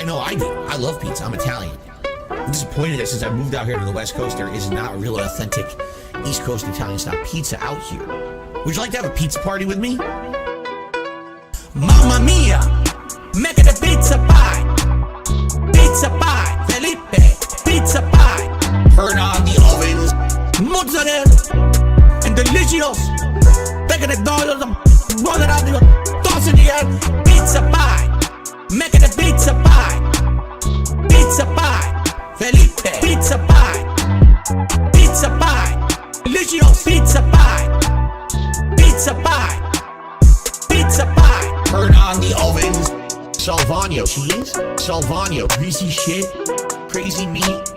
I know I do. I love pizza. I'm Italian. I'm disappointed that since I moved out here to the West Coast, there is not a real authentic East Coast Italian-style pizza out here. Would you like to have a pizza party with me? Mamma mia! Make it a pizza pie! Pizza pie! Felipe! Pizza pie! Turn on the ovens! Mozzarella! And delicious! Take it dollars and roll it out, toss in the air! Pizza pie! Make it a pizza pie! Pizza pie! Felipe! Pizza pie! Pizza pie! Delicious! Pizza pie! Pizza pie! Pizza pie! Turn on the ovens! Salvano cheese, Salvano greasy shit, crazy meat,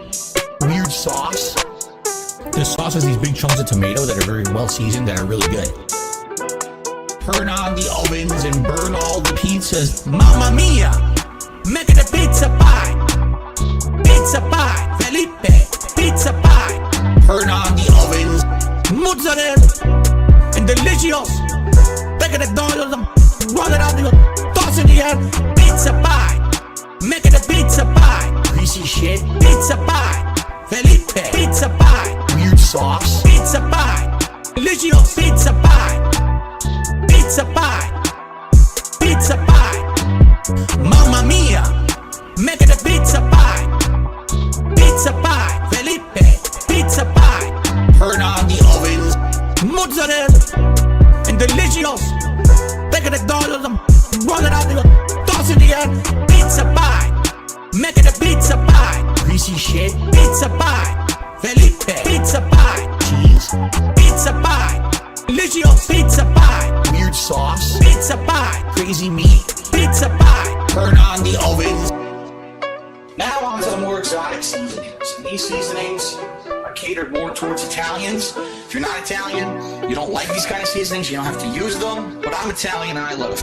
weird sauce. The sauce has these big chunks of tomato that are very well seasoned that are really good. Turn on the ovens and burn all the pizzas. Mamma mia! Make it a pizza pie! Pizza pie! Felipe! Pizza pie! Turn on the ovens. Mozzarella! And delicious! Take it dollars and roll it out, toss in the air. Pizza pie! Make it a pizza pie! Greasy shit. Pizza pie! Felipe! Pizza pie! Weird sauce. Pizza pie! Delicious! Pizza pie! Pizza pie! Pizza pie! Mamma mia! Make it a pizza pie! Pizza pie! Felipe! Pizza pie! Turn on the ovens. Mozzarella! And delicious! Take it dollars and roll it out, toss in the air. Pizza pie! Make it a pizza pie! Greasy shit. Pizza pie! Felipe! Pizza pie! Cheese. Pizza pie! Delicious! Pizza pie! Weird sauce. Pizza pie! Crazy meat. Pizza pie! Turn on the ovens. Now on to the more exotic seasonings. These seasonings are catered more towards Italians. If you're not Italian, you don't like these kind of seasonings, you don't have to use them. But I'm Italian and I love it.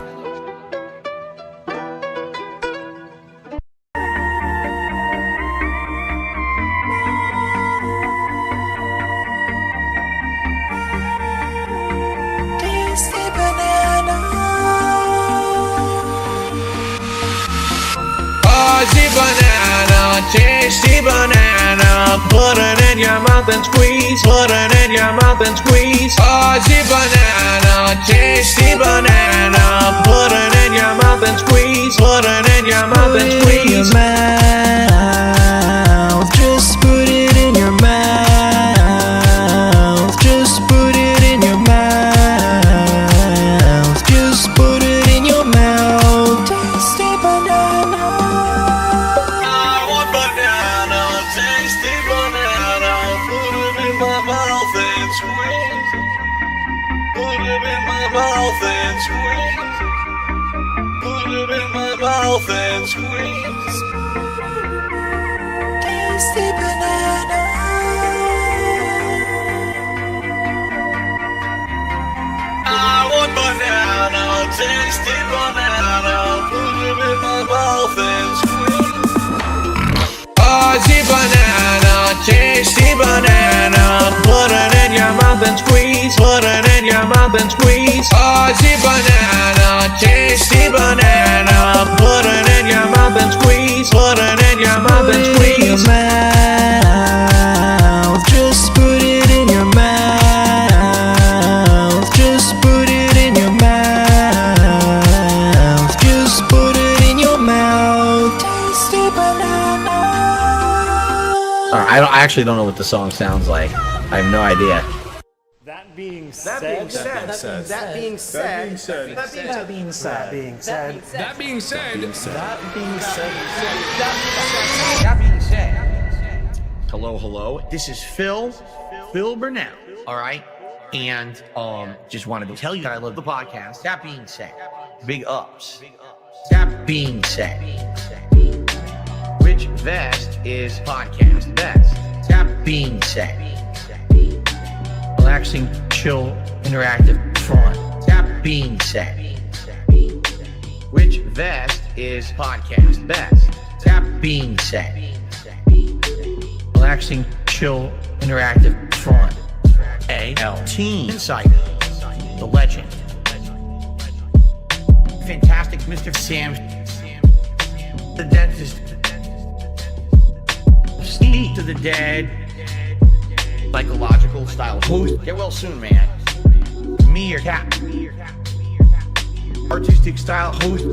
Tasty banana, put it in your mouth and squeeze, put it in your mouth and squeeze. Aussie banana, tasty banana, put it in your mouth and squeeze, put it in your mouth and squeeze. Mouth, just put it in your mouth, just put it in your mouth, just put it in your mouth. Tasty banana. Mouth and squeeze. Put it in my mouth and squeeze. Tasty banana. I want banana, tasty banana. Put it in my mouth and squeeze. Aussie banana, tasty banana. Put it in your mouth and squeeze. Put it in your mouth and squeeze. Aussie banana, tasty banana. Put it in your mouth and squeeze. Put it in your mouth and squeeze. Mouth, just put it in your mouth. Just put it in your mouth. Just put it in your mouth. Tasty banana. I actually don't know what the song sounds like. I have no idea. That being said, Hello. This is Phil Burnell. All right. And just wanted to tell you that I love the podcast. That being said, big ups. That being said, which vest is podcast best? That being said, relaxing, chill, interactive, fun. That being said, which vest is podcast best? That being said, relaxing, chill, interactive, fun. AL Team Insider, the legend, fantastic Mr. Sam The dentist. Speak to the dead. Psychological style host. Get well soon, man. Me or cat. Artistic style host.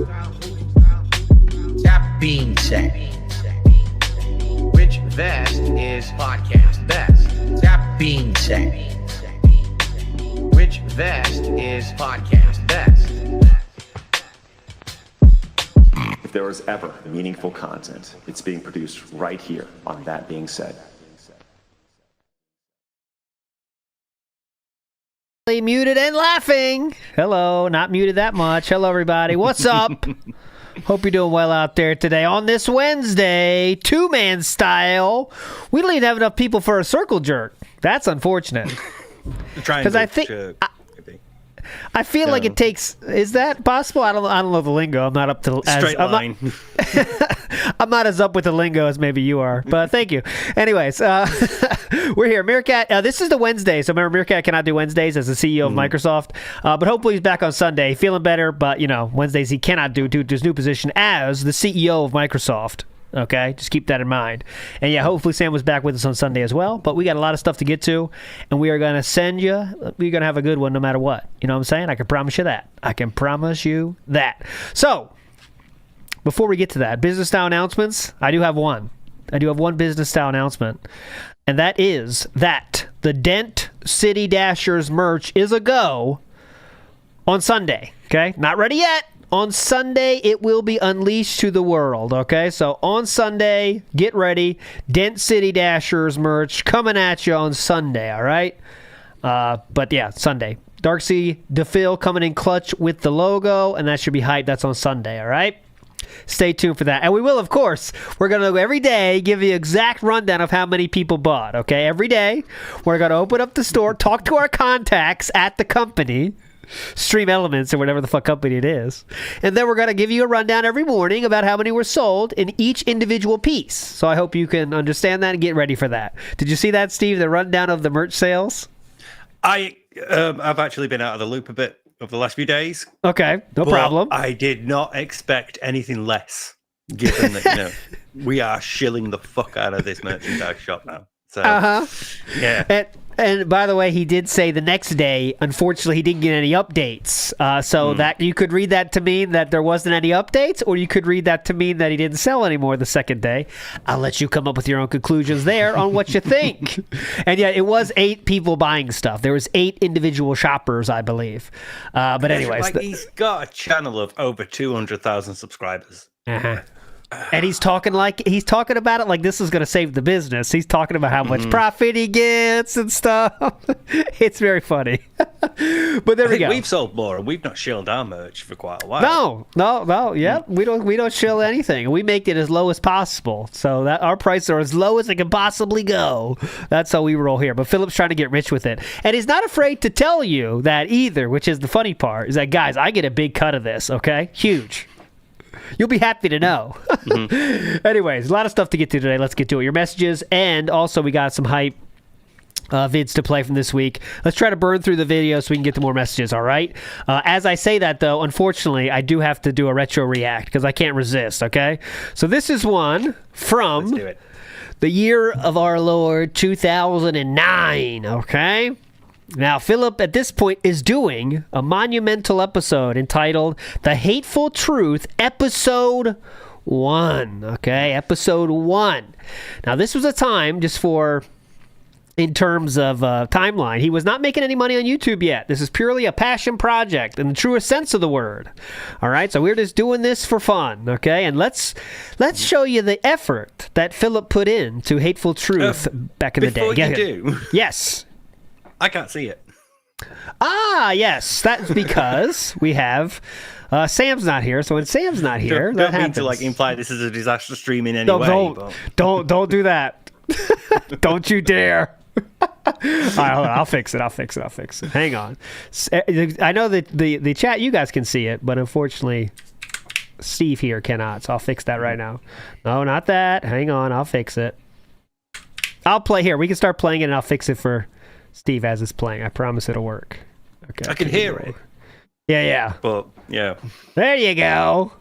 That being said, which vest is podcast best? That being said, which vest is podcast best? If there was ever meaningful content, it's being produced right here on That Being Said. Muted and laughing. Hello, not muted that much. Hello, everybody. What's up? Hope you're doing well out there today on this Wednesday, two-man style. We don't even have enough people for a circle jerk. That's unfortunate. Because I think I feel like it takes. Is that possible? I don't know the lingo. I'm not up to straight line. I'm not as up with the lingo as maybe you are, but thank you. Anyways, we're here. Meerkat, this is the Wednesday, so remember, Meerkat cannot do Wednesdays as the CEO of Microsoft, but hopefully he's back on Sunday, feeling better, but, Wednesdays he cannot do due to his new position as the CEO of Microsoft. Okay, just keep that in mind. And yeah, hopefully Sam was back with us on Sunday as well, but we got a lot of stuff to get to, and we are going to send you, we're going to have a good one no matter what. You know what I'm saying? I can promise you that. So, before we get to that, business style announcements, I do have one business style announcement, and that is that the Dent City Dashers merch is a go on Sunday. Okay, not ready yet. On Sunday, it will be unleashed to the world, okay? So on Sunday, get ready. Dent City Dashers merch coming at you on Sunday, all right? But yeah, Sunday. Darcy DePhil coming in clutch with the logo, and that should be hype. That's on Sunday, all right? Stay tuned for that. And we will, of course, we're going to every day give you exact rundown of how many people bought, okay? Every day, we're going to open up the store, talk to our contacts at the company, Stream Elements or whatever the fuck company it is. And then we're going to give you a rundown every morning about how many were sold in each individual piece. So I hope you can understand that and get ready for that. Did you see that, Steve, the rundown of the merch sales? I've actually been out of the loop a bit over the last few days. Okay, no problem. I did not expect anything less, given that, we are shilling the fuck out of this merchandise shop now. So, yeah. And by the way, he did say the next day, unfortunately, he didn't get any updates. So that you could read that to mean that there wasn't any updates, or you could read that to mean that he didn't sell anymore the second day. I'll let you come up with your own conclusions there on what you think. And yeah, it was 8 people buying stuff. There was 8 individual shoppers, I believe. But anyways. He's got a channel of over 200,000 subscribers. Uh-huh. And he's talking about it like this is going to save the business. He's talking about how much profit he gets and stuff. It's very funny. But there we go. We've sold more, and we've not shilled our merch for quite a while. No. Yeah, we don't shill anything. We make it as low as possible, so that our prices are as low as it can possibly go. That's how we roll here. But Philip's trying to get rich with it, and he's not afraid to tell you that either. Which is the funny part. Is that, guys, I get a big cut of this. Okay, huge. You'll be happy to know. Anyways, a lot of stuff to get to today. Let's get to it. Your messages, and also we got some hype vids to play from this week. Let's try to burn through the video so we can get to more messages, all right? As I say that, though, unfortunately, I do have to do a retro react because I can't resist, okay? So this is one from the year of our Lord, 2009, okay? Now, Philip, at this point, is doing a monumental episode entitled The Hateful Truth, Episode 1. Okay, Episode 1. Now, this was a time, just for, in terms of timeline, he was not making any money on YouTube yet. This is purely a passion project in the truest sense of the word. All right, so we're just doing this for fun, okay? And let's show you the effort that Philip put in to Hateful Truth back in the day. Before you do. Yes. I can't see it. Yes. That's because we have Sam's not here. So when Sam's not here, don't mean to imply this is a disaster stream in any way. Don't do that. Don't you dare. All right, hold on. I'll fix it. Hang on. I know that the chat, you guys can see it, but unfortunately, Steve here cannot. So I'll fix that right now. No, not that. Hang on. I'll fix it. I'll play here. We can start playing it, and I'll fix it for Steve as it's playing. I promise it'll work. Okay. I can hear it. Yeah. But, yeah. There you go.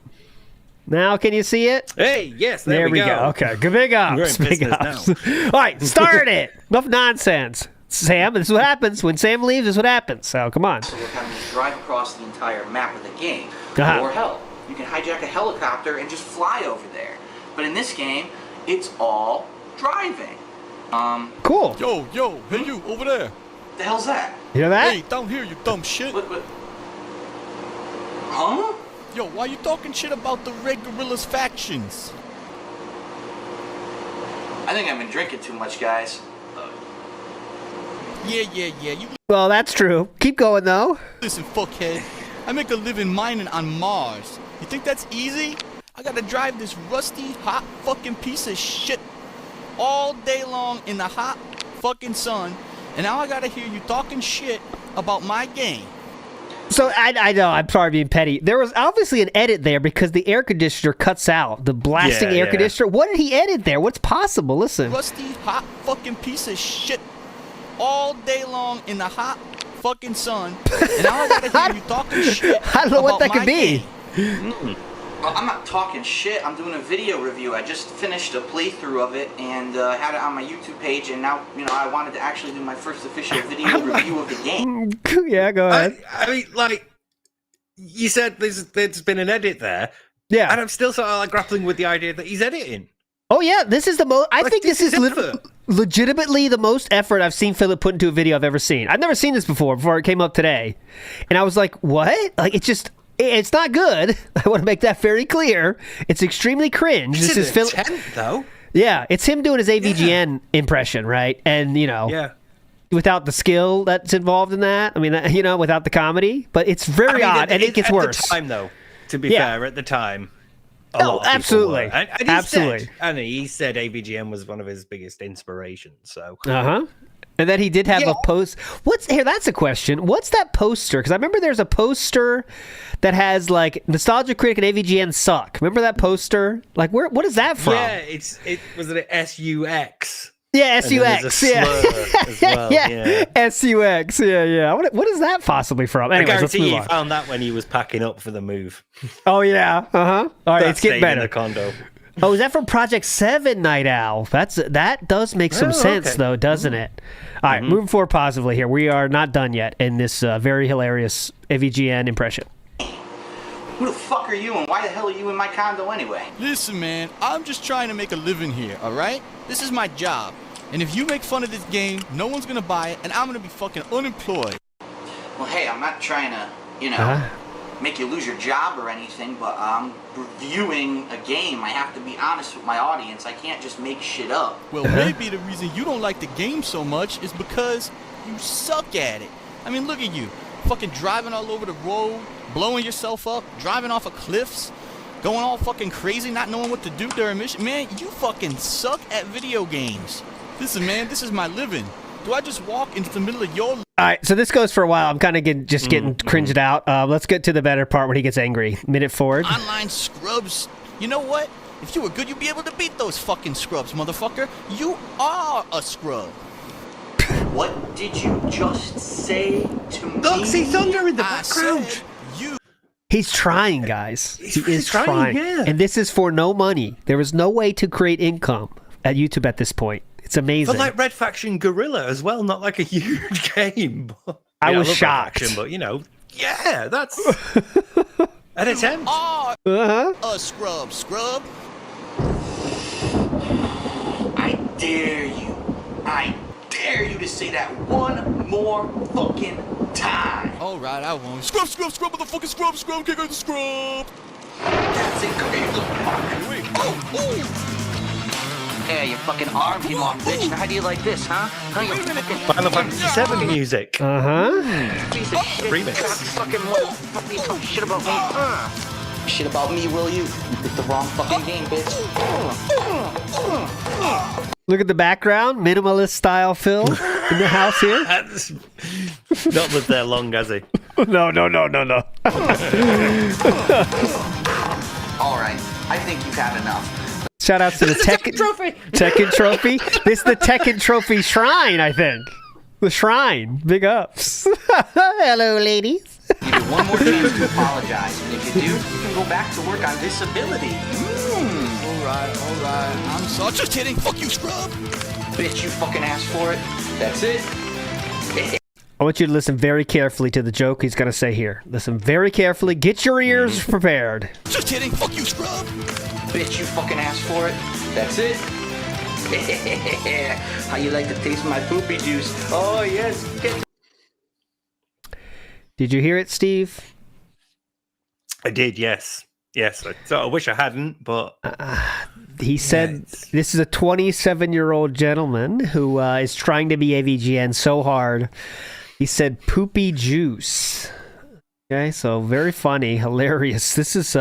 Now can you see it? Hey, yes, There we go. Okay, good. Big ups. We're in Big business ups. All right, start it. Enough nonsense. Sam, this is what happens. When Sam leaves, this is what happens. So, come on. So we're having to drive across the entire map of the game. Uh-huh. Or hell, you can hijack a helicopter and just fly over there. But in this game, it's all driving. Cool. Yo, hey you, over there. The hell's that? You hear that? Hey, down here, you dumb shit. What? Huh? Yo, why you talking shit about the Red Gorillas factions? I think I've been drinking too much, guys. Yeah, you Well, that's true. Keep going, though. listen, fuckhead. I make a living mining on Mars. You think that's easy? I gotta drive this rusty, hot fucking piece of shit all day long in the hot fucking sun, and now I gotta hear you talking shit about my game. So, I know, I'm sorry being petty. There was obviously an edit there because the air conditioner cuts out. The blasting air conditioner. What did he edit there? What's possible? Listen. Rusty, hot fucking piece of shit all day long in the hot fucking sun, and now I gotta hear you talking shit. I don't know what about that could my be. game. Well, I'm not talking shit. I'm doing a video review. I just finished a playthrough of it and had it on my YouTube page, and now, I wanted to actually do my first official video review of the game. Yeah, go ahead. I mean, like, you said there's been an edit there. Yeah. And I'm still sort of like grappling with the idea that he's editing. Oh, yeah, this is the most... I think this is effort. legitimately the most effort I've seen Philip put into a video I've ever seen. I've never seen this before it came up today. And I was like, what? Like, it's not good. I want to make that very clear. It's extremely cringe. This is Philip, though. Yeah, it's him doing his AVGN impression, right? And, without the skill that's involved in that. I mean, without the comedy. But it's very odd, and it gets worse. At the time, though, to be fair, at the time... absolutely. Absolutely. He said AVGN was one of his biggest inspirations, so... Uh-huh. And then he did have a post. That's a question. What's that poster? Because I remember there's a poster that has like Nostalgia Critic and AVGN suck. Remember that poster? Like, what is that from? Yeah, was it SUX? Yeah, SUX. As well. Yeah. SUX. Yeah. What is that possibly from? Anyways, I guarantee let's move he on. found that when he was packing up for the move. Oh yeah. All right, it's getting better. In the condo. Oh, is that from Project 7, Night Owl? That does make some sense, though, doesn't it? All right, moving forward positively here. We are not done yet in this very hilarious AVGN impression. Who the fuck are you, and why the hell are you in my condo anyway? Listen, man, I'm just trying to make a living here, alright? This is my job. And if you make fun of this game, no one's gonna buy it, and I'm gonna be fucking unemployed. Well, hey, I'm not trying to, make you lose your job or anything, but I'm reviewing a game. I have to be honest with my audience. I can't just make shit up. Well, maybe the reason you don't like the game so much is because you suck at it. I mean, look at you. Fucking driving all over the road, blowing yourself up, driving off of cliffs, going all fucking crazy, not knowing what to do during mission. Man, you fucking suck at video games. Listen, man, this is my living. Do I just walk into the middle of your... All right, so this goes for a while. I'm kind of getting cringed out. Let's get to the better part when he gets angry. Minute forward. Online scrubs. You know what? If you were good, you'd be able to beat those fucking scrubs, motherfucker. You are a scrub. What did you just say to me? Look, see Thunder in the I background. said you. He's trying, guys. He is trying, yeah. And this is for no money. There is no way to create income at YouTube at this point. It's amazing. But like Red Faction Gorilla as well, not like a huge game. I was love shocked. Red Faction, but that's an attempt. Are a scrub. I dare you to say that one more fucking time. All right, I won't. Scrub, motherfucking scrub, kick out the scrub. That's it, come here, you little fuck. Wait. Oh. Yeah, your fucking arm came off, bitch. Now how do you like this, huh? You fucking Final Fantasy VII music. piece of shit. Remix. Fucking motherfucker, you talk shit about me. Shit about me, will you? You picked the wrong fucking game, bitch. Look at the background. Minimalist style Phil in the house here. Not lived there long, has he? No. All right, I think you've had enough. Shout out to the Tekken Trophy. Tekken Trophy. This is the Tekken Trophy Shrine, I think. The Shrine. Big ups. Hello, ladies. Either one more chance to apologize. And if you do, you can go back to work on disability. All right. I'm sorry. Just kidding. Fuck you, scrub. Bitch, you fucking asked for it. That's it. I want you to listen very carefully to the joke he's going to say here. Listen very carefully. Get your ears prepared. Just kidding. Fuck you, scrub. Bitch, you fucking asked for it. That's it. How you like to taste my poopy juice? Oh, yes. Did you hear it, Steve? I did, yes. Yes, I wish I hadn't, but... He said this is a 27-year-old gentleman who is trying to be AVGN so hard. He said poopy juice. Okay, so very funny, hilarious. This is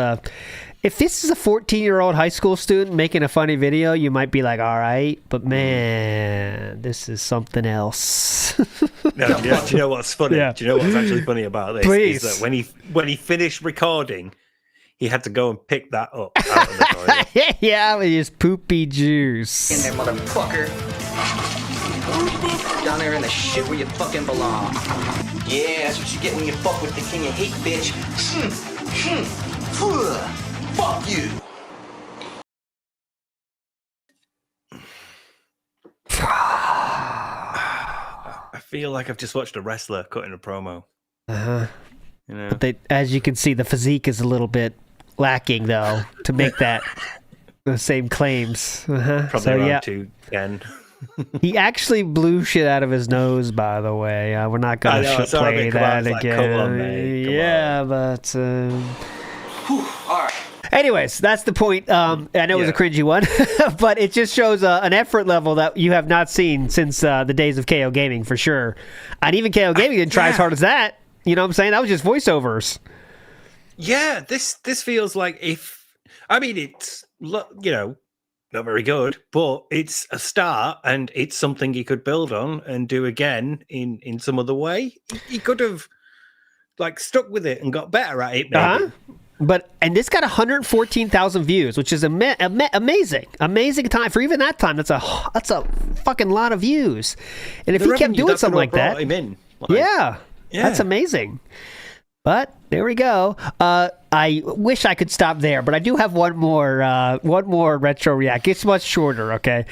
if this is a 14-year-old high school student making a funny video, you might be like, all right, but man, this is something else. No, do you know what's funny? Yeah. Do you know what's actually funny about this? Please. Is that when he finished recording, he had to go and pick that up out of the toilet. Yeah, with his poopy juice. In there, motherfucker. Down there in the shit where you fucking belong. Yeah, that's what you get when you fuck with the king of hate, bitch. Fuck you. I feel like I've just watched a wrestler cutting a promo. Uh-huh. You know? But as you can see, the physique is a little bit lacking, though, to make that the same claims. Uh-huh. Probably around 210. He actually blew shit out of his nose, by the way. We're not going to play that again. Come on, mate. Come on. But... All right. Anyways, that's the point. I know it was a cringy one, but it just shows an effort level that you have not seen since the days of KO Gaming, for sure. And even KO Gaming didn't try as hard as that. You know what I'm saying? That was just voiceovers. Yeah, this feels like it's, not very good, but it's a start and it's something he could build on and do again in some other way. He could have stuck with it and got better at it, maybe. And this got 114,000 views, which is amazing time for even that time. That's a fucking lot of views. And if he kept doing something like that, that's amazing. But there we go. I wish I could stop there, but I do have one more retro react. It's much shorter, okay?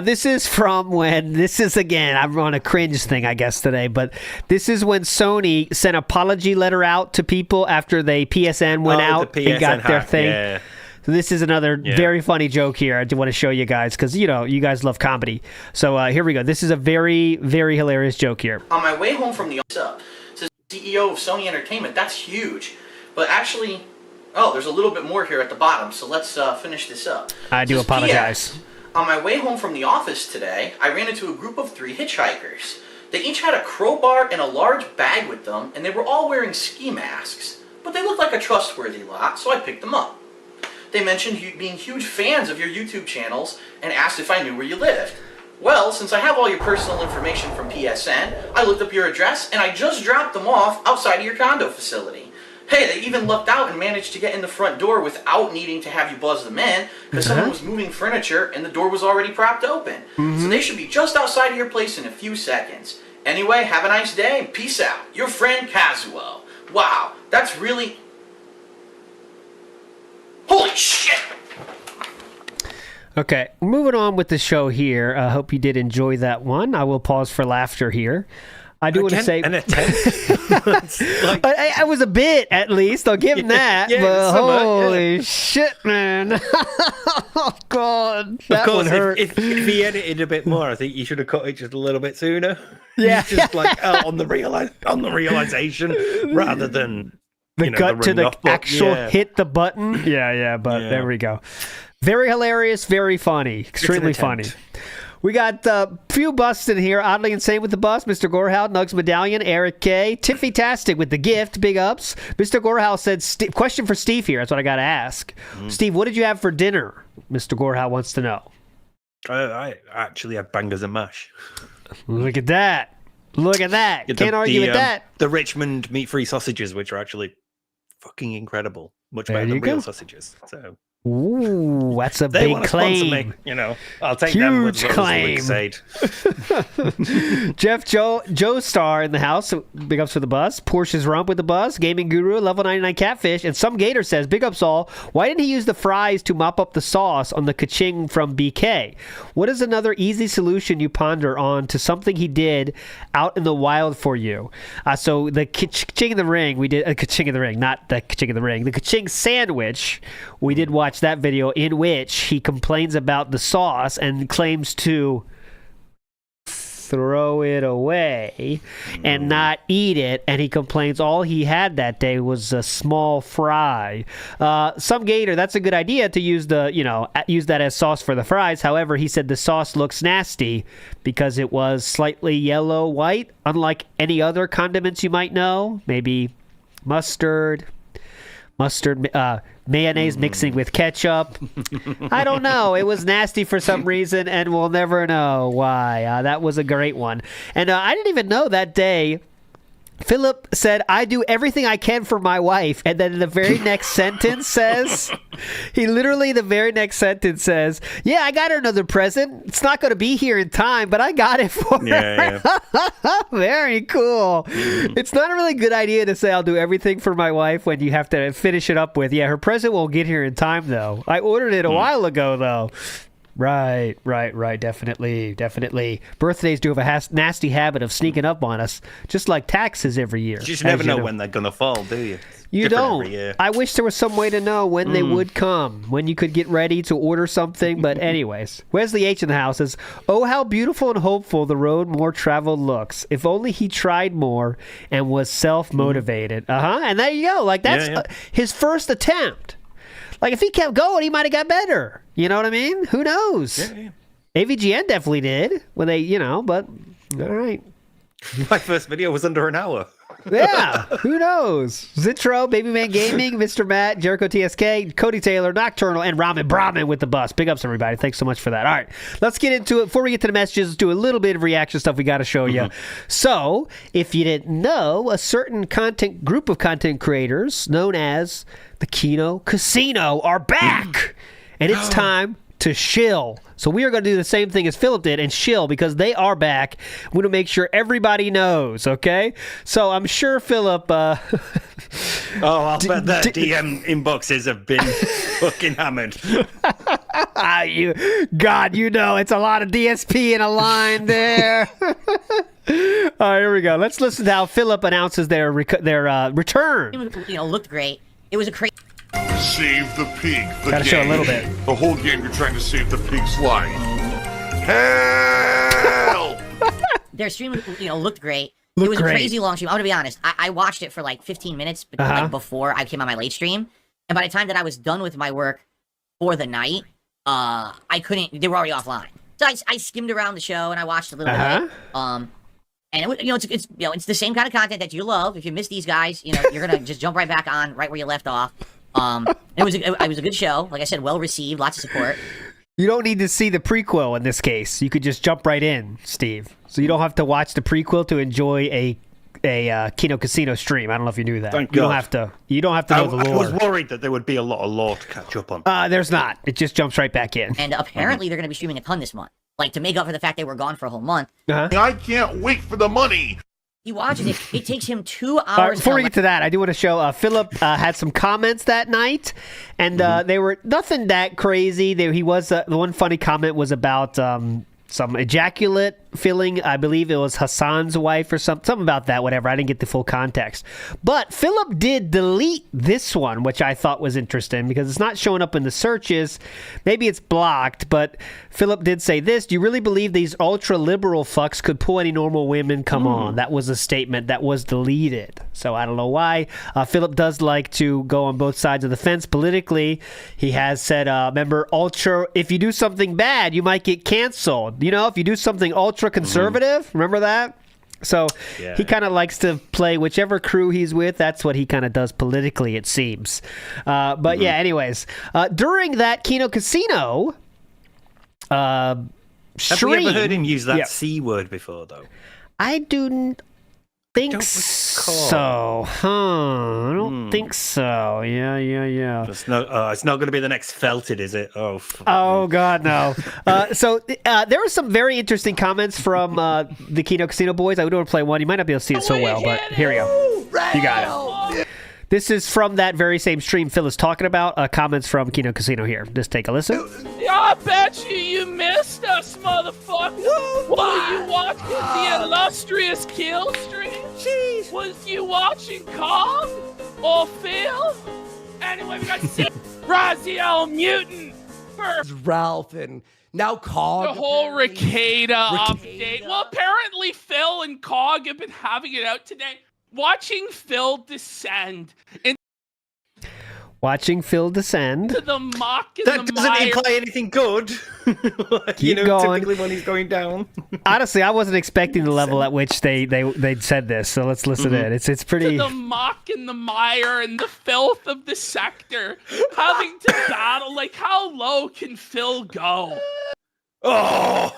This is from again, I'm on a cringe thing, I guess, today, but this is when Sony sent an apology letter out to people after they PSN went out and got their thing. Yeah. So this is another very funny joke here. I do want to show you guys because, you guys love comedy. So here we go. This is a very, very hilarious joke here. On my way home from the office, says CEO of Sony Entertainment. That's huge. But actually, there's a little bit more here at the bottom, so let's finish this up. I do apologize. On my way home from the office today, I ran into a group of 3 hitchhikers. They each had a crowbar and a large bag with them, and they were all wearing ski masks. But they looked like a trustworthy lot, so I picked them up. They mentioned being huge fans of your YouTube channels and asked if I knew where you lived. Well, since I have all your personal information from PSN, I looked up your address and I just dropped them off outside of your condo facility. Hey, they even lucked out and managed to get in the front door without needing to have you buzz them in because someone was moving furniture and the door was already propped open. So they should be just outside of your place in a few seconds. Anyway, have a nice day and peace out. Your friend Kazuo. Wow, that's really... Holy shit! Okay, moving on with the show here. I hope you did enjoy that one. I will pause for laughter here. I do want to say... An attempt. I was a bit, at least. I'll give him that. But holy shit, man. Oh, God. That of course, one hurt. If he edited a bit more, I think you should have cut it just a little bit sooner. Yeah. Just on the realization rather than... The gut to the actual hit the button. Yeah, but there we go. Very hilarious, very funny, extremely funny. We got a few busts in here. Oddly Insane with the bust. Mr. Gorhal, Nugs Medallion, Eric K. Tiffy Tastic with the gift. Big ups. Mr. Gorhal said, question for Steve here. That's what I got to ask. Steve, what did you have for dinner? Mr. Gorhal wants to know. I actually had bangers and mash. Look at that. Can't argue with that. The Richmond meat-free sausages, which are actually fucking incredible. Much better than real sausages. So Ooh, that's a They big want to sponsor claim. me, I'll take them with Huge those claim. Lakeside. Jeff Joe Star in the house. Big ups for the bus. Porsche's Rump with the bus. Gaming Guru, Level 99 Catfish. And some Gator says, big ups all. Why didn't he use the fries to mop up the sauce on the ka-ching from BK? What is another easy solution you ponder on to something he did out in the wild for you? So the ka-ching in the ring, we did ka-ching in the ring, not the ka-ching in the ring. The ka-ching sandwich, we did watch that video in which he complains about the sauce and claims to throw it away and not eat it, and he complains all he had that day was a small fry. Some Gator, that's a good idea to use use that as sauce for the fries. However, he said the sauce looks nasty because it was slightly yellow white, unlike any other condiments you might know, maybe mustard, mayonnaise mixing with ketchup. I don't know. It was nasty for some reason, and we'll never know why. That was a great one. And I didn't even know that day. Philip said, I do everything I can for my wife. And then the very next sentence says, the very next sentence says, yeah, I got her another present. It's not going to be here in time, but I got it for her. Yeah. Very cool. It's not a really good idea to say I'll do everything for my wife when you have to finish it up with, yeah, her present won't get here in time, though. I ordered it a while ago, though. Right. Definitely. Birthdays do have a nasty habit of sneaking up on us, just like taxes every year. You just never know when they're going to fall, do you? You Different don't. every year. I wish there was some way to know when they would come, when you could get ready to order something. But anyways, Wesley H in the house says, oh, how beautiful and hopeful the road more traveled looks. If only he tried more and was self-motivated. And there you go. Like, that's his first attempt. Like, if he kept going, he might have got better. You know what I mean? Who knows? Yeah. AVGN definitely did when they, but all right. My first video was under an hour. Yeah, who knows? Zitro, Babyman Gaming, Mr. Matt, Jericho TSK, Cody Taylor, Nocturnal, and Ramen Brahmin with the bus. Big ups, everybody. Thanks so much for that. All right, let's get into it. Before we get to the messages, let's do a little bit of reaction stuff we got to show you. So, if you didn't know, a certain group of content creators known as the Kino Casino are back. And it's time to shill. So we are going to do the same thing as Philip did and shill because they are back. We want to make sure everybody knows, okay? So I'm sure Philip... I'll bet the DM inboxes have been fucking hammered. It's a lot of DSP in a line there. All right, here we go. Let's listen to how Philip announces their return. Looked great. It was a crazy... Save the pig. Gotta show a little bit. The whole game you're trying to save the pig's life. Help! Their stream, looked great. It was a crazy long stream. I'm gonna be honest. I watched it for like 15 minutes before I came on my late stream, and by the time that I was done with my work for the night, I couldn't. They were already offline. So I skimmed around the show and I watched a little bit. And it was, it's the same kind of content that you love. If you miss these guys, you're gonna just jump right back on right where you left off. It was a good show. Like I said, well received, lots of support. You don't need to see the prequel in this case. You could just jump right in, Steve. So you don't have to watch the prequel to enjoy a Kino Casino stream. I don't know if you knew that. Thank you God. don't have to know the lore. I was worried that there would be a lot of lore to catch up on. There's not. It just jumps right back in. And apparently they're going to be streaming a ton this month. Like, to make up for the fact they were gone for a whole month. I can't wait for the money. He watches it. It takes him 2 hours. Right, before we get to that, I do want to show Philip had some comments that night, and they were nothing that crazy. The one funny comment was about some ejaculate filling. I believe it was Hassan's wife or something about that, whatever. I didn't get the full context. But Philip did delete this one, which I thought was interesting because it's not showing up in the searches. Maybe it's blocked, but Philip did say this. Do you really believe these ultra-liberal fucks could pull any normal women? Come on. That was a statement that was deleted. So I don't know why. Philip does like to go on both sides of the fence politically. He has said, remember, if you do something bad, you might get canceled. If you do something ultra-conservative, remember that? So he kind of likes to play whichever crew he's with. That's what he kind of does politically, it seems. But yeah, anyways. During that Kino Casino... Have we ever heard him use that C word before, though? I do... think so. I don't think so. Yeah. It's not going to be the next Felted, is it? Oh God, no. So there were some very interesting comments from the Kino Casino boys. I would want to play one. You might not be able to see it so well, but here we go. You got it. This is from that very same stream Phil is talking about. Comments from Kino Casino here. Just take a listen. I bet you missed us, motherfucker. Were you watching the illustrious kill stream? Jeez. Was you watching Cog or Phil? Anyway, we got Razio Mutant first. Ralph and now Cog. The whole Ricada update. Well, apparently Phil and Cog have been having it out today. Watching Phil descend into the muck and that the doesn't mire. imply anything good. Keep going. Typically when he's going down. Honestly, I wasn't expecting the level at which they'd said this. So let's listen in. It's pretty. To the muck and the mire and the filth of the sector, having to battle. Like, how low can Phil go? Oh.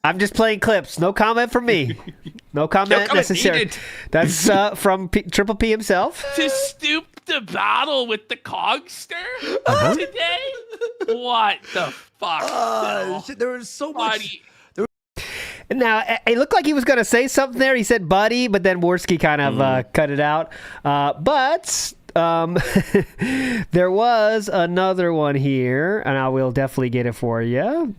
I'm just playing clips. No comment from me. No comment necessary. Needed. That's from Triple P himself. To stoop to battle with the Cogster today? What the fuck? There was so much. Now, it looked like he was going to say something there. He said buddy, but then Worski kind of cut it out. But there was another one here, and I will definitely get it for you.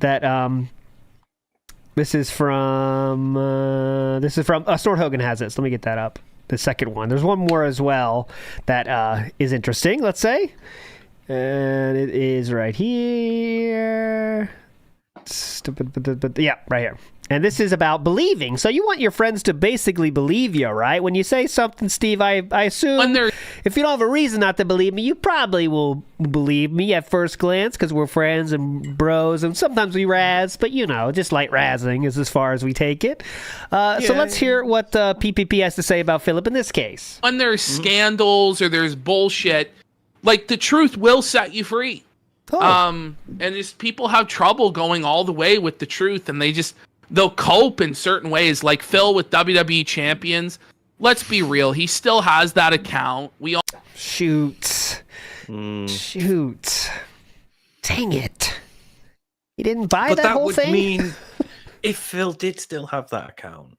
This is from Snort Hogan has it. So let me get that up. The second one. There's one more as well that is interesting. Let's say, and it is right here. Yeah, right here. And this is about believing. So you want your friends to basically believe you, right? When you say something, Steve, I assume if you don't have a reason not to believe me, you probably will believe me at first glance because we're friends and bros, and sometimes we razz, but just light razzing is as far as we take it. So let's hear what PPP has to say about Philip in this case. When there's scandals or there's bullshit, like the truth will set you free. And just people have trouble going all the way with the truth, and they'll cope in certain ways, like Phil with WWE Champions. Let's be real. He still has that account. We all shoot. Dang it. He didn't buy that whole thing? But that would mean if Phil did still have that account,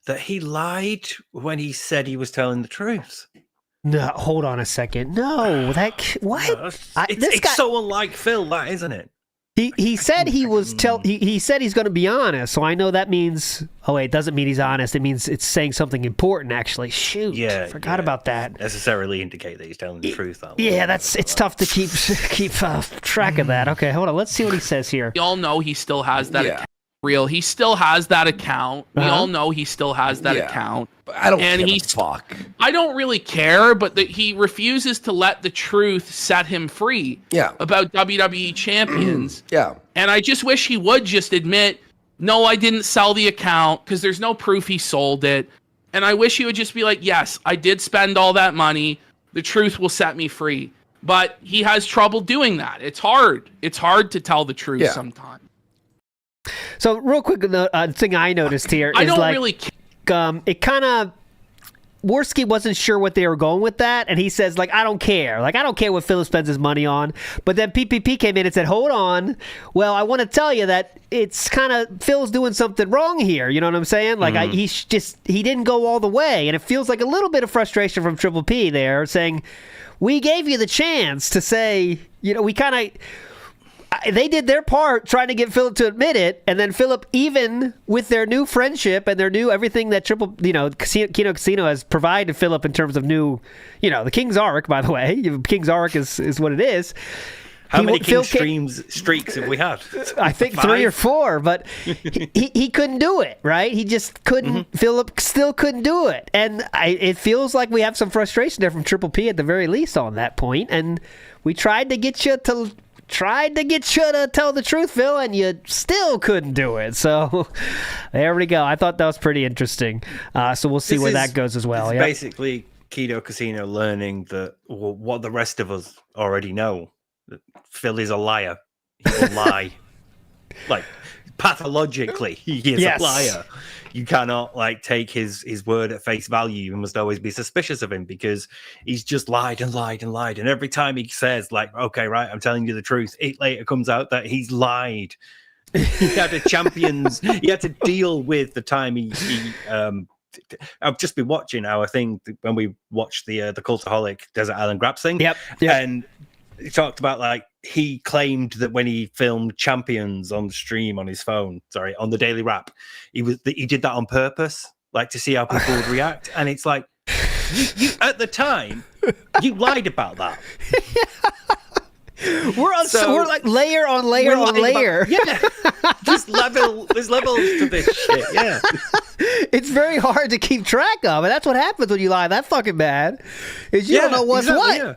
that he lied when he said he was telling the truth. No, hold on a second. No, what? It's so unlike Phil, that isn't it? He said he was he said he's going to be honest, so I know that means. Oh wait, it doesn't mean he's honest. It means it's saying something important. Actually, shoot, forgot about that. Necessarily indicate that he's telling the truth. It's tough to keep track of that. Okay, hold on. Let's see what he says here. We all know he still has that account. He still has that account. We all know he still has that account. I don't give a fuck. I don't really care, but he refuses to let the truth set him free about WWE Champions. And I just wish he would just admit, no, I didn't sell the account, because there's no proof he sold it. And I wish he would just be like, yes, I did spend all that money. The truth will set me free. But he has trouble doing that. It's hard. It's hard to tell the truth sometimes. So real quick, the thing I noticed here is it kind of Worski wasn't sure what they were going with that, and he says, I don't care. I don't care what Philip spends his money on. But then PPP came in and said, hold on. Well, I want to tell you that it's kind of Phil's doing something wrong here. You know what I'm saying? He didn't go all the way, and it feels like a little bit of frustration from Triple P there, saying, we gave you the chance to say, we kind of. They did their part trying to get Philip to admit it, and then Philip, even with their new friendship and their new everything that Kino Casino has provided Philip in terms of new, the King's Arc, by the way. King's Arc is what it is. How many King streaks have we had? I think 3 or 4, but he couldn't do it, right? He just couldn't. Philip still couldn't do it. And it feels like we have some frustration there from Triple P at the very least on that point, and we tried to get you to tell the truth, Phil, and you still couldn't do it. So there we go. I thought that was pretty interesting. So we'll see where that goes as well. It's basically Kino Casino learning what the rest of us already know. That Phil is a liar. He will lie. pathologically he is a liar. You cannot like take his word at face value. You must always be suspicious of him because he's just lied and lied and lied. And every time he says like, okay, right, I'm telling you the truth, it later comes out that he's lied. He had a champions. He had to deal with the time he I've just been watching our thing when we watched the Cultaholic Desert Island Graps thing. Yep. And he talked about like he claimed that when he filmed Champions on the stream on his phone, on the Daily Wrap, he did that on purpose, like to see how people would react. And it's like, you at the time, you lied about that. We're like layer on layer on layer. There's levels to this shit. Yeah. It's very hard to keep track of, and that's what happens when you lie that fucking bad. Is you don't know what's what. Yeah.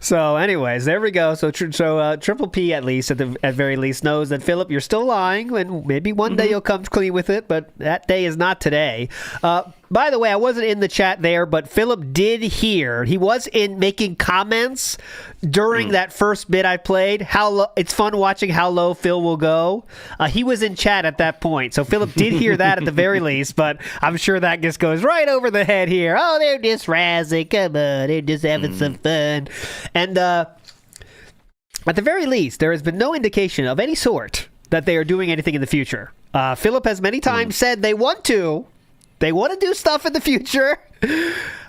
So, anyways, there we go. So Triple P, at very least, knows that Philip, you're still lying, and maybe one day you'll come clean with it, but that day is not today. By the way, I wasn't in the chat there, but Philip did hear. He was in making comments during that first bit I played. It's fun watching how low Phil will go. He was in chat at that point, so Philip did hear that at the very least, but I'm sure that just goes right over the head here. Oh, they're just razzing. Come on, they're just having some fun. And at the very least, there has been no indication of any sort that they are doing anything in the future. Philip has many times said they want to do stuff in the future,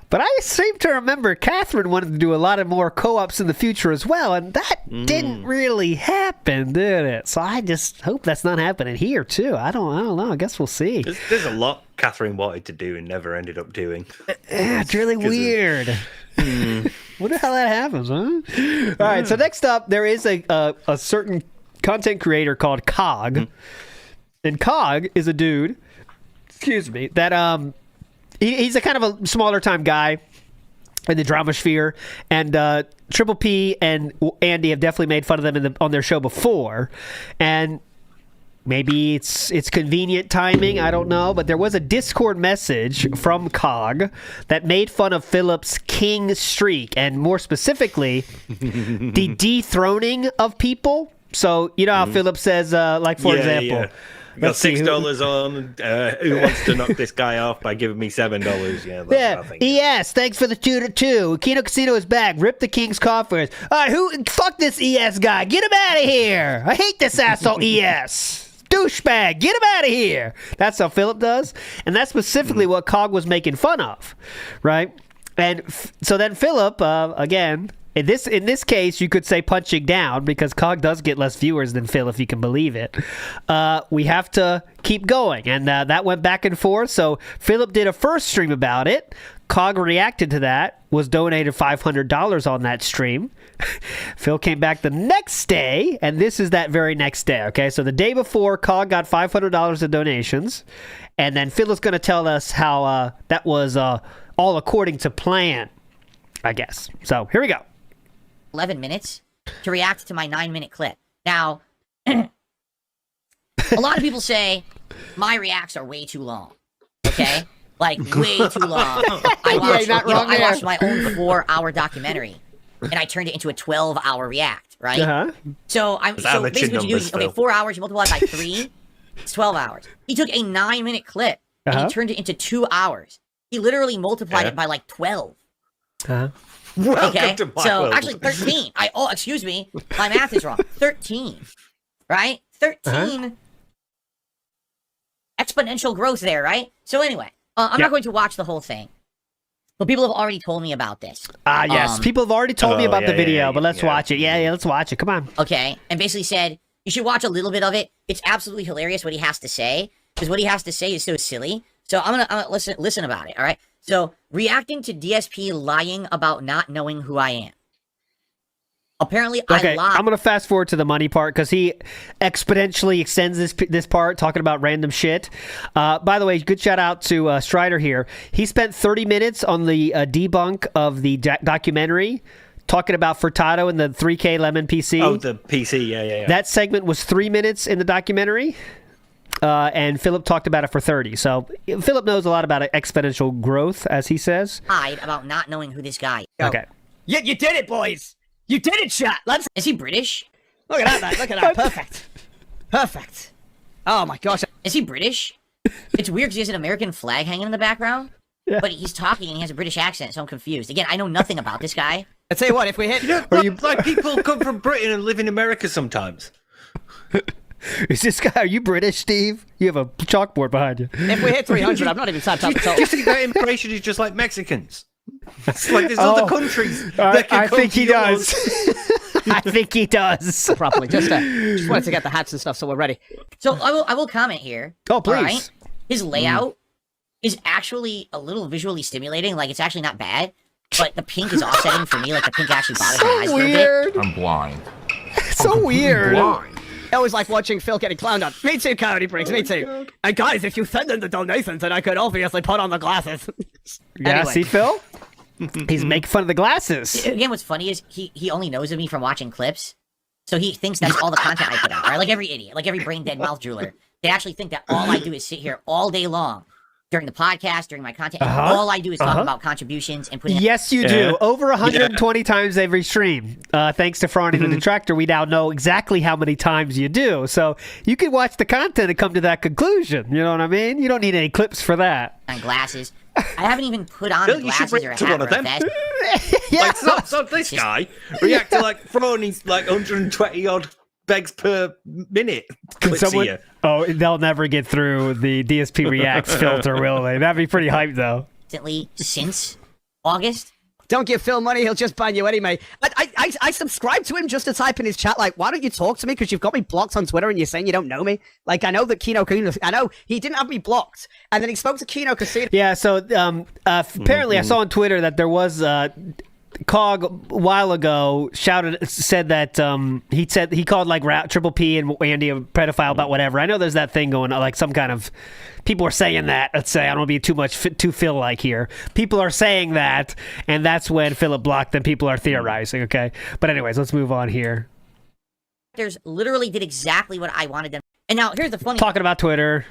but I seem to remember Catherine wanted to do a lot of more co-ops in the future as well, and that didn't really happen, did it? So I just hope that's not happening here too. I don't know. I guess we'll see. There's a lot Catherine wanted to do and never ended up doing. It's really weird. Wonder how that happens, huh? All right, so next up, there is a certain content creator called Cog, and Cog is a dude. Excuse me. That he's a kind of a smaller time guy in the drama sphere, and Triple P and Andy have definitely made fun of them on their show before, and maybe it's convenient timing, I don't know, but there was a Discord message from Cog that made fun of Philip's king streak, and more specifically, the dethroning of people. So, you know how Philip says, like, for example... Yeah. Got $6 on. Who wants to knock this guy off by giving me $7? Yeah. ES, thanks for the 2-2. Kino Casino is back. Rip the King's coffers. All right, fuck this ES guy. Get him out of here. I hate this asshole ES. Douchebag. Get him out of here. That's how Philip does. And that's specifically what Cog was making fun of, right? And so then Philip, again... In this case, you could say punching down because Cog does get less viewers than Phil, if you can believe it. We have to keep going, and that went back and forth. So Philip did a first stream about it. Cog reacted to that, was donated $500 on that stream. Phil came back the next day, and this is that very next day. Okay, so the day before, Cog got $500 in donations, and then Phil is going to tell us how that was all according to plan, I guess. So here we go. 11 minutes to react to my 9-minute clip. Now, a lot of people say my reacts are way too long. Okay? Like, way too long. I watched my own 4-hour documentary, and I turned it into a 12-hour react, right? Uh-huh. So basically what you do is, 4 hours, you multiply it by 3, it's 12 hours. He took a 9-minute clip, and he turned it into 2 hours. He literally multiplied it by, like, 12. Okay, so actually 13. Excuse me, my math is wrong. 13, right? 13 exponential growth there, right? So anyway, I'm not going to watch the whole thing, but people have already told me about this. Yes, people have already told me about the video, but let's watch it. Yeah, let's watch it. Come on. Okay, and basically said you should watch a little bit of it. It's absolutely hilarious what he has to say, because what he has to say is so silly. So I'm gonna listen about it. All right. So, reacting to DSP lying about not knowing who I am. Apparently, I lied. I'm going to fast forward to the money part because he exponentially extends this part, talking about random shit. By the way, good shout out to Strider here. He spent 30 minutes on the debunk of the documentary, talking about Furtado and the 3K Lemon PC. Oh, the PC, yeah. That segment was 3 minutes in the documentary. And Philip talked about it for 30. So Philip knows a lot about exponential growth, as he says. Lied about not knowing who this guy is. Okay. You did it, boys. You did it, chat. Is he British? Look at that, man. Look at that. Perfect. Oh my gosh. Is he British? It's weird because he has an American flag hanging in the background, but he's talking and he has a British accent, so I'm confused. Again, I know nothing about this guy. I tell you what, if we hit, like people come from Britain and live in America sometimes. Is this guy? Are you British, Steve? You have a chalkboard behind you. if we hit 300, I'm not even sad to Do you think that immigration is just like Mexicans? It's like there's other countries. That can I come think to he yours. does. I think he does. properly. Just wanted to get the hats and stuff, so we're ready. So I will comment here. Oh, please. All right? His layout is actually a little visually stimulating. Like, it's actually not bad, but the pink is offsetting for me. Like, the pink actually bothers my eyes for a bit. I'm blind. So weird. Blind. I always like watching Phil getting clowned on. Me too, Cody Briggs, me too. And guys, if you send in the donations, then I could obviously put on the glasses. Yeah, Anyway. see, Phil? He's making fun of the glasses. Again, what's funny is he only knows of me from watching clips, so he thinks that's all the content I put out. Right? Like every idiot, like every brain dead mouth drooler, they actually think that all I do is sit here all day long during the podcast, during my content, and all I do is talk about contributions and putting. Yes, you do. Over 120 times every stream. Thanks to Franny the Detractor, we now know exactly how many times you do. So you can watch the content and come to that conclusion. You know what I mean? You don't need any clips for that. On glasses. I haven't even put on Phil, the you should glasses or a bring to hat one or of a them. vest. Like, so this guy react to like Frony's like 120 odd begs per minute. Can clips someone? here. Oh, they'll never get through the DSP Reacts filter, will they? That'd be pretty hype, though. Since August. Don't give Phil money, he'll just ban you anyway. I subscribe to him just to type in his chat, like, why don't you talk to me? Because you've got me blocked on Twitter and you're saying you don't know me. Like, I know that Kino Casino, I know he didn't have me blocked. And then he spoke to Kino Casino. Yeah, so apparently I saw on Twitter that there was Cog a while ago said that he called like Triple P and Andy a pedophile about whatever. I know there's that thing going on, like some kind of people are saying that. Let's say I don't want to be too Phil like here. People are saying that, and that's when Philip blocked and people are theorizing. Okay, but anyways, let's move on here. There's literally did exactly what I wanted them. And now here's the funny. Talking about Twitter.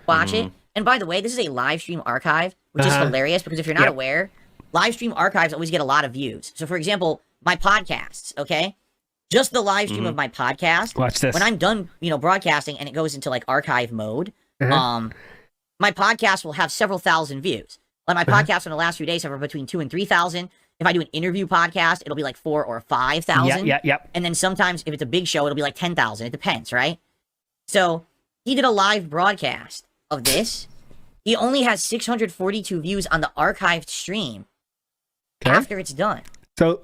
Watch it. And by the way, this is a live stream archive, which is hilarious because if you're not aware, live stream archives always get a lot of views. So, for example, my podcasts, okay? Just the live stream of my podcast. Watch this. When I'm done, broadcasting and it goes into like archive mode, my podcast will have several thousand views. Like my podcast in the last few days have between 2,000 and 3,000. If I do an interview podcast, it'll be like 4,000 or 5,000. Yep. And then sometimes if it's a big show, it'll be like 10,000. It depends, right? So he did a live broadcast of this. He only has 642 views on the archived stream after it's done. So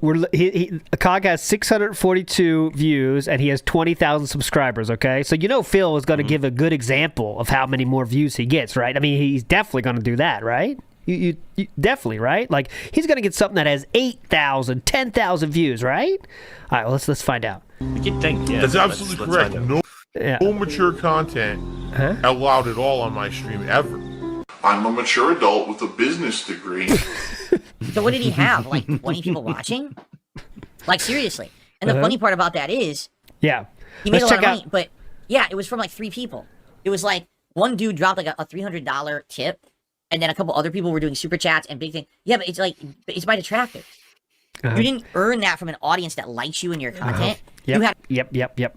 Cog has 642 views and he has 20,000 subscribers. Okay, so Phil is going to give a good example of how many more views he gets, right? I mean, he's definitely going to do that, right? You definitely, right? Like he's going to get something that has 8,000, 10,000 views, right? All right, well, let's find out. You think, yeah. That's absolutely correct. No mature content allowed at all on my stream ever. I'm a mature adult with a business degree. So what did he have? Like 20 people watching? Like seriously. And the funny part about that is, he made a lot of money, but it was from like 3 people. It was like one dude dropped like a $300 tip, and then a couple other people were doing super chats and big thing. Yeah, but it's by detractors. You didn't earn that from an audience that likes you and your content. You had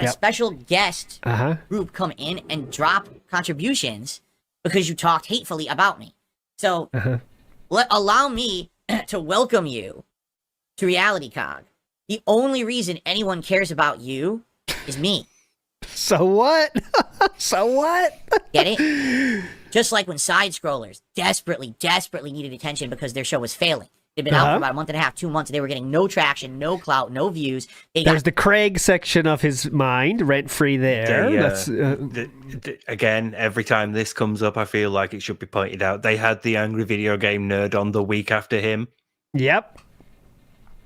a special guest group come in and drop contributions because you talked hatefully about me. So allow me to welcome you to Reality Cog. The only reason anyone cares about you is me. So what? So what? Get it? Just like when side scrollers desperately needed attention because their show was failing. They've been out for about a month and a half, 2 months. They were getting no traction, no clout, no views. There's the Craig section of his mind, rent-free there. That's, again, every time this comes up, I feel like it should be pointed out. They had the Angry Video Game Nerd on the week after him. Yep.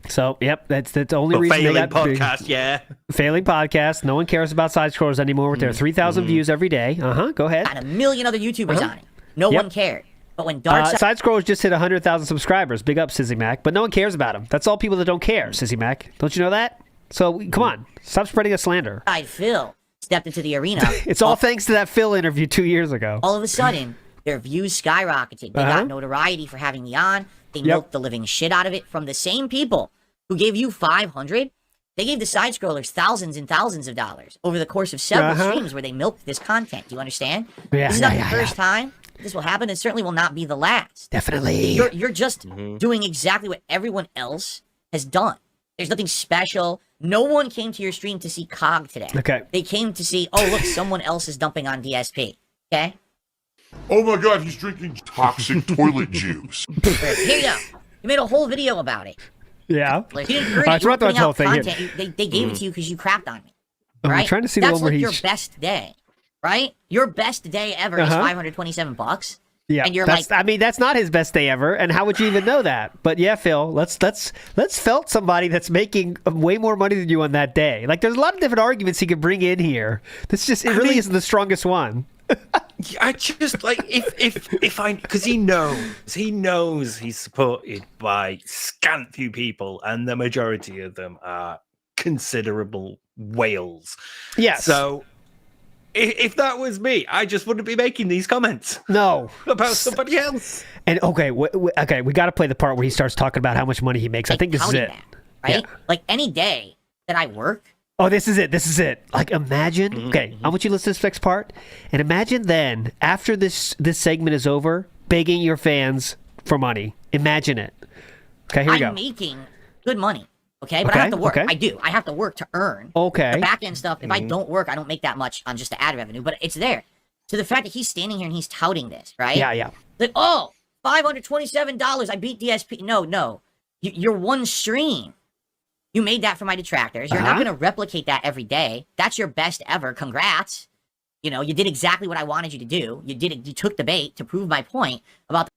So, that's the only reason failing they got podcast, failing podcast. No one cares about side scrollers anymore with their 3,000 views every day. Go ahead. And a million other YouTubers on it. No one cared. But when Side Scrollers just hit 100,000 subscribers. Big up, Sizzy Mac. But no one cares about him. That's all people that don't care, Sizzy Mac. Don't you know that? So, come on. Stop spreading a slander. Phil stepped into the arena. It's all thanks to that Phil interview 2 years ago. All of a sudden, their views skyrocketed. They got notoriety for having me on. They milked the living shit out of it from the same people who gave you 500. They gave the side scrollers thousands and thousands of dollars over the course of several streams where they milked this content. Do you understand? This is not the first time this will happen, and certainly will not be the last. Definitely. You're just doing exactly what everyone else has done. There's nothing special. No one came to your stream to see COG today. Okay. They came to see, oh, look, someone else is dumping on DSP. Okay? Oh my god, he's drinking toxic toilet juice. Here you go. You made a whole video about it. Yeah. Like, you didn't earn it. You were putting out content. They gave it to you because you crapped on me. Right? I'm trying to see That's the one where like he's... your best day. Right? Your best day ever is $527. Yeah, and you're I mean, that's not his best day ever, and how would you even know that? But yeah, Phil, let's felt somebody that's making way more money than you on that day. Like, there's a lot of different arguments he could bring in here. This just really isn't the strongest one. I just like if I because he knows he's supported by scant few people, and the majority of them are considerable whales. Yes. So. If that was me, I just wouldn't be making these comments. No, about somebody else. And okay, we got to play the part where he starts talking about how much money he makes. I think this is it, right? Yeah. Like any day that I work. Oh, this is it. Like, imagine. Okay, I want you to listen to this next part, and imagine then after this segment is over, begging your fans for money. Imagine it. Okay, here we go. I'm making good money. Okay, but I have to work. I do. I have to work to earn. Okay. The back end stuff. If I don't work, I don't make that much on just the ad revenue, but it's there. So the fact that he's standing here and he's touting this, right? Yeah. Like, oh, $527. I beat DSP. No. Your one stream. You made that for my detractors. You're not going to replicate that every day. That's your best ever. Congrats. You know, you did exactly what I wanted you to do. You did it. You took the bait to prove my point about.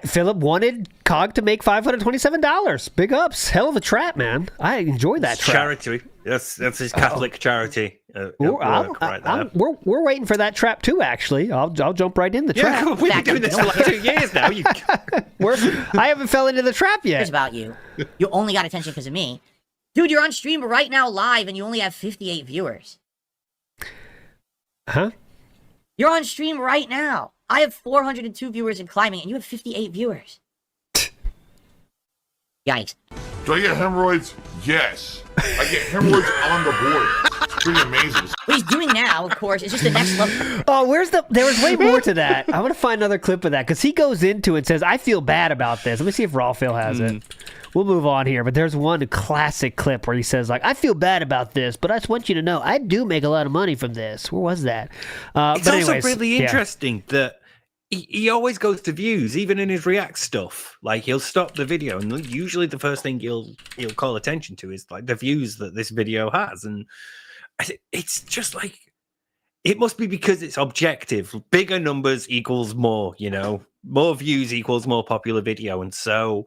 Philip wanted COG to make $527. Big ups. Hell of a trap, man. I enjoyed that trap. Charity. That's his Catholic charity. We're waiting for that trap too, actually. I'll jump right in the trap. Yeah, we've been doing this for like 2 years now. I haven't fell into the trap yet. Here's about you. You only got attention because of me. Dude, you're on stream right now live and you only have 58 viewers. Huh? You're on stream right now. I have 402 viewers and climbing, and you have 58 viewers. Yikes. Do I get hemorrhoids? Yes. I get hemorrhoids on the board. It's pretty amazing. What he's doing now, of course, is just the next level. Oh, there was way more to that. I want to find another clip of that, because he goes into it and says, I feel bad about this. Let me see if Raw Phil has it. We'll move on here, but there's one classic clip where he says, like, I feel bad about this, but I just want you to know I do make a lot of money from this. Where was that? It's also really interesting that he always goes to views, even in his React stuff. Like, he'll stop the video, and usually the first thing he'll call attention to is like the views that this video has, and it's just like, it must be because it's objective. Bigger numbers equals more, more views equals more popular video, and so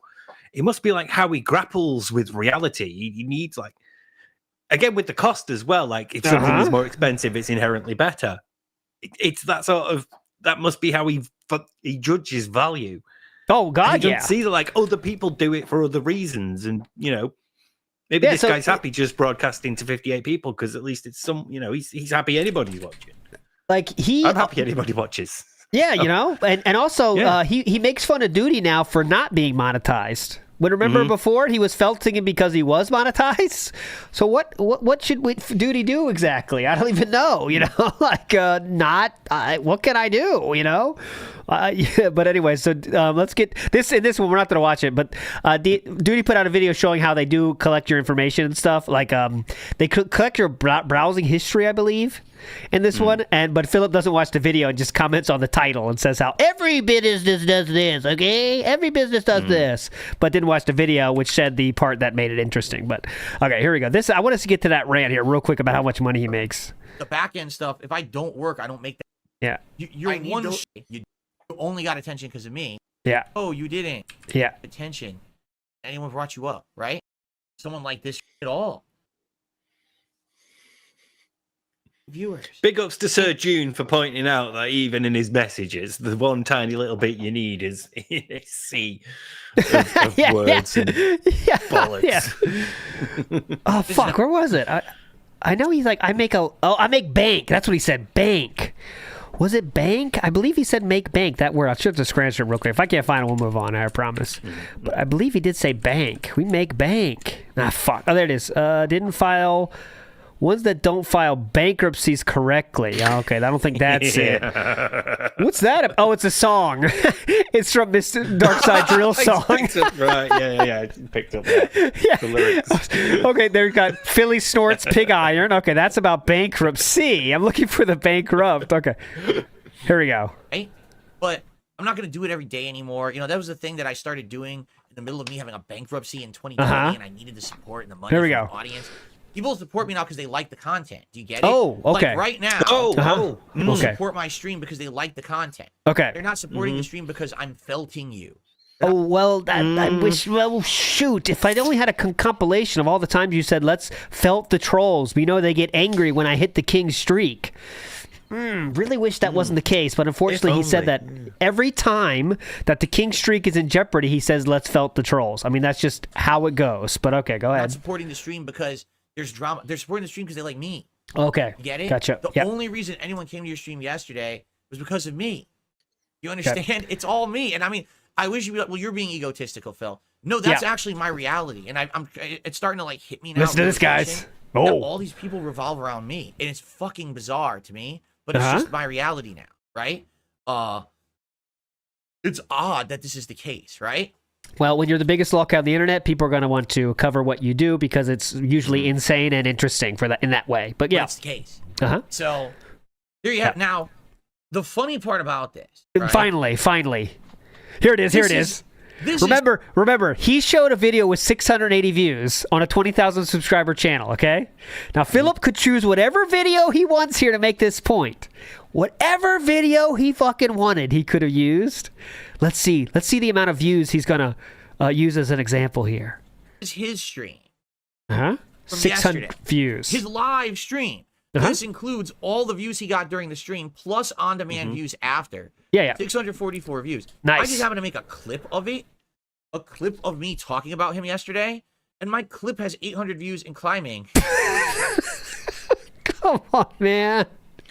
it must be like how he grapples with reality. He needs, like, again with the cost as well. Like, if something is more expensive, it's inherently better. It's that sort of. That must be how he judges value. Oh God, you don't see that, like, other people do it for other reasons, and maybe this guy's happy just broadcasting to 58 people because at least it's some, he's happy anybody's watching. Like I'm happy anybody watches. Yeah, and also he makes fun of Duty now for not being monetized. When remember before he was felting it because he was monetized. So what should Duty do exactly? I don't even know. Like what can I do? Yeah, but anyway, so let's get this. In this one, we're not going to watch it, but Duty put out a video showing how they do collect your information and stuff. Like they collect your browsing history, I believe, in this one. But Philip doesn't watch the video and just comments on the title and says how every business does this. Okay, every business does this, but didn't watch the video, which said the part that made it interesting. But okay, here we go. I want us to get to that rant here real quick about how much money he makes. The back end stuff. If I don't work, I don't make that. Yeah. You're one. You only got attention because of me. Yeah. Oh, you didn't. Yeah. Attention. Anyone brought you up, right? Someone like this at all. Viewers. Big ups to Sir June for pointing out that even in his messages, the one tiny little bit you need is a sea of words and bollocks. Oh fuck, where was it? I know he's like, I make bank. That's what he said, bank. Was it bank? I believe he said make bank. That word. I'll shift the transcript real quick. If I can't find it, we'll move on. I promise. But I believe he did say bank. We make bank. Ah, fuck. Oh, there it is. Didn't file. Ones that don't file bankruptcies correctly. Okay, I don't think that's it. What's that? Oh, it's a song. It's from Mr. Darkside Drill song. Right, yeah. I picked up the lyrics. Okay, there you got Philly Snorts Pig Iron. Okay, that's about bankruptcy. I'm looking for the bankrupt. Okay, here we go. Right? But I'm not going to do it every day anymore. That was the thing that I started doing in the middle of me having a bankruptcy in 2020, and I needed the support and the money from the audience. People support me now because they like the content. Do you get it? Oh, okay. Like right now, people support my stream because they like the content. Okay. They're not supporting the stream because I'm felting you. Oh, well, I wish, well, shoot. If I'd only had a compilation of all the times you said, let's felt the trolls. We know they get angry when I hit the king streak. Really wish that wasn't the case, but unfortunately he said that every time that the king streak is in jeopardy, he says, let's felt the trolls. I mean, that's just how it goes. But okay, go ahead. Not supporting the stream because there's drama. They're supporting the stream because they like me. Okay. You get it? Gotcha. The only reason anyone came to your stream yesterday was because of me. You understand? It's all me. And I mean, I wish you'd be like, well, you're being egotistical, Phil. No, that's actually my reality. And it's starting to like hit me now. Listen to this, guys. Oh. All these people revolve around me. And it's fucking bizarre to me. But it's just my reality now, right? It's odd that this is the case, right? Well, when you're the biggest lolcat on the internet, people are going to want to cover what you do because it's usually insane and interesting for that in that way. But yeah, that's the case. So there you have. Now, the funny part about this. Right? Finally, here it is. Remember, he showed a video with 680 views on a 20,000 subscriber channel. Okay, now Philip could choose whatever video he wants here to make this point. Whatever video he fucking wanted, he could have used. Let's see the amount of views he's gonna use as an example here. This is his stream. 600 views. His live stream. This includes all the views he got during the stream plus on-demand views after. Yeah. 644 views. Nice. I just happened to make a clip of it. A clip of me talking about him yesterday, and my clip has 800 views and climbing. Come on, man.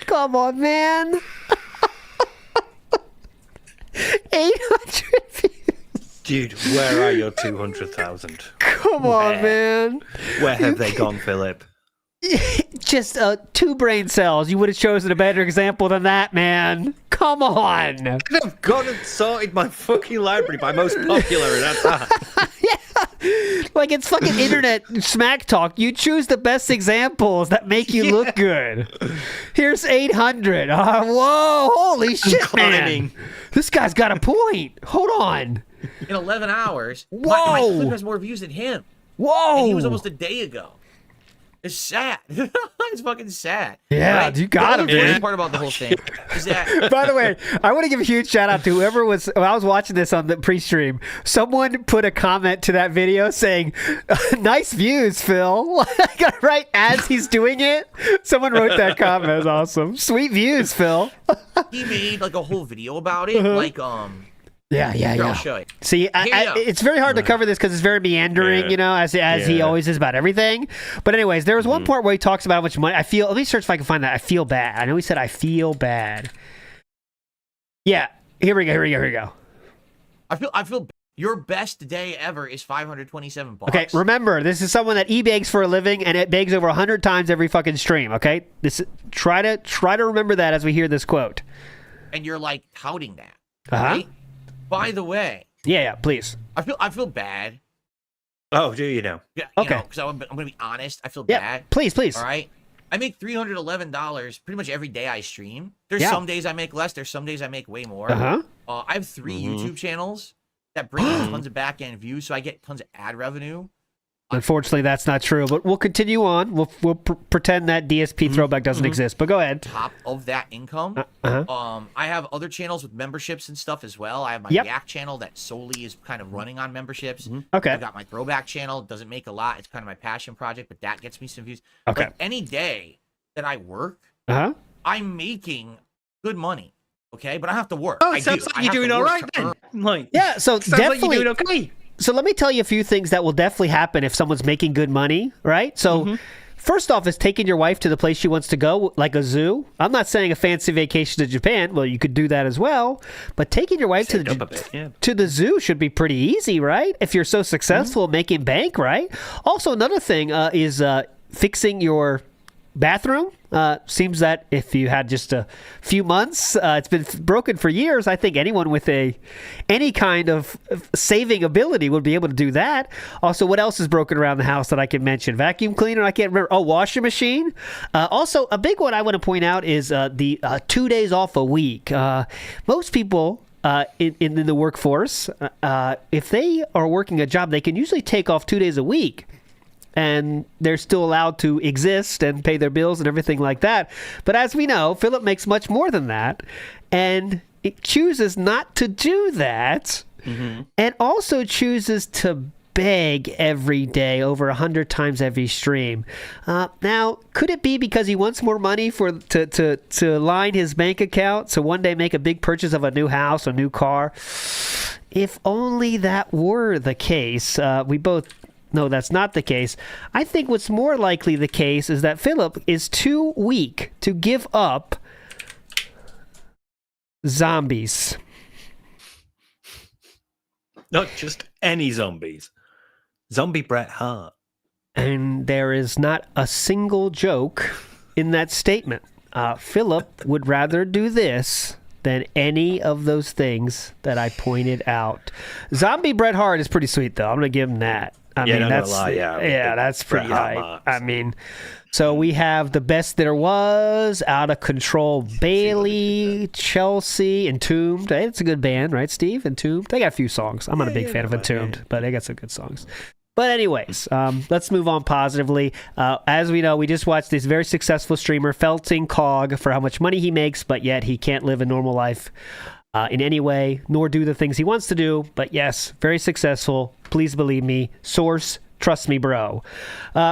800 views. Dude, where are your 200,000? Come on, man. Where have they gone, Philip? Just 2 brain cells. You would have chosen a better example than that, man. Come on. I've gone and sorted my fucking library by most popular, and that's that. Yeah. Like it's fucking internet smack talk. You choose the best examples that make you look good. Here's 800. Whoa, holy shit, man. This guy's got a point. Hold on. In 11 hours, Whoa. my clip has more views than him. Whoa. And he was almost a day ago. It's sad. It's fucking sad. Yeah, right? you got him, The man. funny part about the whole thing is that. By the way, I want to give a huge shout out to whoever was. When I was watching this on the pre-stream, someone put a comment to that video saying, "Nice views, Phil." Right as he's doing it, someone wrote that comment. It was awesome. Sweet views, Phil. He made like a whole video about it, like Yeah. Here, I'll show you. See, it's very hard to cover this because it's very meandering, you know, as he always is about everything. But anyways, there was one part where he talks about how much money I feel. Let me search if I can find that. I feel bad. I know he said I feel bad. Yeah, here we go. I feel your best day ever is $527. Okay, remember, this is someone that begs for a living, and it begs over 100 times every fucking stream. Okay, try to remember that as we hear this quote. And you're like touting that. Right? By the way. Yeah, please. I feel bad. Oh, do you know? Yeah. Okay. Because I'm going to be honest. I feel bad. Please. All right. I make $311 pretty much every day I stream. There's some days I make less. There's some days I make way more. I have 3 YouTube channels that bring in tons of back-end views, so I get tons of ad revenue. Unfortunately, that's not true, but we'll continue on. We'll pretend that DSP throwback doesn't exist, but go ahead. Top of that income, I have other channels with memberships and stuff as well. I have my React channel that solely is kind of running on memberships. Okay. I've got my throwback channel. It doesn't make a lot. It's kind of my passion project, but that gets me some views. Okay. Like any day that I work, I'm making good money. Okay, but I have to work. Oh, it sounds like you're doing all right then. Like, yeah, so definitely. Like you're doing okay. So let me tell you a few things that will definitely happen if someone's making good money, right? So first off, is taking your wife to the place she wants to go, like a zoo. I'm not saying a fancy vacation to Japan. Well, you could do that as well. But taking your wife to the zoo should be pretty easy, right? If you're so successful making bank, right? Also, another thing is fixing your bathroom. Seems that if you had just a few months, it's been broken for years. I think anyone with any kind of saving ability would be able to do that. Also, what else is broken around the house that I can mention? Vacuum cleaner, I can't remember. Oh, washing machine. Also, a big one I want to point out is the 2 days off a week. Most people in the workforce, if they are working a job, they can usually take off 2 days a week. And they're still allowed to exist and pay their bills and everything like that. But as we know, Philip makes much more than that. And it chooses not to do that. And also chooses to beg every day, over 100 times every stream. Now, could it be because he wants more money to line his bank account, so one day make a big purchase of a new house, a new car? If only that were the case. We both... No, that's not the case. I think what's more likely the case is that Philip is too weak to give up zombies. Not just any zombies. Zombie Bret Hart. And there is not a single joke in that statement. Philip would rather do this than any of those things that I pointed out. Zombie Bret Hart is pretty sweet, though. I'm going to give him that. I mean, that's that's pretty high. I mean, so we have the best there was, Out of Control, Bailey, Chelsea, Entombed. Hey, it's a good band, right, Steve? Entombed. They got a few songs. I'm not a big fan of Entombed, but they got some good songs. But anyways, let's move on positively. As we know, we just watched this very successful streamer felting Cog for how much money he makes, but yet he can't live a normal life in any way, nor do the things he wants to do. But yes, very successful. Please believe me. Source, trust me, bro.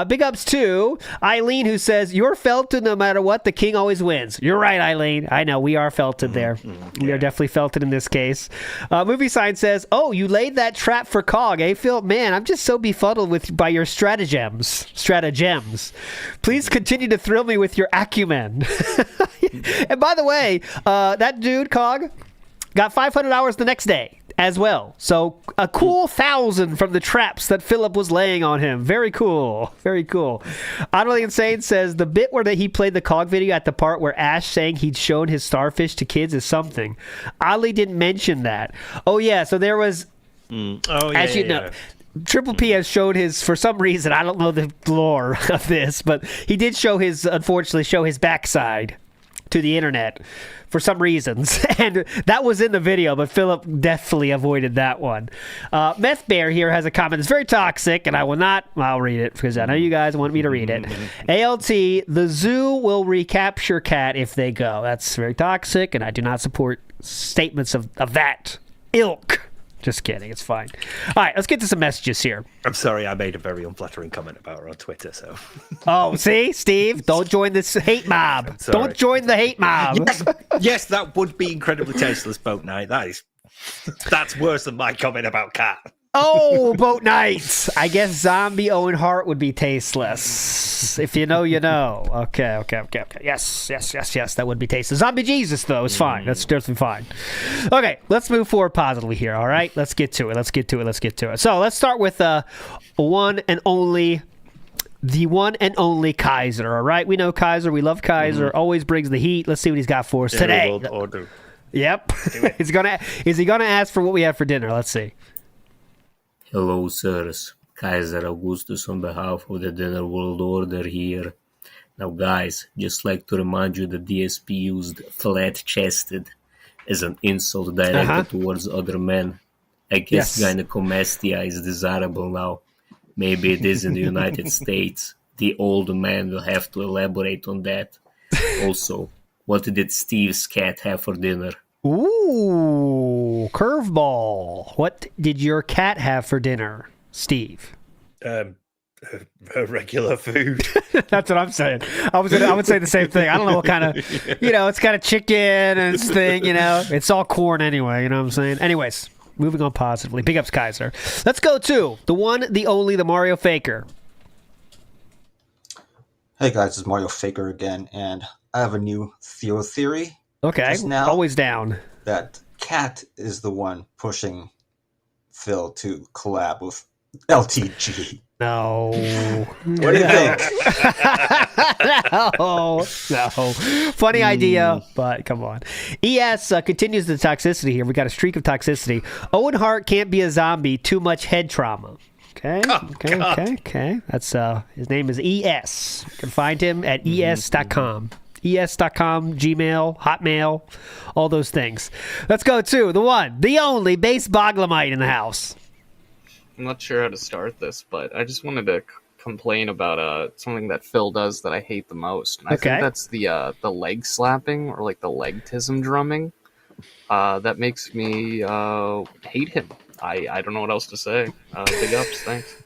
Big ups to Eileen, who says, "You're felted no matter what. The king always wins." You're right, Eileen. I know, we are felted there. We are definitely felted in this case. Movie Sign says, "Oh, you laid that trap for Cog, eh, Phil? Man, I'm just so befuddled by your stratagems. Please continue to thrill me with your acumen." And by the way, that dude, Cog, got 500 hours the next day as well. So a cool 1,000 from the traps that Philip was laying on him. Very cool. Very cool. Utterly Insane says the bit where he played the Cog video at the part where Ash saying he'd shown his starfish to kids is something. Oddly didn't mention that. Oh yeah, so there was as you know, Triple P has showed his, for some reason, I don't know the lore of this, but he did unfortunately show his backside to the internet for some reasons, and that was in the video, but Philip definitely avoided that one. Meth Bear here has a comment. It's very toxic, and I'll read it because I know you guys want me to read it. ALT, the zoo will recapture cat if they go. That's very toxic, and I do not support statements of that ilk. Just kidding. It's fine. All right, let's get to some messages here. I'm sorry, I made a very unflattering comment about her on Twitter, so... Oh, see? Steve, don't join this hate mob. Don't join the hate mob. Yes, that would be incredibly tasteless, Boat Knight. That's worse than my comment about Cat. Oh, Boat Knights. I guess Zombie Owen Hart would be tasteless. If you know, you know. Okay. Yes. That would be tasteless. Zombie Jesus, though, is fine. That's definitely fine. Okay, let's move forward positively here, all right? Let's get to it. So let's start with the one and only Kaiser, all right? We know Kaiser. We love Kaiser. Always brings the heat. Let's see what he's got for us today. Yep. Is he gonna ask for what we have for dinner? Let's see. Hello, sirs. Kaiser Augustus on behalf of the Dinner World Order here. Now, guys, just like to remind you that DSP used flat-chested as an insult directed towards other men. I guess gynecomastia is desirable now. Maybe it is in the United States. The old man will have to elaborate on that. Also, what did Steve's cat have for dinner? Ooh, curveball. What did your cat have for dinner, Steve? Regular food. That's what I'm saying. I would say the same thing. I don't know what kind of, it's got a chicken and it's thing, it's all corn anyway, you know what I'm saying? Anyways, moving on positively. Big ups, Kaiser. Let's go to the one, the only, the Mario Faker. Hey guys, it's Mario Faker again, and I have a new theory. Okay, just now always down. That Cat is the one pushing Phil to collab with LTG. No. What do you think? No. Funny idea, but come on. ES continues the toxicity here. We got a streak of toxicity. Owen Hart can't be a zombie. Too much head trauma. Okay. Okay. That's his name is ES. You can find him at es.com. es.com, Gmail, Hotmail, all those things. Let's go to the one, the only base Boglamite in the house. I'm not sure how to start this, but I just wanted to complain about something that Phil does that I hate the most. And I think that's the leg slapping or like the leg-tism drumming. That makes me hate him. I don't know what else to say. Big ups, thanks.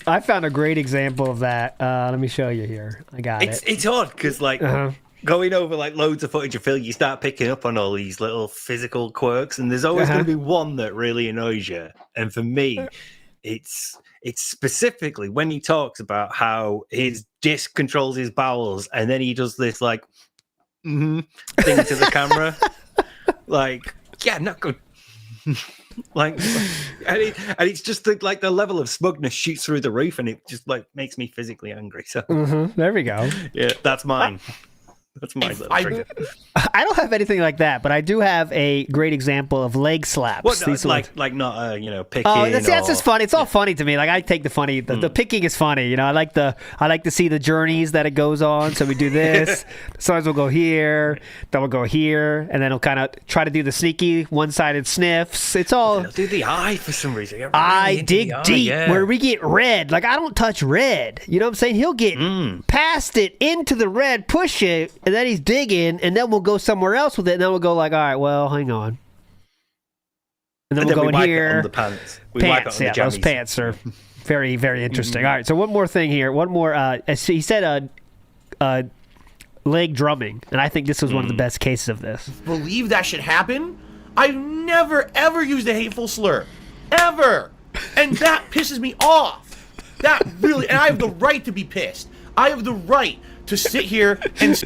I found a great example of that. Let me show you here. I got it. It's odd because going over like loads of footage of Phil, you start picking up on all these little physical quirks, and there's always going to be one that really annoys you. And for me, it's specifically when he talks about how his disc controls his bowels, and then he does this like thing to the camera, like not good. and it's just like the level of smugness shoots through the roof, and it just like makes me physically angry. So there we go. Yeah, that's mine. That's my little trigger. I don't have anything like that, but I do have a great example of leg slaps. What, like not picking. Oh, that's just funny. It's all funny to me. Like I take the funny. The picking is funny. You know, I like to see the journeys that it goes on. So we do this. Sometimes we'll go here, then we'll go here, and then we'll kind of try to do the sneaky one-sided sniffs. It's all. I'll do the eye for some reason. Really I dig deep where we get red. Like I don't touch red. You know what I'm saying? He'll get past it into the red, push it. And then he's digging, and then we'll go somewhere else with it, and then we'll go like, all right, well, hang on. And then we'll go in here. The pants. Those pants are very, very interesting. All right, so one more thing here. One more. He said leg drumming, and I think this was one of the best cases of this. Believe that should happen? I've never, ever used a hateful slur. Ever. And that pisses me off. That really, and I have the right to be pissed. I have the right to sit here and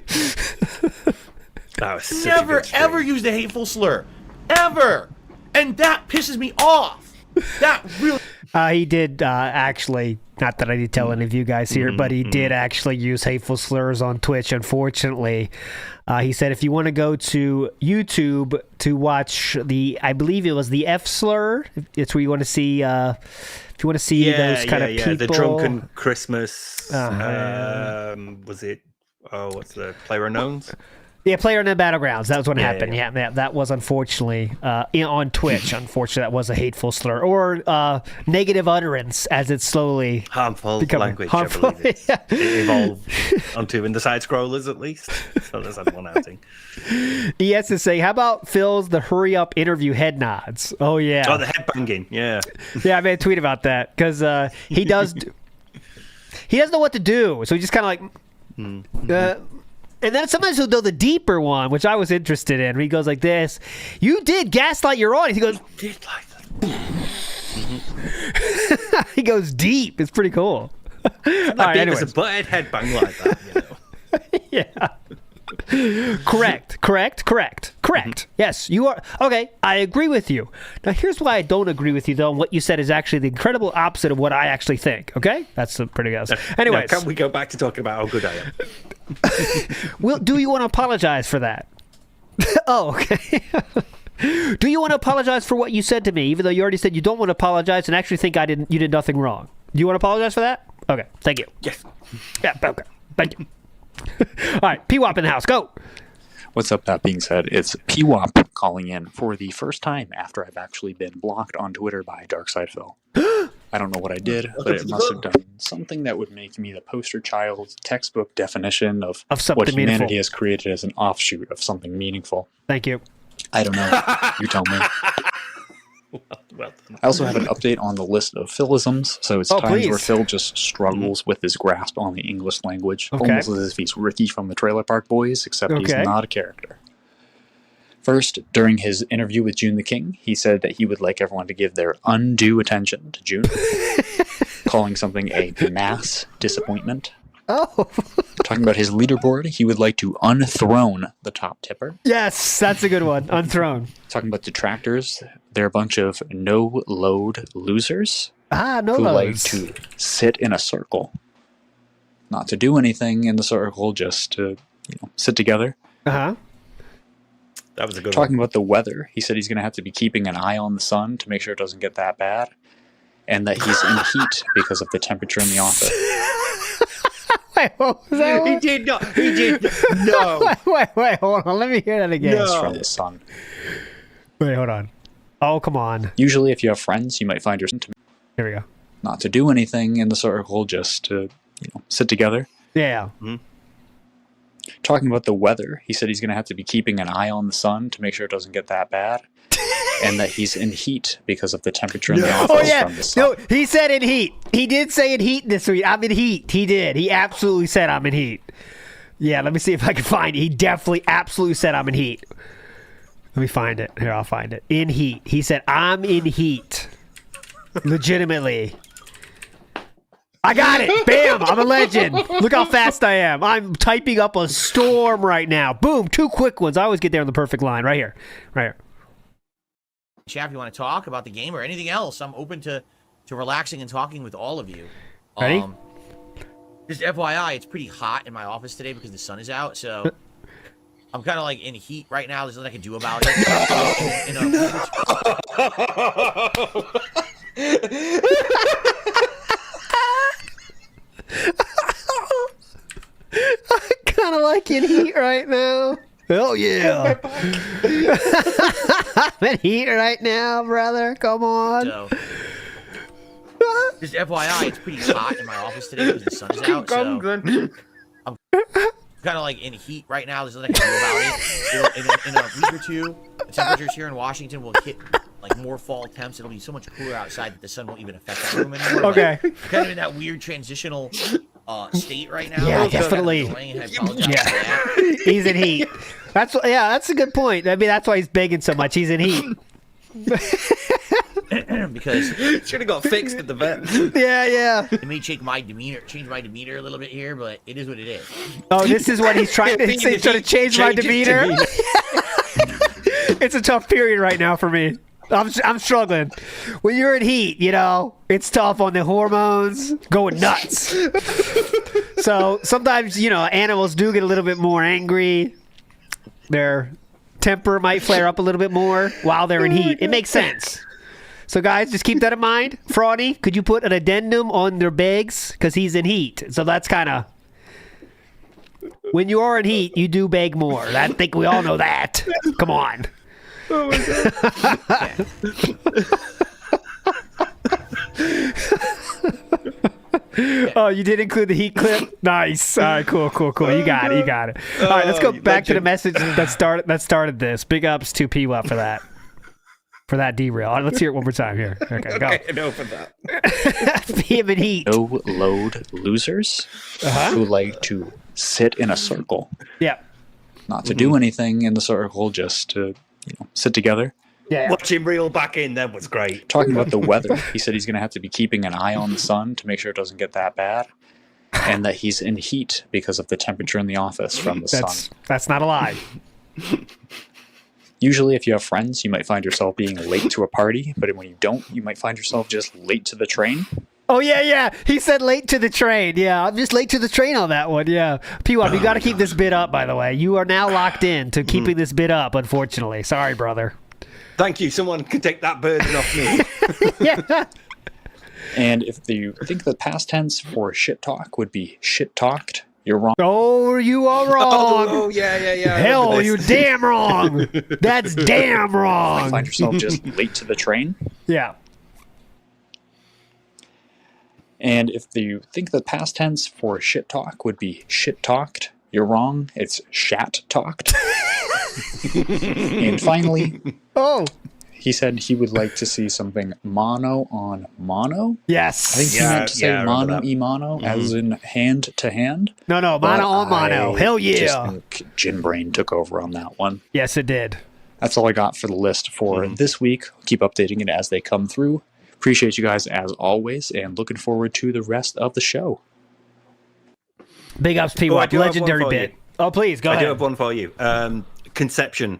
never ever used a hateful slur, ever, and that pisses me off. That really. He did actually. Not that I need to tell any of you guys here, but he did actually use hateful slurs on Twitch. Unfortunately, he said if you want to go to YouTube to watch I believe it was the F slur. It's where you want to see. If you want to see those kind of people, the drunken Christmas. Was it? Oh, what's the Player Unknowns? Yeah, Player Unknown Battlegrounds. That was what happened. Yeah, that was unfortunately on Twitch. Unfortunately, that was a hateful slur or negative utterance as it's slowly harmful language. Harmful. I believe it evolved onto in the side scrollers at least. So there's that one outing. He has to say, how about Phil's the hurry up interview head nods? Oh yeah. Oh, the head banging. Yeah. Yeah, I made a tweet about that because he does. He doesn't know what to do, so he just kind of like. And then sometimes he'll do the deeper one, which I was interested in. Where he goes like this: "You did gaslight your audience." He goes, "Did like that." He goes deep. It's pretty cool. Not right, deep as a butthead headbang like that, you Yeah. know. Correct. Yes, you are. Okay, I agree with you. Now, here's why I don't agree with you, though, and what you said is actually the incredible opposite of what I actually think. Okay? That's pretty good. Anyway, can we go back to talking about how good I am? Do you want to apologize for that? Oh, okay. Do you want to apologize for what you said to me, even though you already said you don't want to apologize and actually think you did nothing wrong? Do you want to apologize for that? Okay, thank you. Yes. Yeah, okay. Thank you. All right, P-Wop in the house. Go. What's up? That being said, it's P-Wop calling in for the first time after I've actually been blocked on Twitter by Darkside Phil. I don't know what I did, but it must have done something that would make me the poster child textbook definition of what humanity has created as an offshoot of something meaningful. Thank you. I don't know. You tell me. Well, I also have an update on the list of Philisms, so it's times where Phil just struggles with his grasp on the English language, almost as if he's Ricky from the Trailer Park Boys, except he's not a character. First, during his interview with June the King, he said that he would like everyone to give their undue attention to June. calling something a mass disappointment. Oh. Talking about his leaderboard, he would like to unthrone the top tipper. Yes, that's a good one. Unthrown. Talking about detractors, they're a bunch of no-load losers no who like loads. to sit in a circle. Not to do anything in the circle, just to sit together. Uh-huh. That was a good Talking one. about the weather, he said he's going to have to be keeping an eye on the sun to make sure it doesn't get that bad. And that he's in heat because of the temperature in the office. Wait, what was that? He did not. He did. No. Wait, hold on. Let me hear that again. It's from the sun. Wait, hold on. Oh, come on. Usually, if you have friends, you might find yourself Here we go. not to do anything in the circle, just to sit together. Yeah. Talking about the weather, he said he's going to have to be keeping an eye on the sun to make sure it doesn't get that bad. And that he's in heat because of the temperature in the office Oh, yeah. from the sun. No, he said in heat. He did say in heat this week. I'm in heat. He did. He absolutely said I'm in heat. Yeah, let me see if I can find it. He definitely, absolutely said I'm in heat. Let me find it. Here, I'll find it. In heat. He said, I'm in heat. Legitimately. I got it. Bam. I'm a legend. Look how fast I am. I'm typing up a storm right now. Boom. 2 quick ones. I always get there on the perfect line. Right here. Right here. Chat, if you want to talk about the game or anything else, I'm open to relaxing and talking with all of you. Ready? Just FYI, it's pretty hot in my office today because the sun is out, so I'm kind of like in heat right now. There's nothing I can do about it. I kind of like in heat right now. Hell yeah. I'm in heat right now, brother. Come on. So, just FYI, it's pretty hot in my office today because the sun is out, so I'm kind of like in heat right now. There's nothing I can do about it. In a week or two, the temperatures here in Washington will hit like more fall temps. It'll be so much cooler outside that the sun won't even affect that room anymore. Okay. But kind of in that weird transitional state right now. Yeah, It's kind of definitely. annoying. I apologize for that. He's in heat. That's a good point. I mean, that's why he's begging so much. He's in heat. Because should have got fixed at the vet. Yeah. It may change my demeanor a little bit here, but it is what it is. Oh, this is what he's trying to say. He's trying to change my demeanor. It's a tough period right now for me. I'm struggling. When you're in heat, it's tough on the hormones, going nuts. So sometimes, animals do get a little bit more angry. Their temper might flare up a little bit more while they're in heat. It makes sense. So guys, just keep that in mind. Fraudy, could you put an addendum on their begs? Because he's in heat. So that's kind of... When you are in heat, you do beg more. I think we all know that. Come on. Oh my God. Oh, you did include the heat clip? Nice. All right, cool. You got it. All right, let's go back to the message that started this. Big ups to P-Wap for that. For that derail. All right, let's hear it one more time here. Okay, go. No for that. Him in heat. No load losers who like to sit in a circle. Yeah. Not to do anything in the circle, just to sit together. Yeah. Watch him reel back in then was great. Talking about the weather, he said he's going to have to be keeping an eye on the sun to make sure it doesn't get that bad. And that he's in heat because of the temperature in the office from the sun. That's not a lie. Usually, if you have friends, you might find yourself being late to a party, but when you don't, you might find yourself just late to the train. Oh, yeah. He said late to the train. Yeah, I'm just late to the train on that one. Yeah. P-Wap, you got to keep this bit up, by the way. You are now locked in to keeping this bit up, unfortunately. Sorry, brother. Thank you. Someone can take that burden off me. Yeah. And if you think the past tense for shit talk would be shit talked, you're wrong. Oh, you are wrong. Oh, yeah. Hell, you're damn wrong. That's damn wrong. You find yourself just late to the train. Yeah. And if you think the past tense for shit talk would be shit talked, you're wrong. It's shat talked. And finally, he said he would like to see something mono on mono. Yes. I think he meant to say mono e mono, as in hand to hand. No, mono on mono. Hell yeah. Just think Gin Brain took over on that one. Yes, it did. That's all I got for the list for this week. I'll keep updating it as they come through. Appreciate you guys as always, and looking forward to the rest of the show. Big ups, P-Wop. Legendary bit. Oh, please, go ahead. I do have one for you. Conception,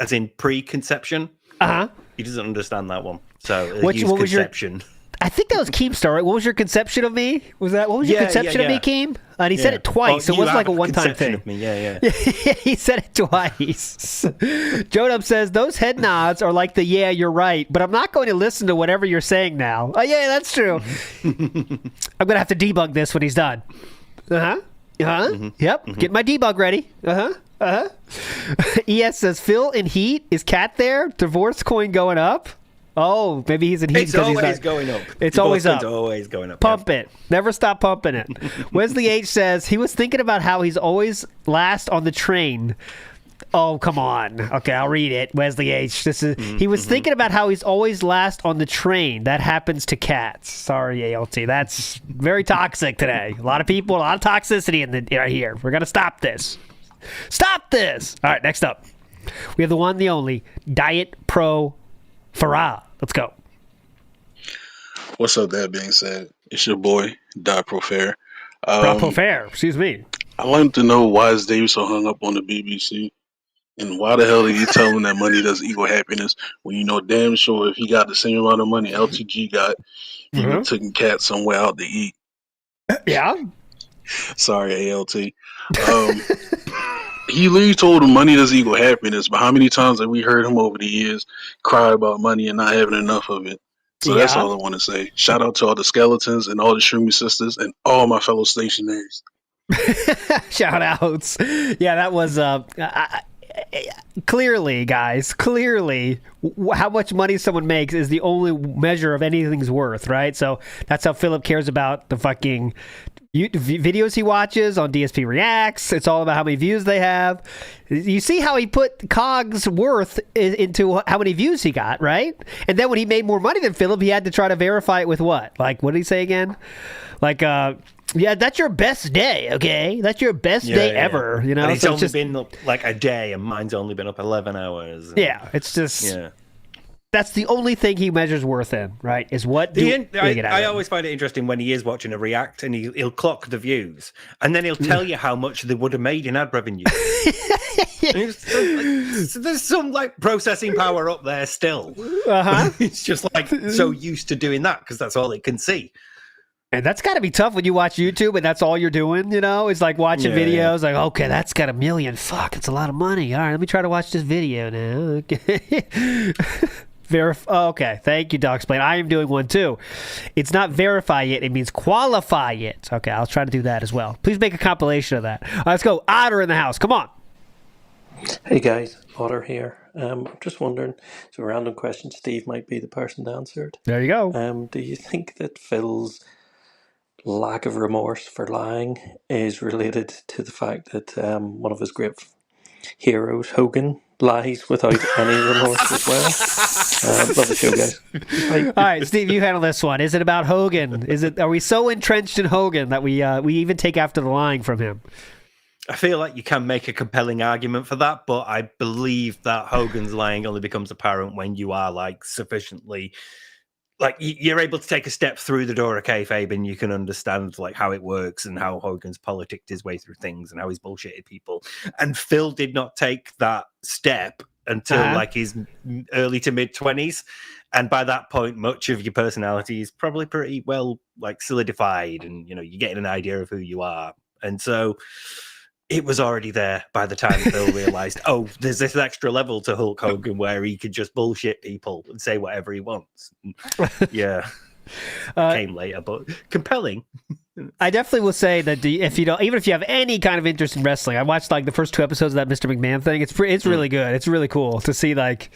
as in preconception. Uh-huh. He doesn't understand that one. So What was conception. I think that was Keemstar, right? What was your conception of me? What was your conception of me, Keem? And he said it twice. It wasn't like a one-time thing. Of me. Yeah. He said it twice. Jodub says, those head nods are like the yeah, you're right, but I'm not going to listen to whatever you're saying now. Oh, yeah, that's true. I'm going to have to debug this when he's done. Uh-huh. Yep. Get my debug ready. ES says, Phil in heat? Is Cat there? Divorce coin going up? Oh, maybe he's in heat. It's always going up. It's always up. It's always going up. Pump it. Never stop pumping it. Wesley H says he was thinking about how he's always last on the train. Oh, come on. Okay, I'll read it. Wesley H. He was thinking about how he's always last on the train. That happens to cats. Sorry, ALT. That's very toxic today. A lot of people, a lot of toxicity right here. We're going to stop this. Stop this. All right, next up. We have the one, the only, Diet Pro Farah. Let's go. What's up? That being said, it's your boy, Diet Pro Fair. Excuse me. I wanted to know why is Dave so hung up on the BBC? And why the hell are you telling that money doesn't equal happiness when you know damn sure if he got the same amount of money LTG got, he would have taken Cat somewhere out to eat. Yeah. Sorry, ALT. He literally told him money doesn't equal happiness, but how many times have we heard him over the years cry about money and not having enough of it? So that's all I want to say. Shout out to all the skeletons and all the streaming sisters and all my fellow stationaries. Shout outs. Yeah, that was clearly, guys, how much money someone makes is the only measure of anything's worth, right? So that's how Philip cares about the fucking videos he watches on DSP Reacts. It's all about how many views they have. You see how he put COG's worth into how many views he got, right? And then when he made more money than Philip, he had to try to verify it with what? Like, what did he say again? Like, yeah, that's your best day, okay? That's your best day ever, you know? And it's only been like a day, and mine's only been up 11 hours. Yeah, it's just... Yeah. That's the only thing he measures worth in, right? Is what do you get out of I it. always find it interesting when he is watching a React and he'll clock the views, and then he'll tell you how much they would have made in ad revenue. There's some like processing power up there still. It's just like so used to doing that because that's all it can see. And that's got to be tough when you watch YouTube and that's all you're doing, you know? It's like watching videos, like, okay, that's got 1 million. Fuck, it's a lot of money. All right, let me try to watch this video now. Okay. Okay, thank you, Docsplain. I am doing one too. It's not verify it, it means qualify it. Okay, I'll try to do that as well. Please make a compilation of that. All right, let's go. Otter in the house. Come on. Hey guys, Otter here. Just wondering, it's a random question. Steve might be the person to answer it. There you go. Do you think that Phil's lack of remorse for lying is related to the fact that one of his great heroes, Hogan, lies without any remorse as well? Love the show, guys. Bye. All right, Steve, you handle this one. Is it about Hogan? Are we so entrenched in Hogan that we even take after the lying from him? I feel like you can make a compelling argument for that, but I believe that Hogan's lying only becomes apparent when you are like sufficiently, like you're able to take a step through the door of kayfabe and you can understand like how it works and how Hogan's politicked his way through things and how he's bullshitted people. And Phil did not take that step until like his early to mid 20s, and by that point, much of your personality is probably pretty well like solidified, and you know you're getting an idea of who you are, and so. It was already there by the time Phil realized, oh, there's this extra level to Hulk Hogan where he could just bullshit people and say whatever he wants. Yeah. Came later, but compelling. I definitely will say that even if you have any kind of interest in wrestling, I watched like the first 2 episodes of that Mr. McMahon thing. It's really good. It's really cool to see like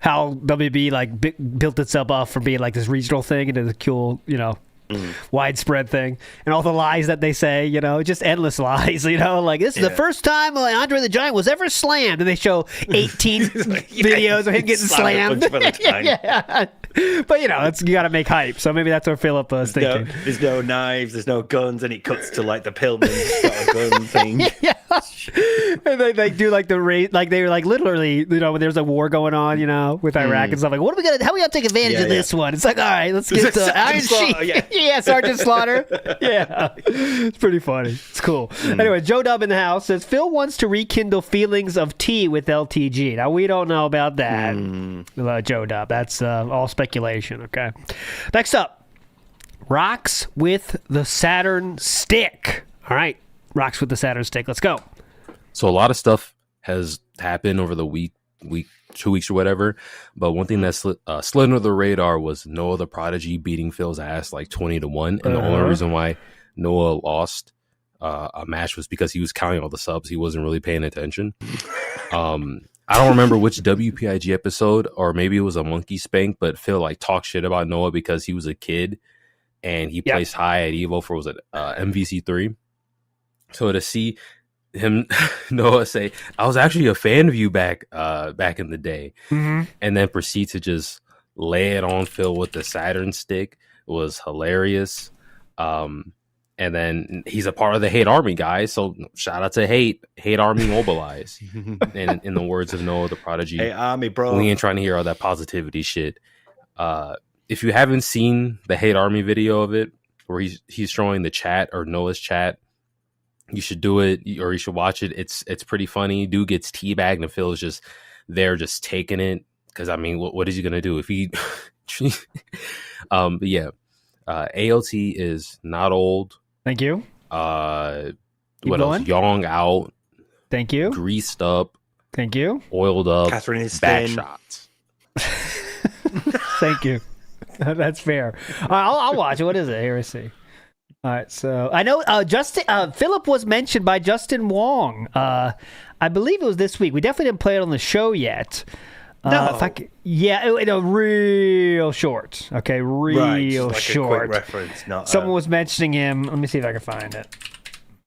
how WB like built itself up from being like this regional thing into the cool, you know, widespread thing, and all the lies that they say, you know, just endless lies, you know, like this is the first time Andre the Giant was ever slammed, and they show 18 videos of him getting slammed. But you know, you got to make hype. So maybe that's what Philip was thinking. There's no knives, there's no guns, and it cuts to like the Pillman's got a gun thing. Yeah, and they do like the race, like they were like literally, you know, when there's a war going on, you know, with Iraq and stuff. Like, what are we gonna? How are we gonna take advantage of this one? It's like, all right, let's get the Iron Sheik. Yeah, Sergeant Slaughter. Yeah, it's pretty funny. It's cool. Anyway, Joe Dub in the house says Phil wants to rekindle feelings of tea with LTG. Now we don't know about that, Joe Dub. That's all speculation. Okay. Next up, rocks with the Saturn stick. All right, rocks with the Saturn stick. Let's go. So a lot of stuff has happened over the week, 2 weeks or whatever. But one thing that slid under the radar was Noah the Prodigy beating Phil's ass like 20-1. And the only reason why Noah lost a match was because he was counting all the subs. He wasn't really paying attention. I don't remember which WPIG episode, or maybe it was a Monkey Spank, but Phil like talked shit about Noah because he was a kid and he placed high at Evo for, was it MVC3? So to see him, Noah, say, I was actually a fan of you back in the day, and then proceed to just lay it on Phil with the Saturn stick was hilarious. And then he's a part of the Hate Army, guys. So shout out to Hate Army mobilize. And in the words of Noah the Prodigy, Hate Army, bro. We ain't trying to hear all that positivity shit. If you haven't seen the Hate Army video of it, where he's showing the chat or Noah's chat, you should do it, or you should watch it. It's pretty funny. Dude gets teabagged and Phil's just there, just taking it. Because I mean, what is he gonna do if he? But yeah, ALT is not old. Thank you. What going. else? Young out. Thank you. Greased up. Thank you. Oiled up. Catherine is back thin. shots. Thank you. That's fair. All right, I'll watch it. What is it? Here we see. All right, so I know Philip was mentioned by Justin Wong. I believe it was this week. We definitely didn't play it on the show yet. No. Real short. Okay, real like short. A quick reference, not Someone was mentioning him. Let me see if I can find it.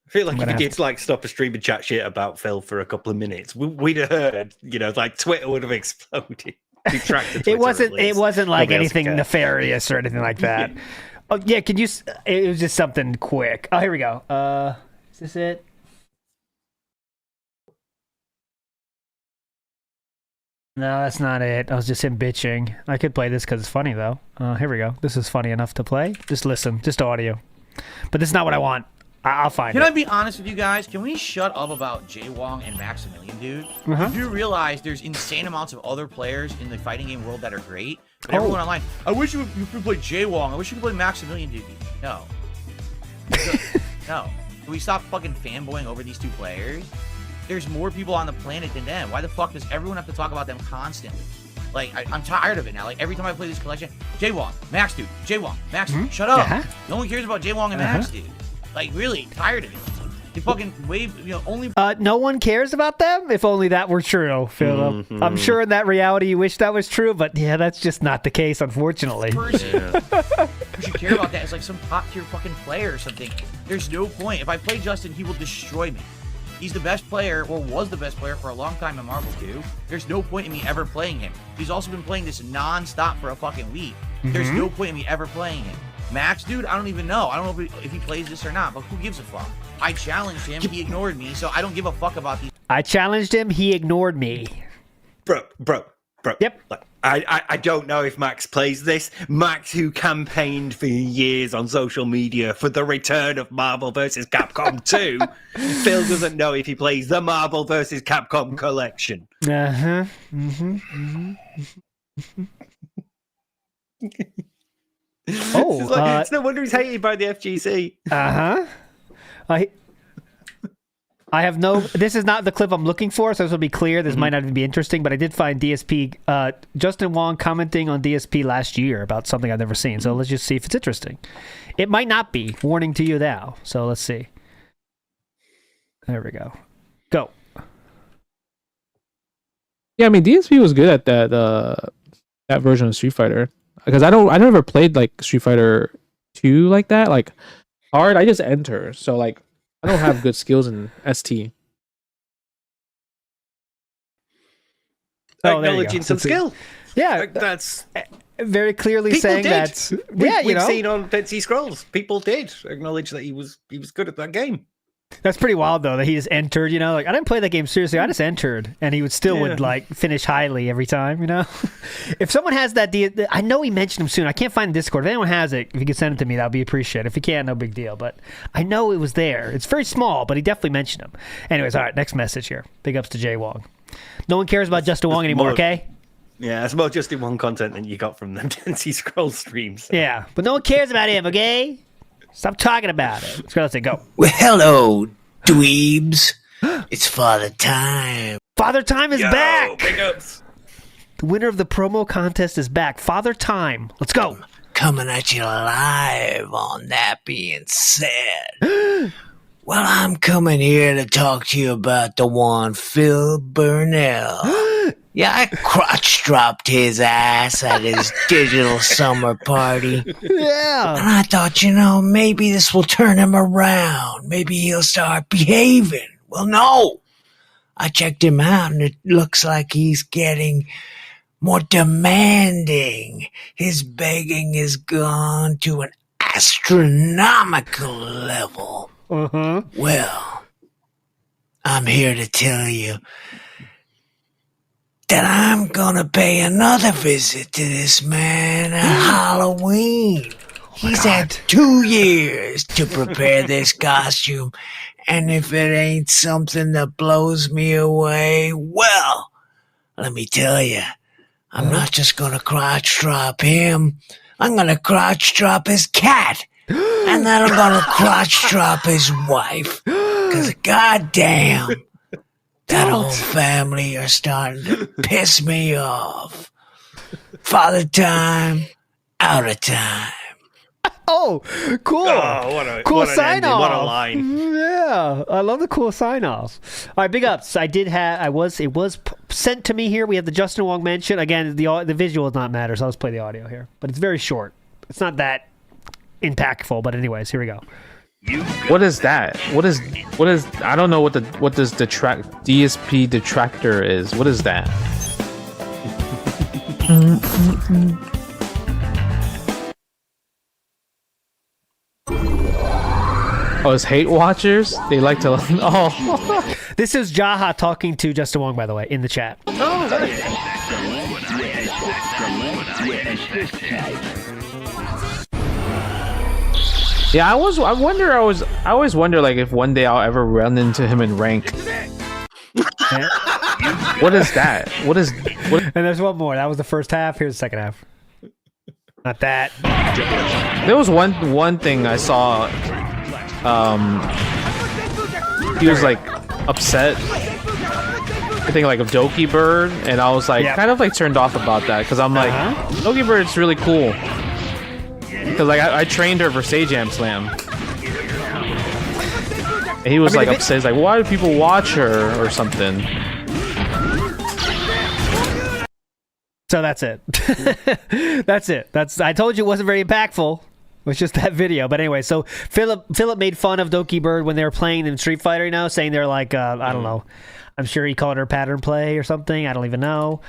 I feel like if you did like stop a stream and chat shit about Phil for a couple of minutes, we'd have heard, you know, like Twitter would have exploded. It wasn't like anything nefarious or anything like that. Oh yeah, could you? It was just something quick. Oh, here we go. Is this it? No, that's not it. I was just him bitching. I could play this because it's funny though. Here we go. This is funny enough to play. Just listen, just audio. But this is not what I want. I'll find Can it. I be honest with you guys? Can we shut up about Jay Wong and Maximilian, dude? You do realize there's insane amounts of other players in the fighting game world that are great, but everyone online, I wish you could play Jay Wong. I wish you could play Maximilian, dude. No. No. Can we stop fucking fanboying over these two players? There's more people on the planet than them. Why the fuck does everyone have to talk about them constantly? Like, I'm tired of it now. Like, every time I play this collection, Jay Wong, Max, dude. Jay Wong, Max, dude. Shut up. No one cares about Jay Wong and Max, dude. Like, really, tired of it. They fucking wave, you know, only... No one cares about them? If only that were true, Philip. I'm sure in that reality you wish that was true, but yeah, that's just not the case, unfortunately. Person who should care about that is like some top-tier fucking player or something. There's no point. If I play Justin, he will destroy me. He's the best player, or was the best player for a long time in Marvel 2. There's no point in me ever playing him. He's also been playing this non-stop for a fucking week. There's no point in me ever playing him. Max, dude, I don't even know. I don't know if he plays this or not, but who gives a fuck? I challenged him, he ignored me, so I don't give a fuck about these. I challenged him, he ignored me. Bro. Yep. Like, I don't know if Max plays this. Max, who campaigned for years on social media for the return of Marvel vs. Capcom 2, Phil doesn't know if he plays the Marvel vs. Capcom collection. It's no wonder he's hated by the FGC. I have no... This is not the clip I'm looking for, so this will be clear. This might not even be interesting, but I did find DSP... Justin Wong commenting on DSP last year about something I've never seen, so let's just see if it's interesting. It might not be. Warning to you now. So let's see. There we go. Go. Yeah, I mean, DSP was good at that version of Street Fighter. Because I never played, like, Street Fighter 2 like that. Like, hard, I just enter. So, like... I don't have good skills in ST. Acknowledging some skill. Yeah, that's very clearly People saying did. that. We've seen on Dead Sea Scrolls, people did acknowledge that he was good at that game. That's pretty wild though that he just entered. Like I didn't play that game seriously. I just entered, and he would like finish highly every time. If someone has that, I know he mentioned him soon. I can't find the Discord. If anyone has it, if you could send it to me, that would be appreciated. If you can't, no big deal. But I know it was there. It's very small, but he definitely mentioned him. Anyways, all right. Next message here. Big ups to Jay Wong. No one cares about Justin Wong anymore. Okay. Yeah, it's more Justin Wong content than you got from the Dead Sea Scrolls streams. Yeah, but no one cares about him. Okay. Stop talking about it. Let's go. Well, hello, dweebs. It's Father Time. Father Time is back. Big ups. The winner of the promo contest is back. Father Time. Let's go. Coming at you live. On that being said, well, I'm coming here to talk to you about the one Phil Burnell. Yeah, I crotch dropped his ass at his digital summer party. Yeah. And I thought, maybe this will turn him around. Maybe he'll start behaving. Well, no. I checked him out, and it looks like he's getting more demanding. His begging has gone to an astronomical level. Well, I'm here to tell you that I'm gonna pay another visit to this man at Halloween. He's had 2 years to prepare this costume, and if it ain't something that blows me away, well, let me tell you, I'm not just gonna crotch drop him, I'm gonna crotch drop his cat, and then I'm gonna crotch drop his wife, 'cause goddamn, that whole family are starting to piss me off. Father Time, out of time. Oh, cool. Oh, cool what an sign ending, off. what a line. Yeah, I love the cool sign off. All right, big ups. It was sent to me here. We have the Justin Wong mention. Again, the visual does not matter, so let's play the audio here. But it's very short. It's not that impactful, but anyways, here we go. What is that? What is? I don't know what this DSP detractor is. What is that? Oh, it's hate watchers. They like to. Oh, this is Jaha talking to Justin Wong, by the way, in the chat. yeah. I always wonder like if one day I'll ever run into him in rank. What is that? What? And there's one more. That was the first half. Here's the second half. Not that. There was one thing I saw. He was like upset. I think like of Doki Bird, and I was like kind of like turned off about that because I'm like Doki Bird's really cool. Because like I trained her for Sage Am Slam. And he was upset. He's like, why do people watch her or something? So that's it. That's it. I told you it wasn't very impactful. It was just that video. But anyway, so Philip made fun of Doki Bird when they were playing in Street Fighter, saying they're like, I don't know. I'm sure he called her pattern play or something. I don't even know.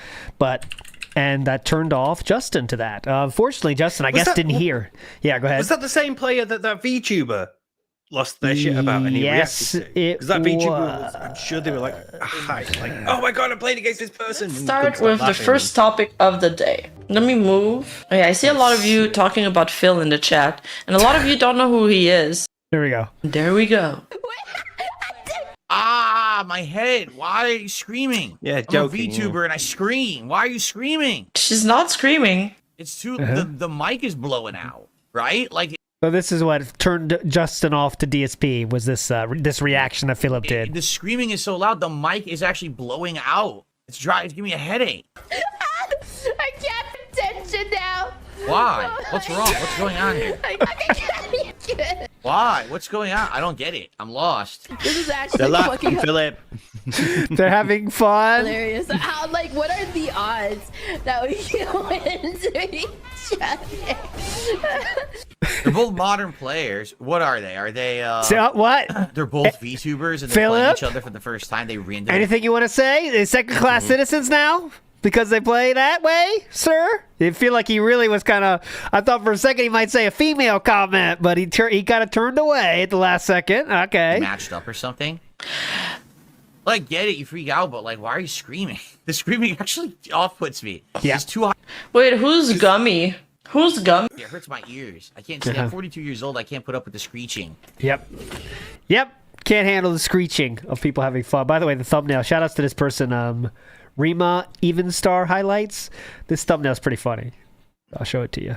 And that turned off Justin to that. Unfortunately, Justin, I guess, didn't hear. Yeah, go ahead. Was that the same player that VTuber lost their shit about and he yes, reacted to? Because that VTuber, I'm sure they were like, hi, like, oh my god, I'm playing against this person. Start with the first topic of the day. Let me move. Okay, I see a lot of you talking about Phil in the chat, and a lot of you don't know who he is. There we go. There we go. Ah, my head. Why are you screaming? Yeah, I'm joking, a VTuber and I scream. Why are you screaming? She's not screaming. It's too the mic is blowing out, right? Like so this is what turned Justin off to DSP was this reaction that Philip did. The screaming is so loud the mic is actually blowing out. It's giving me a headache. I can't pay attention now. Why? What's wrong? What's going on here? I can't. Why? What's going on? I don't get it. I'm lost. This is actually fucking Philip. They're having fun. Hilarious. What are the odds that we can win to each other? They're both modern players. What are they? Are they what? They're both VTubers and they're playing Philip? each other for the first time. They randomly. Anything you want to say? They're second-class citizens now? because they play that way, sir? You feel like he really was kind of... I thought for a second he might say a female comment, but he kind of turned away at the last second. Okay. Matched up or something. Well, I get it, you freak out, but like, why are you screaming? The screaming actually off-puts me. Yeah. It's too high. Wait, who's Gummy? Who's Gummy? It hurts my ears. I can't see. I'm 42 years old. I can't put up with the screeching. Yep. Can't handle the screeching of people having fun. By the way, the thumbnail. Shout outs to this person, Rima Evenstar Highlights. This thumbnail's pretty funny. I'll show it to you.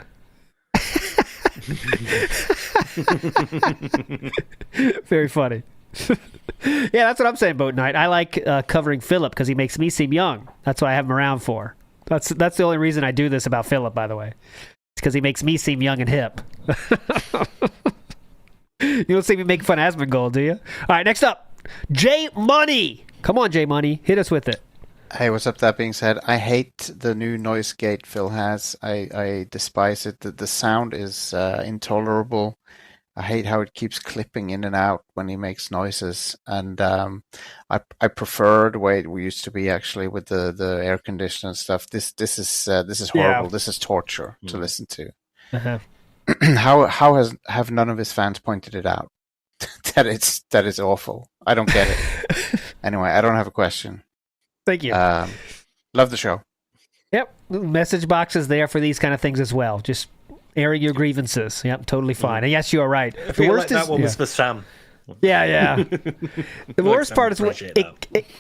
Very funny. Yeah, that's what I'm saying, Boat Knight. I like covering Philip because he makes me seem young. That's what I have him around for. That's the only reason I do this about Philip, by the way. It's because he makes me seem young and hip. You don't see me make fun of Asmongold, do you? All right, next up, J Money. Come on, J Money, hit us with it. Hey, what's up? That being said, I hate the new noise gate Phil has. I despise it. The sound is intolerable. I hate how it keeps clipping in and out when he makes noises. And I prefer the way it used to be, actually, with the air conditioner and stuff. This is horrible. Yeah. This is torture to listen to. Uh-huh. Have none of his fans pointed it out? that is awful. I don't get it. Anyway, I don't have a question. Thank you. Love the show. Yep. Message box is there for these kind of things as well. Just airing your grievances. Yep, totally fine. And yes, you are right. I feel like that one was for Sam. Yeah. The worst part is when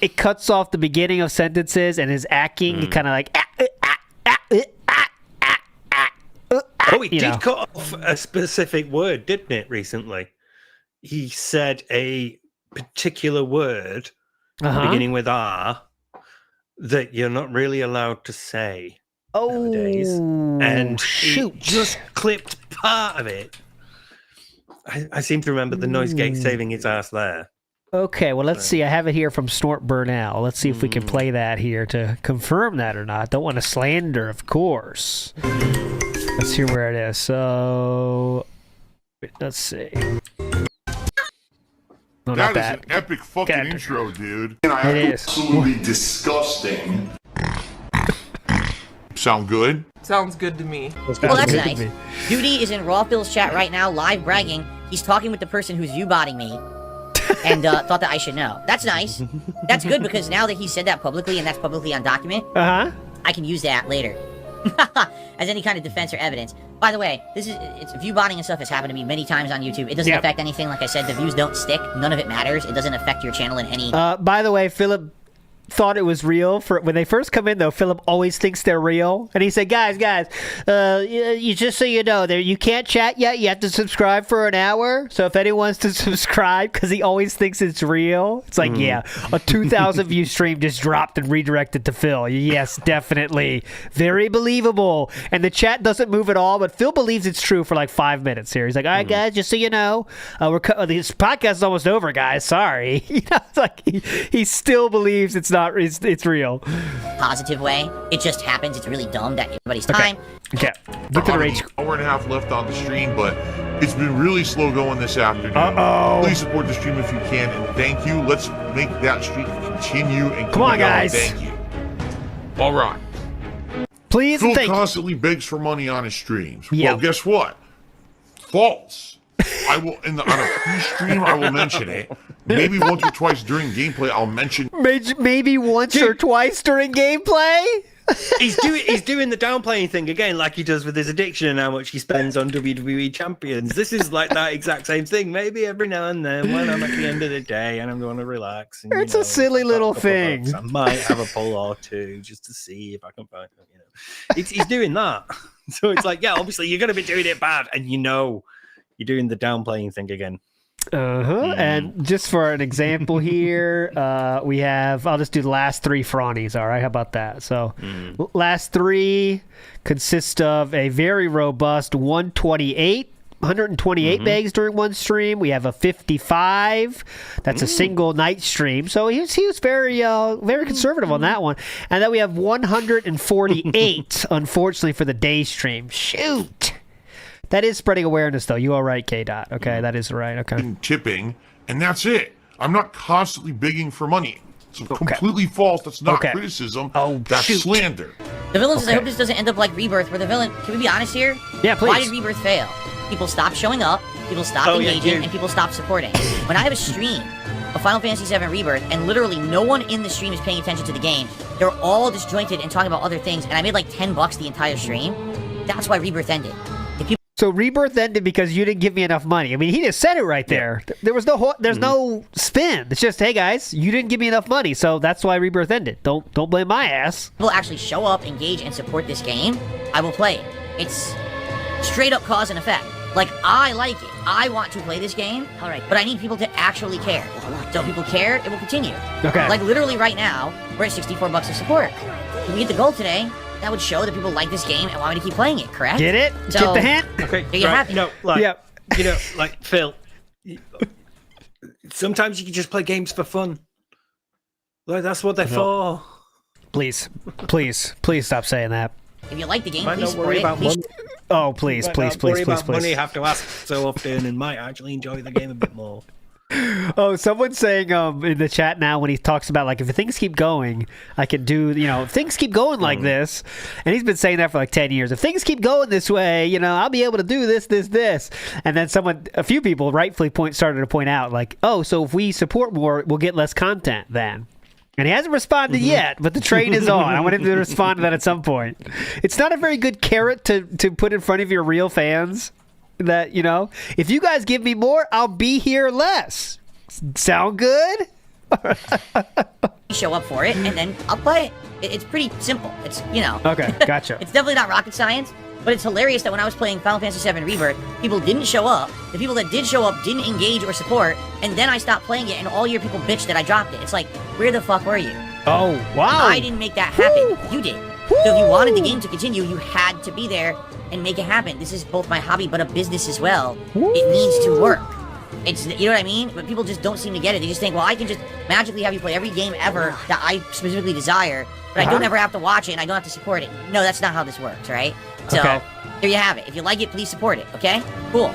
it cuts off the beginning of sentences and his acting kind of like... Oh, he did cut off a specific word, didn't it, recently? He said a particular word beginning with R that you're not really allowed to say nowadays. And it just clipped part of it. I seem to remember the noise gate saving its ass there. Okay, well, let's see. I have it here from Snort Burnell. Let's see if we can play that here to confirm that or not. Don't want to slander, of course. Let's hear where it is. So, let's see. No, not that is an epic fucking intro, dude. It is. Absolutely disgusting. Sound good? Sounds good to me. Well, that's nice. Duty is in Raw Phil's chat right now, live bragging. He's talking with the person who's U-botting me. And thought that I should know. That's nice. That's good because now that he said that publicly and that's publicly on document, I can use that later. As any kind of defense or evidence. By the way, it's view botting and stuff has happened to me many times on YouTube. It doesn't affect anything. Like I said, the views don't stick. None of it matters. It doesn't affect your channel in any... By the way, Philip thought it was real. When they first come in, though, Philip always thinks they're real. And he said, guys, you just so you know, you can't chat yet. You have to subscribe for an hour. So if anyone wants to subscribe, because he always thinks it's real, it's like, a 2,000 view stream just dropped and redirected to Phil. Yes, definitely. Very believable. And the chat doesn't move at all, but Phil believes it's true for like 5 minutes here. He's like, all right, guys, just so you know, this podcast is almost over, guys. Sorry. It's like he still believes it's not. It's real. Positive way. It just happens. It's really dumb that everybody's time. Okay. Get to the rage. An hour and a half left on the stream, but it's been really slow going this afternoon. Please support the stream if you can, and thank you. Let's make that streak continue and come on, guys. Thank you. All right. Please. Phil constantly begs for money on his streams. Yep. Well, guess what? False. I will on a pre-stream. I will mention it. Maybe once or twice during gameplay. I'll mention. Maybe once or twice during gameplay. He's doing the downplaying thing again, like he does with his addiction and how much he spends on WWE champions. This is like that exact same thing. Maybe every now and then, when I'm at the end of the day and I'm going to relax. And, it's a silly little thing. Bucks, I might have a pull or two just to see if I can find. He's doing that. So it's like, yeah, obviously you're going to be doing it bad, and you're doing the downplaying thing again. And just for an example here, we have, I'll just do the last three Frawnies, all right? How about that? So, last three consist of a very robust 128 bags during one stream. We have a 55. That's a single night stream. So he was very conservative on that one. And then we have 148, unfortunately, for the day stream. Shoot. That is spreading awareness, though. You are right, K-Dot. Okay, that is right. Okay. Tipping, and that's it. I'm not constantly begging for money. It's completely false. That's not criticism. That's slander. The villain says, I hope this doesn't end up like Rebirth, where the villain... Can we be honest here? Yeah, please. Why did Rebirth fail? People stopped showing up, people stopped engaging, and people stopped supporting. When I have a stream of Final Fantasy VII Rebirth, and literally no one in the stream is paying attention to the game, they're all disjointed and talking about other things, and I made like $10 the entire stream, that's why Rebirth ended. So Rebirth ended because you didn't give me enough money. I mean, he just said it right there. There was there's no spin. It's just, hey guys, you didn't give me enough money, so that's why Rebirth ended. Don't blame my ass. People actually show up, engage, and support this game, I will play it. It's straight up cause and effect. Like, I like it. I want to play this game. All right, but I need people to actually care. So if people care, it will continue. Okay. Like, literally right now, we're at $64 of support. If we hit the goal today, that would show that people like this game and want me to keep playing it, correct? Get it? So, Get the hint? Okay, there you have it. No, like, Phil, sometimes you can just play games for fun. Like, that's what they're for. Please stop saying that. If you like the game, Might please not support worry it. about Please money. Oh, please. Money, have to ask so often, and might actually enjoy the game a bit more. Oh, someone's saying in the chat now when he talks about like if things keep going, I can do if things keep going like this, and he's been saying that for like 10 years. If things keep going this way, I'll be able to do this, and then a few people rightfully started to point out like, oh, so if we support more, we'll get less content then. And he hasn't responded yet, but the train is on. I want him to respond to that at some point. It's not a very good carrot to put in front of your real fans. That if you guys give me more, I'll be here less. Sound good? show up for it, and then I'll play it. It's pretty simple. It's Okay, gotcha. It's definitely not rocket science, but it's hilarious that when I was playing Final Fantasy VII Rebirth, people didn't show up. The people that did show up didn't engage or support, and then I stopped playing it, and all your people bitched that I dropped it. It's like, where the fuck were you? Oh, wow. I didn't make that happen. You did. So if you wanted the game to continue, you had to be there and make it happen. This is both my hobby, but a business as well. It needs to work. It's, you know what I mean? But people just don't seem to get it. They just think, well, I can just magically have you play every game ever that I specifically desire, but I don't ever have to watch it and I don't have to support it. No, that's not how this works, right? So, there you have it. If you like it, please support it, okay? Cool.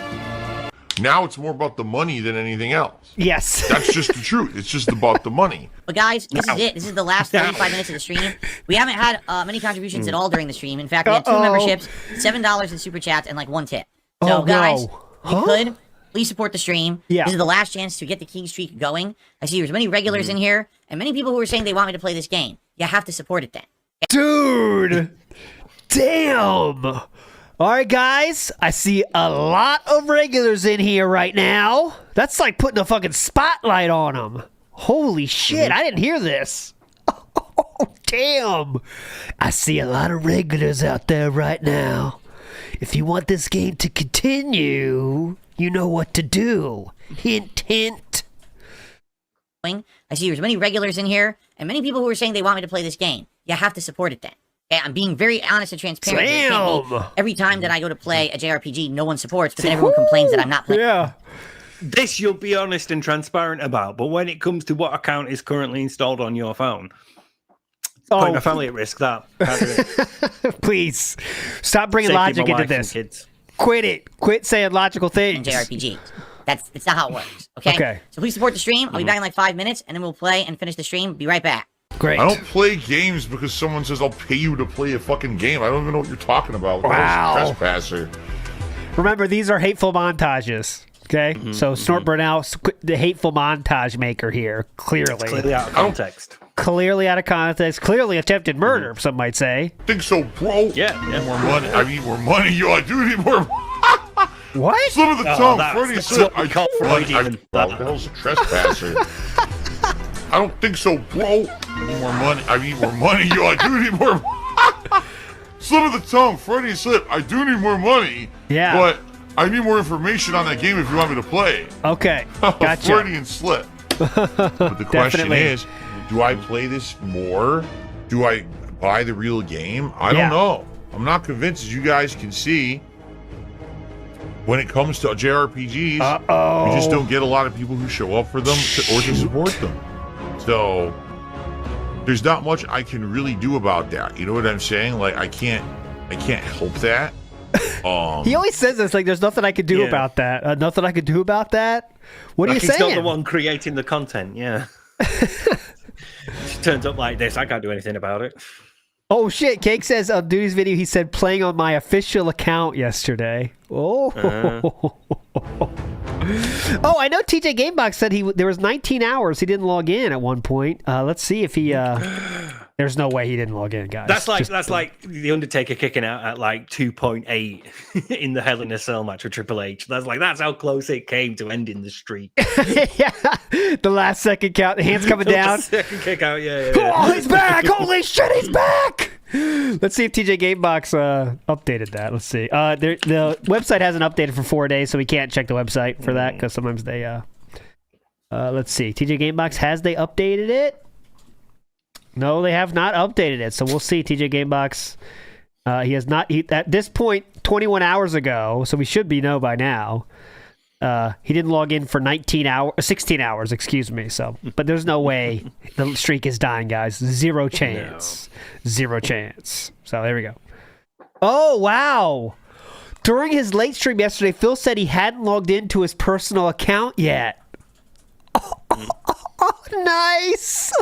Now it's more about the money than anything else. Yes. That's just the truth. It's just about the money. But guys, this is it. This is the last 35 minutes of the stream. We haven't had many contributions at all during the stream. In fact, we had 2 memberships, $7 in super chats, and like 1 tip. So guys, if you could, please support the stream. Yeah. This is the last chance to get the king streak going. I see there's many regulars in here, and many people who are saying they want me to play this game. You have to support it then. Dude! Damn! Alright, guys, I see a lot of regulars in here right now. That's like putting a fucking spotlight on them. Holy shit, I didn't hear this. Oh, damn. I see a lot of regulars out there right now. If you want this game to continue, you know what to do. Hint, hint. I see there's many regulars in here, and many people who are saying they want me to play this game. You have to support it then. Okay, I'm being very honest and transparent. It can't be every time that I go to play a JRPG, no one supports, but then everyone complains that I'm not playing. Yeah. This you'll be honest and transparent about, but when it comes to what account is currently installed on your phone, putting a family at risk, that. Please, stop bringing logic into this. Quit it. Quit saying logical things. JRPG. It's not how it works, okay? So please support the stream. I'll be back in like 5 minutes, and then we'll play and finish the stream. Be right back. Great. I don't play games because someone says I'll pay you to play a fucking game. I don't even know what you're talking about. Wow. Trespasser. Remember, these are hateful montages. Okay, so Snort Burnout, the hateful montage maker here, clearly. It's clearly out of context. Clearly out of context. Clearly attempted murder, some might say. Think so, bro? Yeah. More money. I need more money. Yo, I do need more. What? Slip of the tongue. Freddie that's said, what we call Freud even. What the hell's a trespasser? I don't think so, bro. More money. I need more money. Yo, I do need more. Slip of the tongue. Freddie slip. I do need more money. Yeah. But I need more information on that game if you want me to play. Okay. Gotcha. Freudian slip. But the question is, do I play this more? Do I buy the real game? I don't know. I'm not convinced, as you guys can see. When it comes to JRPGs, we just don't get a lot of people who show up for them or to support them. So there's not much I can really do about that. You know what I'm saying? Like I can't help that. He always says this like there's nothing I can do about that. Nothing I can do about that. What are you saying? He's not the one creating the content. Yeah. turns up like this, I can't do anything about it. Oh shit! Cake says on Duty's video he said playing on my official account yesterday. Oh. Oh, I know TJ Gamebox said there was 19 hours he didn't log in at one point. Let's see if he. There's no way he didn't log in, guys. That's like the Undertaker kicking out at like 2.8 in the Hell in a Cell match with Triple H. That's how close it came to ending the streak. Yeah, the last second count, the hands coming down. Second kick out, yeah. Oh, he's back! Holy shit, he's back! Let's see if TJ Gamebox updated that. Let's see. The website hasn't updated for 4 days, so we can't check the website for that because sometimes they. Let's see. TJ Gamebox, has they updated it? No, they have not updated it. So we'll see. TJ Gamebox. He has not. At this point, 21 hours ago, so we should know by now. He didn't log in for 16 hours, excuse me. So, but there's no way the streak is dying, guys. Zero chance. No. Zero chance. So there we go. Oh, wow. During his late stream yesterday, Phil said he hadn't logged into his personal account yet. Oh, nice.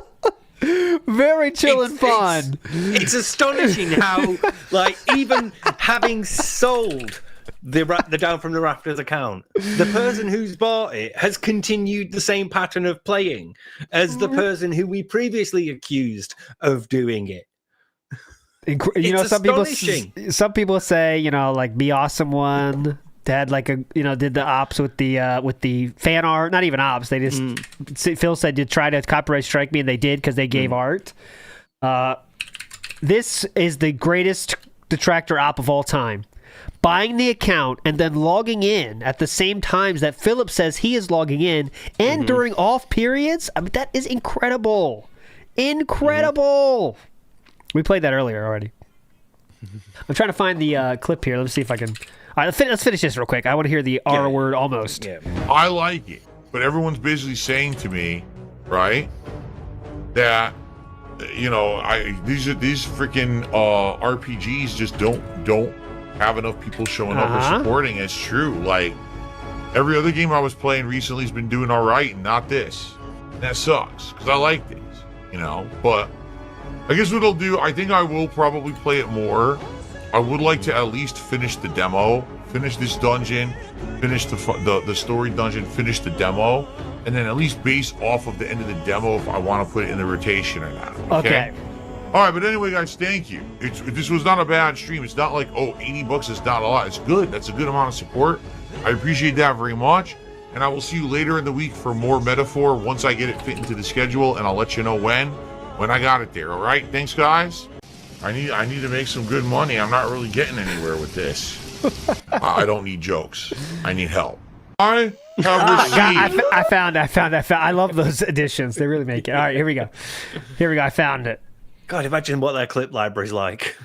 Very chill and fun. It's astonishing how, like, even having sold the Down from the Rafters account, the person who's bought it has continued the same pattern of playing as the person who we previously accused of doing it. You know, some people say, you know, like Be Awesome One had like did the ops with the fan art, not even ops. They just Phil said to try to copyright strike me, and they did because they gave art. This is the greatest detractor op of all time. Buying the account and then logging in at the same times that Philip says he is logging in, and during off periods. I mean, that is incredible. Incredible. We played that earlier already. I'm trying to find the clip here. Let's see if I can. All right, let's finish this real quick. I want to hear the R word almost. Yeah. I like it, but everyone's basically saying to me, right, that these freaking RPGs just don't have enough people showing up or supporting. It's true. Like every other game I was playing recently has been doing all right, and not this. And that sucks because I like these, But I guess what I'll do, I think I will probably play it more. I would like to at least finish the demo, finish this dungeon, finish the story dungeon, finish the demo, and then at least base off of the end of the demo if I want to put it in the rotation or not. Okay. All right, but anyway, guys, thank you. This was not a bad stream. It's not like, $80 is not a lot. It's good. That's a good amount of support. I appreciate that very much. And I will see you later in the week for more Metaphor once I get it fit into the schedule, and I'll let you know when I got it there. All right? Thanks, guys. I need to make some good money. I'm not really getting anywhere with this. I don't need jokes. I need help. I have received. I found. I love those additions. They really make it. All right, here we go. I found it. God, imagine what their clip library's like.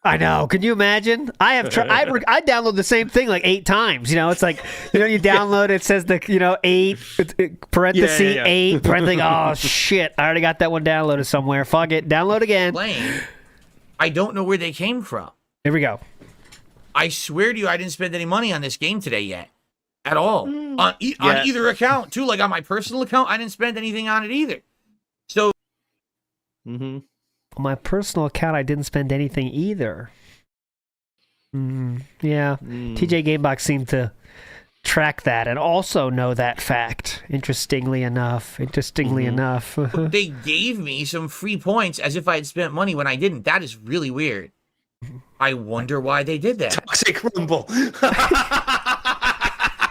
I know. Can you imagine? I have I download the same thing like 8 times. It's like you download it says 8 parenthesis 8 parenthesis. Oh shit! I already got that one downloaded somewhere. Fuck it. Download again. I don't know where they came from. Here we go. I swear to you, I didn't spend any money on this game today yet, at all. On either account too. Like on my personal account, I didn't spend anything on it either. So. On my personal account, I didn't spend anything either. Yeah. TJ Gamebox seemed to track that and also know that fact. Interestingly enough. They gave me some free points as if I had spent money when I didn't. That is really weird. I wonder why they did that. Toxic Rumble.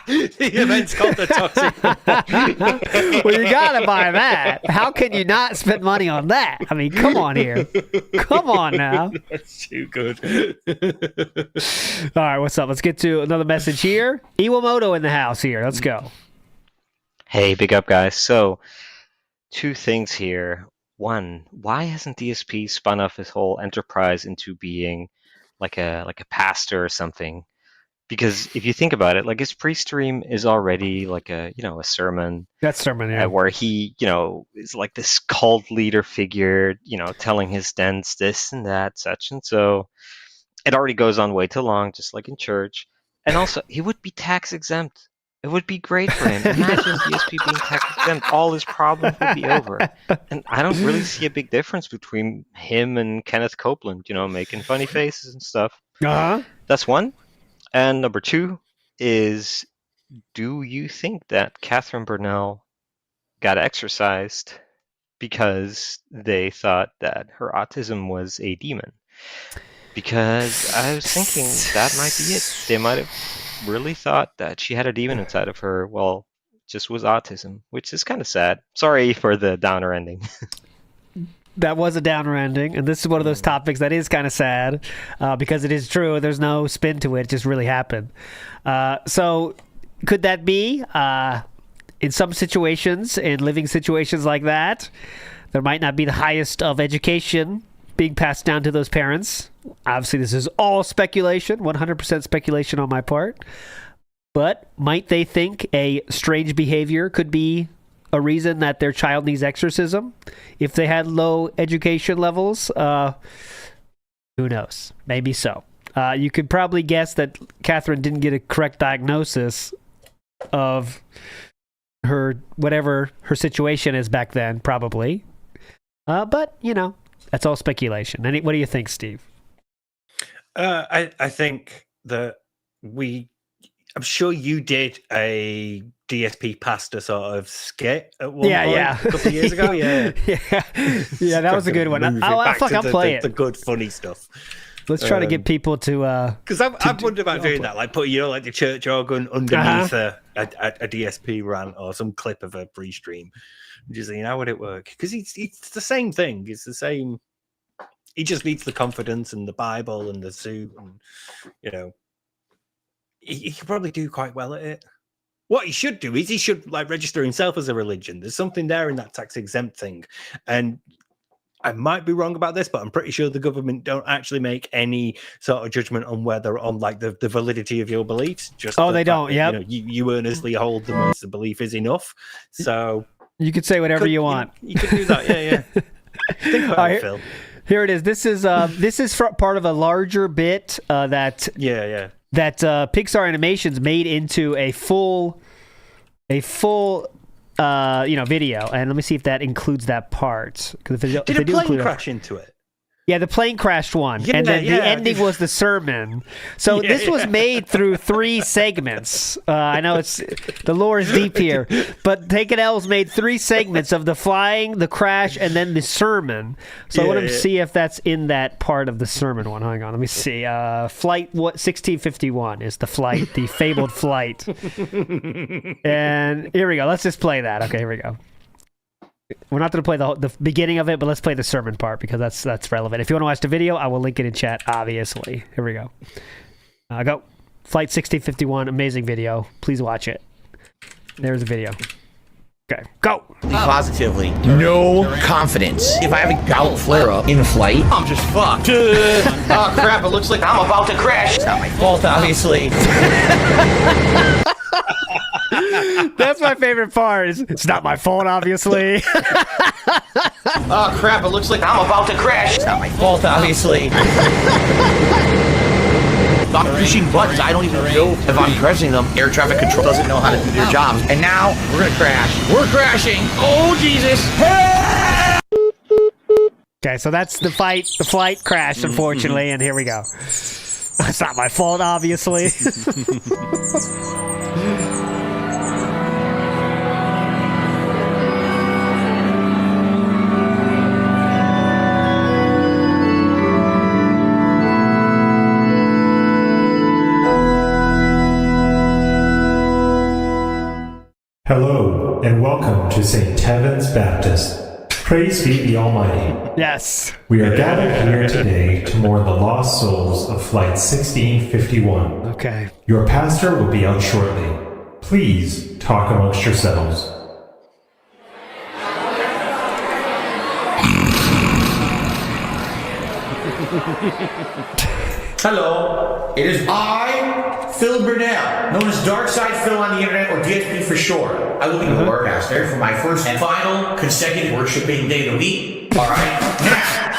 The event's called the Toxic Rumble. Well, you gotta buy that. How can you not spend money on that? I mean, come on here. Come on now. That's too good. All right, what's up? Let's get to another message here. Iwamoto in the house here. Let's go. Hey, big up, guys. So, 2 things here. 1, why hasn't DSP spun off his whole enterprise into being like a pastor or something? Because if you think about it, like his pre-stream is already like a sermon. That sermon, yeah. Where he, is like this cult leader figure, telling his stents, this and that, such and so. It already goes on way too long, just like in church. And also, he would be tax exempt. It would be great for him. Imagine DSP being tax exempt. All his problems would be over. And I don't really see a big difference between him and Kenneth Copeland, making funny faces and stuff. Uh-huh. That's one. And number two is, do you think that Catherine Burnell got exorcised because they thought that her autism was a demon? Because I was thinking that might be it. They might have really thought that she had a demon inside of her. Well, just was autism, which is kind of sad. Sorry for the downer ending. That was a downer ending, and this is one of those topics that is kind of sad because it is true. There's no spin to it. It just really happened. So could that be in some situations, in living situations like that, there might not be the highest of education being passed down to those parents? Obviously, this is all speculation, 100% speculation on my part. But might they think a strange behavior could be a reason that their child needs exorcism if they had low education levels? Who knows? Maybe so. You could probably guess that Catherine didn't get a correct diagnosis of her, whatever her situation is back then, probably. But, that's all speculation. What do you think, Steve? I think that I'm sure you did a DSP pasta sort of skit at one point a couple of years ago. Yeah, that was a good one. I'll play it. The good, funny stuff. Let's try to get people to... Because I've wondered about doing that, like putting, like the church organ underneath a DSP rant or some clip of a free stream. Just how would it work? Because it's the same thing. It's the same. He just needs the confidence and the Bible and the suit, and he could probably do quite well at it. What he should do is he should register himself as a religion. There's something there in that tax exempt thing, and I might be wrong about this, but I'm pretty sure the government don't actually make any sort of judgment on whether the validity of your beliefs. Just they don't. Yeah, you earnestly hold them as the belief is enough. So you could say whatever you want. You could do that. Yeah. Think about it, Phil. Here it is. This is part of a larger bit that Pixar Animations made into a full video. And let me see if that includes that part. Did a plane crash into it? Yeah, the plane crashed one, and then the ending was the sermon. So this was made through 3 segments. I know the lore is deep here, but Take It L's made 3 segments of the flying, the crash, and then the sermon. So I want to see if that's in that part of the sermon one. Hang on, let me see. Flight 1651 is the flight, the fabled flight. And here we go. Let's just play that. Okay, here we go. We're not going to play the beginning of it, but let's play the sermon part because that's relevant. If you want to watch the video, I will link it in chat, obviously. Here we go. Go. Flight 1651, amazing video. Please watch it. There's the video. Okay, go. Positively, no confidence. If I have a gout flare-up in flight, I'm just fucked. Oh, crap, it looks like I'm about to crash. It's not my fault, obviously. That's my favorite part. It's not my fault, obviously. Oh, crap, it looks like I'm about to crash. It's not my fault, obviously. I'm pushing buttons. I don't even know if I'm pressing them. Air traffic control doesn't know how to do their jobs. And now we're going to crash. We're crashing. Oh, Jesus. Okay, so that's the fight. The flight crashed, unfortunately, and here we go. It's not my fault, obviously. Hello, and welcome to St. Tevin's Baptist. Praise be the Almighty. Yes. We are gathered here today to mourn the lost souls of Flight 1651. Okay. Your pastor will be out shortly. Please talk amongst yourselves. Hello, it is I, Phil Burnell, known as Darkside Phil on the internet, or DSP for short. I will be the Lord Pastor for my first and final consecutive worshiping day of the week. Alright, now,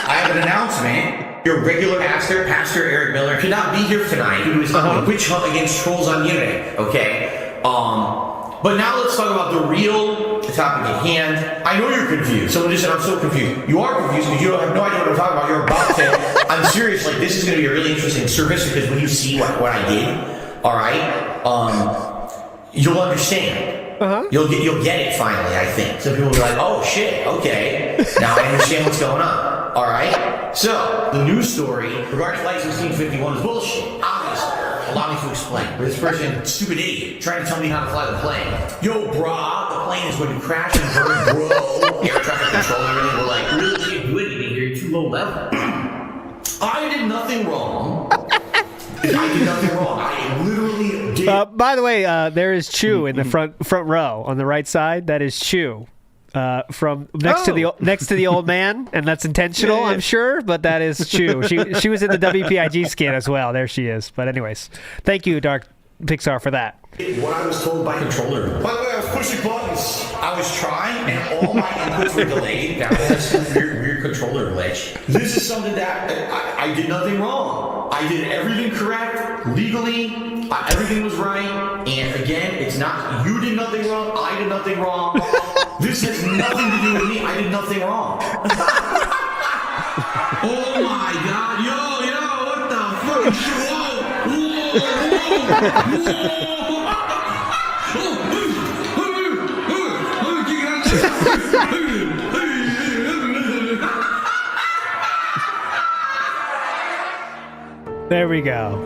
I have an announcement. Your regular pastor, Pastor Eric Miller, cannot be here tonight due to his witch hunt against trolls on the internet, okay? But now let's talk about the real topic at hand. I know you're confused. Someone just said, I'm so confused. You are confused because you have no idea what I'm talking about. You're about to. I'm serious. Like, this is going to be a really interesting service because when you see what I did, all right, you'll understand. You'll get it finally, I think. Some people will be like, oh, shit, okay. Now I understand what's going on. All right? So, the news story regarding Flight 1651 is bullshit. Obviously. Allow me to explain. But this person, stupid idiot, trying to tell me how to fly the plane. Yo, brah, the plane is going to crash and burn, bro. Air traffic control and everything. We're like, really can't do anything here. You're too low level. I did nothing wrong. I did nothing wrong. I literally did. By the way, there is Chew in the front row on the right side. That is Chew. From next to the old man, and that's intentional, I'm sure, but that is Chew. She was in the WPIG skin as well. There she is. But anyways, thank you, Dark Pixar, for that. What I was told by controller. By the way, I was pushing buttons. I was trying, and all my inputs were delayed. That was some weird controller glitch. This is something that I did nothing wrong. I did everything correct, legally. Everything was right. And again, it's not you did nothing wrong. I did nothing wrong. This has nothing to do with me. I did nothing wrong. Oh my God! Yo! What the Whoa! There we go.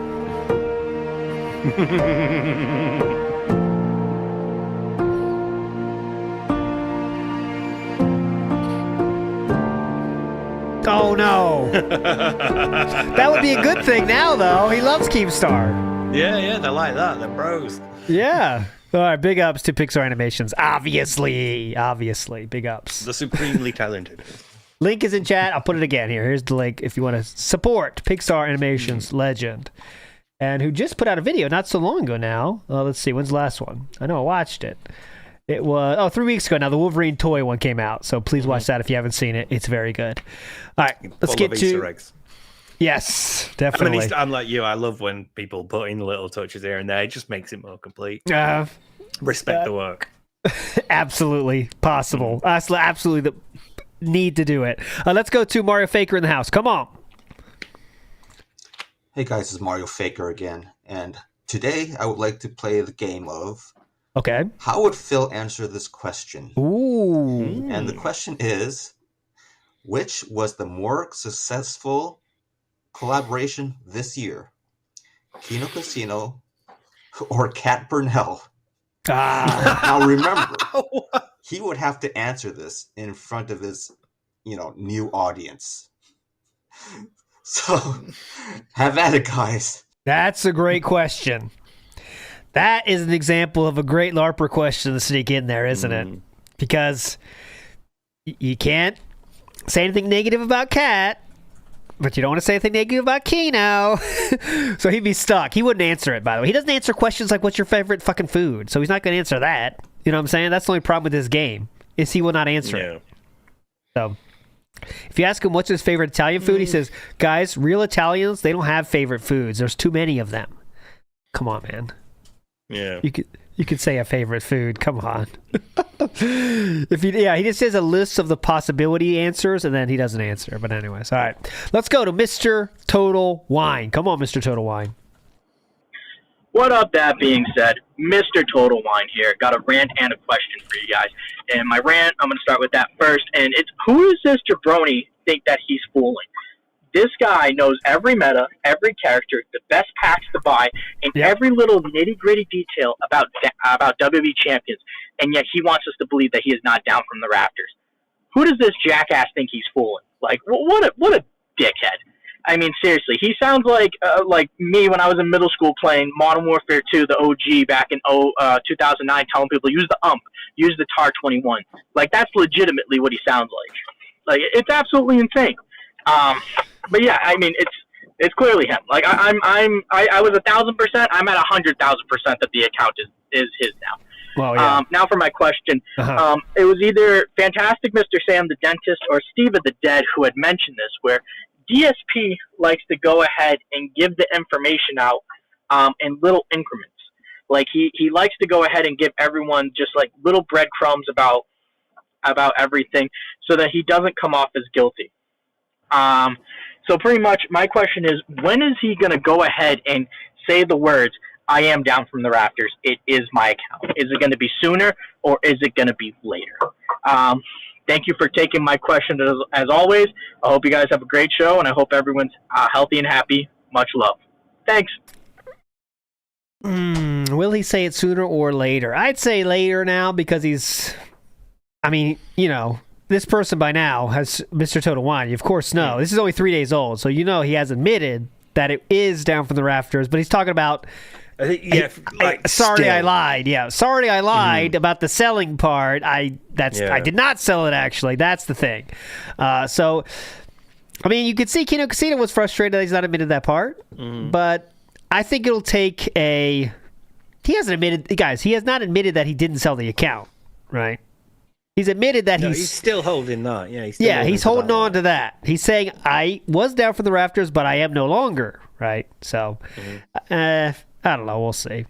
Oh no! That would be a good thing now, though. He loves Keemstar. Yeah, they like that. They're bros. Yeah. All right, big ups to Pixar Animations. Obviously, big ups. The supremely talented. Link is in chat. I'll put it again here. Here's the link if you want to support Pixar Animations legend, and who just put out a video not so long ago now. Let's see, when's the last one? I know I watched it. It was 3 weeks ago now. The Wolverine toy one came out, so please watch that if you haven't seen it. It's very good. All right, let's get to Easter eggs. Yes, definitely. I mean, I'm like you. I love when people put in little touches here and there. It just makes it more complete. Respect the work. Absolutely possible. Absolutely the need to do it. Let's go to Mario Faker in the house. Come on. Hey guys, it's Mario Faker again, and today I would like to play the game of how would Phil answer this question? Ooh. And the question is, which was the more successful collaboration this year? Kino Casino or Cat Burnell? Now remember, he would have to answer this in front of his, new audience. So, have at it, guys. That's a great question. That is an example of a great LARPer question to sneak in there, isn't it? Because you can't say anything negative about Cat, but you don't want to say anything negative about Kino. So he'd be stuck. He wouldn't answer it, by the way. He doesn't answer questions like, what's your favorite fucking food? So he's not going to answer that. You know what I'm saying? That's the only problem with this game, is he will not answer it. So if you ask him what's his favorite Italian food, he says, guys, real Italians, they don't have favorite foods. There's too many of them. Come on, man. Yeah. You could say a favorite food. Come on. He just says a list of the possibility answers, and then he doesn't answer. But anyways, all right. Let's go to Mr. Total Wine. Come on, Mr. Total Wine. What up, that being said, Mr. Total Wine here. Got a rant and a question for you guys. And my rant, I'm going to start with that first. And it's, who does this jabroni think that he's fooling? This guy knows every meta, every character, the best packs to buy, and every little nitty-gritty detail about WWE champions, and yet he wants us to believe that he is not down from the rafters. Who does this jackass think he's fooling? Like, what a dickhead. I mean, seriously, he sounds like me when I was in middle school playing Modern Warfare 2, the OG, back in 2009, telling people, use the UMP, use the TAR-21. Like, that's legitimately what he sounds like. Like, it's absolutely insane. But yeah, I mean, it's clearly him. Like I was 1,000%. I'm at 100,000% that the account is his now. Well, yeah. Now for my question. It was either Fantastic Mr. Sam the Dentist or Steve of the Dead who had mentioned this, where DSP likes to go ahead and give the information out in little increments. Like he likes to go ahead and give everyone just like little breadcrumbs about everything, so that he doesn't come off as guilty. So pretty much, my question is, when is he going to go ahead and say the words, "I am down from the rafters. It is my account"? Is it going to be sooner, or is it going to be later? Thank you for taking my question as always. I hope you guys have a great show, and I hope everyone's healthy and happy. Much love. Thanks. Will he say it sooner or later? I'd say later now, because this person by now has Mr. Total Wine. You of course know. This is only 3 days old, so he has admitted that it is down from the rafters, but he's talking about... sorry, I lied. Yeah, sorry, I lied about the selling part. I did not sell it, actually. That's the thing. You could see Kino Casino was frustrated that he's not admitted that part, but I think it'll take a... He hasn't admitted... Guys, he has not admitted that he didn't sell the account, right? He's admitted that he's still holding that. Yeah, he's holding on to that. He's saying, I was down from the rafters, but I am no longer, right? So, I don't know. We'll see.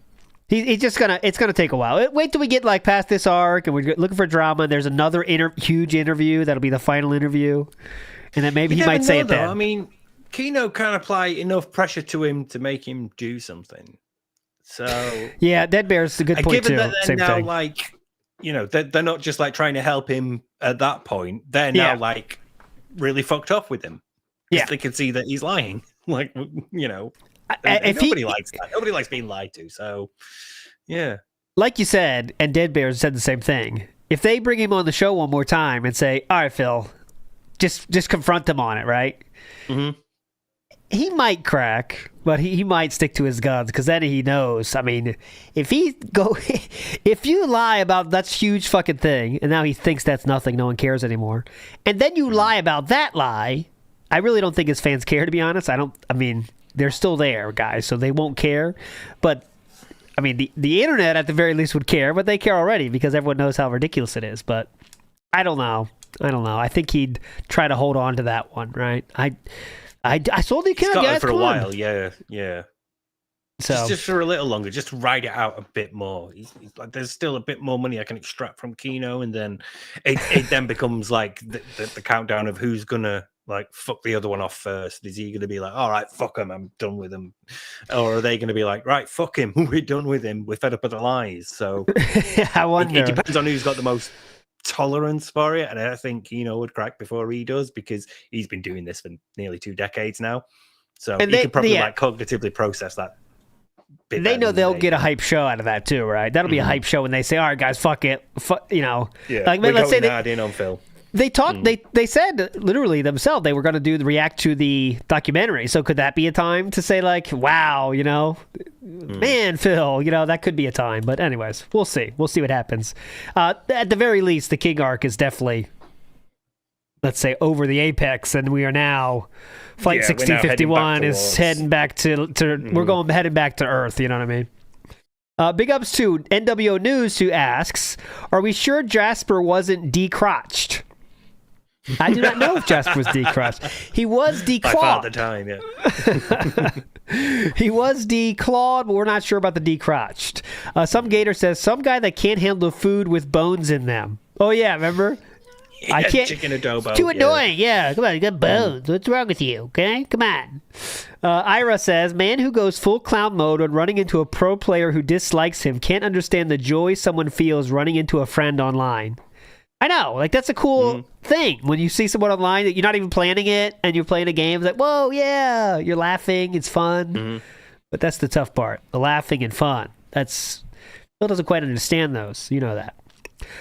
He's just it's gonna take a while. Wait till we get past this arc, and we're looking for drama. And there's another huge interview that'll be the final interview, and then maybe he might say it then. I mean, Kino can't apply enough pressure to him to make him do something. So yeah, Dead Bear's a good point given too. That Same now, thing. they're not just trying to help him at that point. They're now really fucked up with him. Yeah, they can see that he's lying. And nobody likes that. Nobody likes being lied to. So, yeah. Like you said, and Dead Bears said the same thing. If they bring him on the show one more time and say, "All right, Phil, just confront him on it," right? Mm-hmm. He might crack, but he might stick to his guns, because then he knows. I mean, if you lie about that huge fucking thing, and now he thinks that's nothing, no one cares anymore, and then you lie about that lie, I really don't think his fans care, to be honest. They're still there, guys, so they won't care. But, the internet at the very least would care, but they care already because everyone knows how ridiculous it is. But I don't know. I think he'd try to hold on to that one, right? I sold the account, guys. For a while, yeah. So just for a little longer, just to ride it out a bit more. He's like, there's still a bit more money I can extract from Kino, and then it then becomes like the countdown of who's gonna fuck the other one off first. Is he going to be like, all right, fuck him, I'm done with him? Or are they going to be like, right, fuck him, we're done with him, we're fed up with the lies? So I wonder. It depends on who's got the most tolerance for it, and I think Kino would crack before he does, because he's been doing this for nearly 2 decades now. So he can probably cognitively process that. They know they'll get a hype show out of that too, right? That'll be a hype show when they say, all right, guys, fuck it. Yeah, let's say they in on Phil. They talked. They said literally themselves they were going to react to the documentary. So could that be a time to say wow, man, Phil, that could be a time. But anyways, we'll see. We'll see what happens. At the very least, the King arc is definitely, let's say, over the apex, and we are now Flight 1651 is heading back to we're heading back to Earth. You know what I mean? Big ups to NWO News, who asks, "Are we sure Jasper wasn't decrotched?" I do not know if Jasper was decrotched. He was declawed. By far the time, yeah. He was declawed, but we're not sure about the decrotched. Some Gator says, some guy that can't handle food with bones in them. Oh, yeah, remember? I can't. Chicken adobo. Too annoying, yeah. Come on, you got bones. What's wrong with you? Okay, come on. Ira says, man who goes full clown mode when running into a pro player who dislikes him can't understand the joy someone feels running into a friend online. I know, that's a cool thing when you see someone online that you're not even planning it and you're playing a game. It's like, whoa, yeah, you're laughing, it's fun. But that's the tough part, the laughing and fun. Phil doesn't quite understand those. You know that.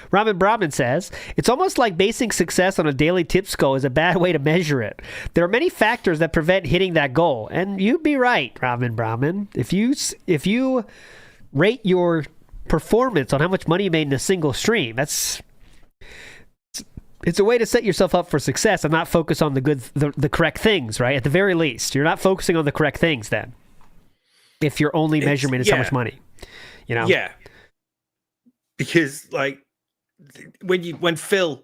Ramen Brahmin says, it's almost like basing success on a daily tip goal is a bad way to measure it. There are many factors that prevent hitting that goal. And you'd be right, Ramen Brahmin. If you rate your performance on how much money you made in a single stream, it's a way to set yourself up for success and not focus on the correct things, right? At the very least, you're not focusing on the correct things then. If your only measurement is how much money, Yeah. Because when Phil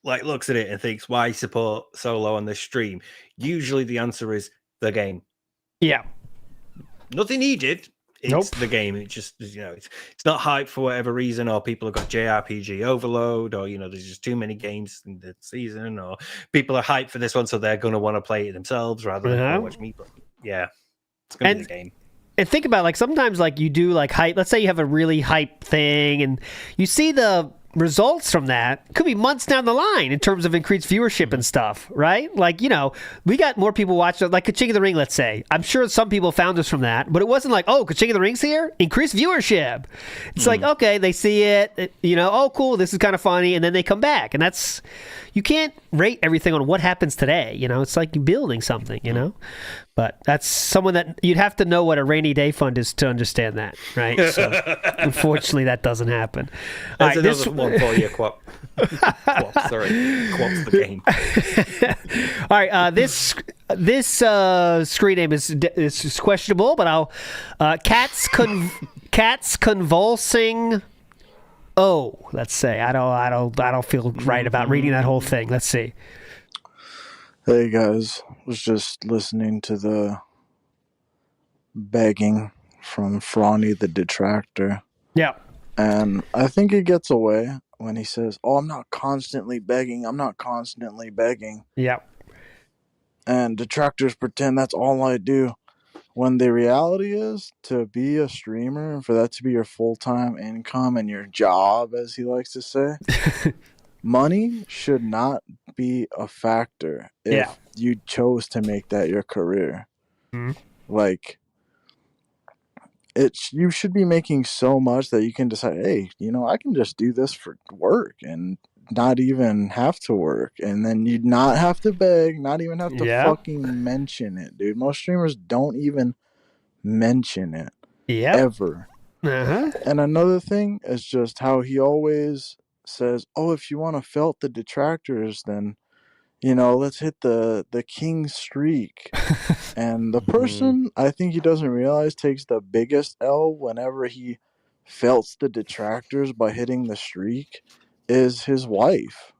looks at it and thinks, why support solo on this stream? Usually the answer is the game. Yeah. Nothing needed. It's the game. It just, it's not hype for whatever reason, or people have got JRPG overload, or there's just too many games in the season, or people are hyped for this one, so they're going to want to play it themselves rather than go watch me play. Yeah, it's going to be the game. And think about sometimes you do hype. Let's say you have a really hype thing, and you see the results from that. Could be months down the line in terms of increased viewership and stuff, right? We got more people watching, Ka-Ching of the Ring, let's say. I'm sure some people found us from that, but it wasn't Ka-Ching of the Ring's here? Increased viewership. It's okay, they see it, oh, cool, this is kind of funny, and then they come back. And that's, you can't rate everything on what happens today, it's like building something, But that's someone that you'd have to know what a rainy day fund is to understand that, right? So, unfortunately, that doesn't happen. There's another one for you, Quap. Quap's the game. All right, this screen name is questionable, but I'll cats convulsing. Oh, let's say I don't feel right about reading that whole thing. Let's see. Hey guys, was just listening to the begging from Frawny the Detractor. Yeah. And I think he gets away when he says, "Oh, I'm not constantly begging. Yeah. And detractors pretend that's all I do. When the reality is, to be a streamer and for that to be your full-time income and your job, as he likes to say, money should not be a factor if you chose to make that your career. You should be making so much that you can decide, hey, I can just do this for work and not even have to work, and then you'd not have to beg, not even have to fucking mention it, dude. Most streamers don't even mention it ever. And another thing is just how he always says, oh, if you want to felt the detractors, then let's hit the king streak. And the person I think he doesn't realize takes the biggest L whenever he felts the detractors by hitting the streak is his wife.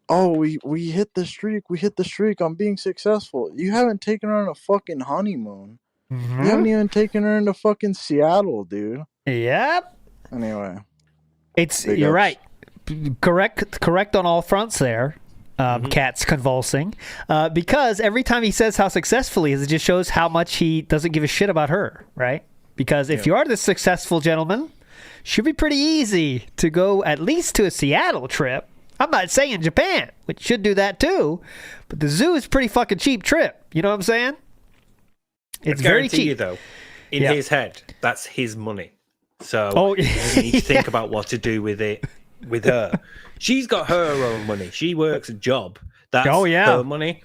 Oh, we hit the streak, I'm being successful. You haven't taken her on a fucking honeymoon. You haven't even taken her into fucking Seattle, dude. Yep. Anyway, you're right. Correct on all fronts there. Cat's convulsing because every time he says how successful he is, it just shows how much he doesn't give a shit about her, right? Because if you are this successful gentleman, should be pretty easy to go at least to a Seattle trip. I'm not saying Japan, which should do that too, but the zoo is a pretty fucking cheap trip. You know what I'm saying? It's very cheap. You, though, in his head, that's his money. So he doesn't need to think about what to do with it with her. She's got her own money. She works a job. That's her money.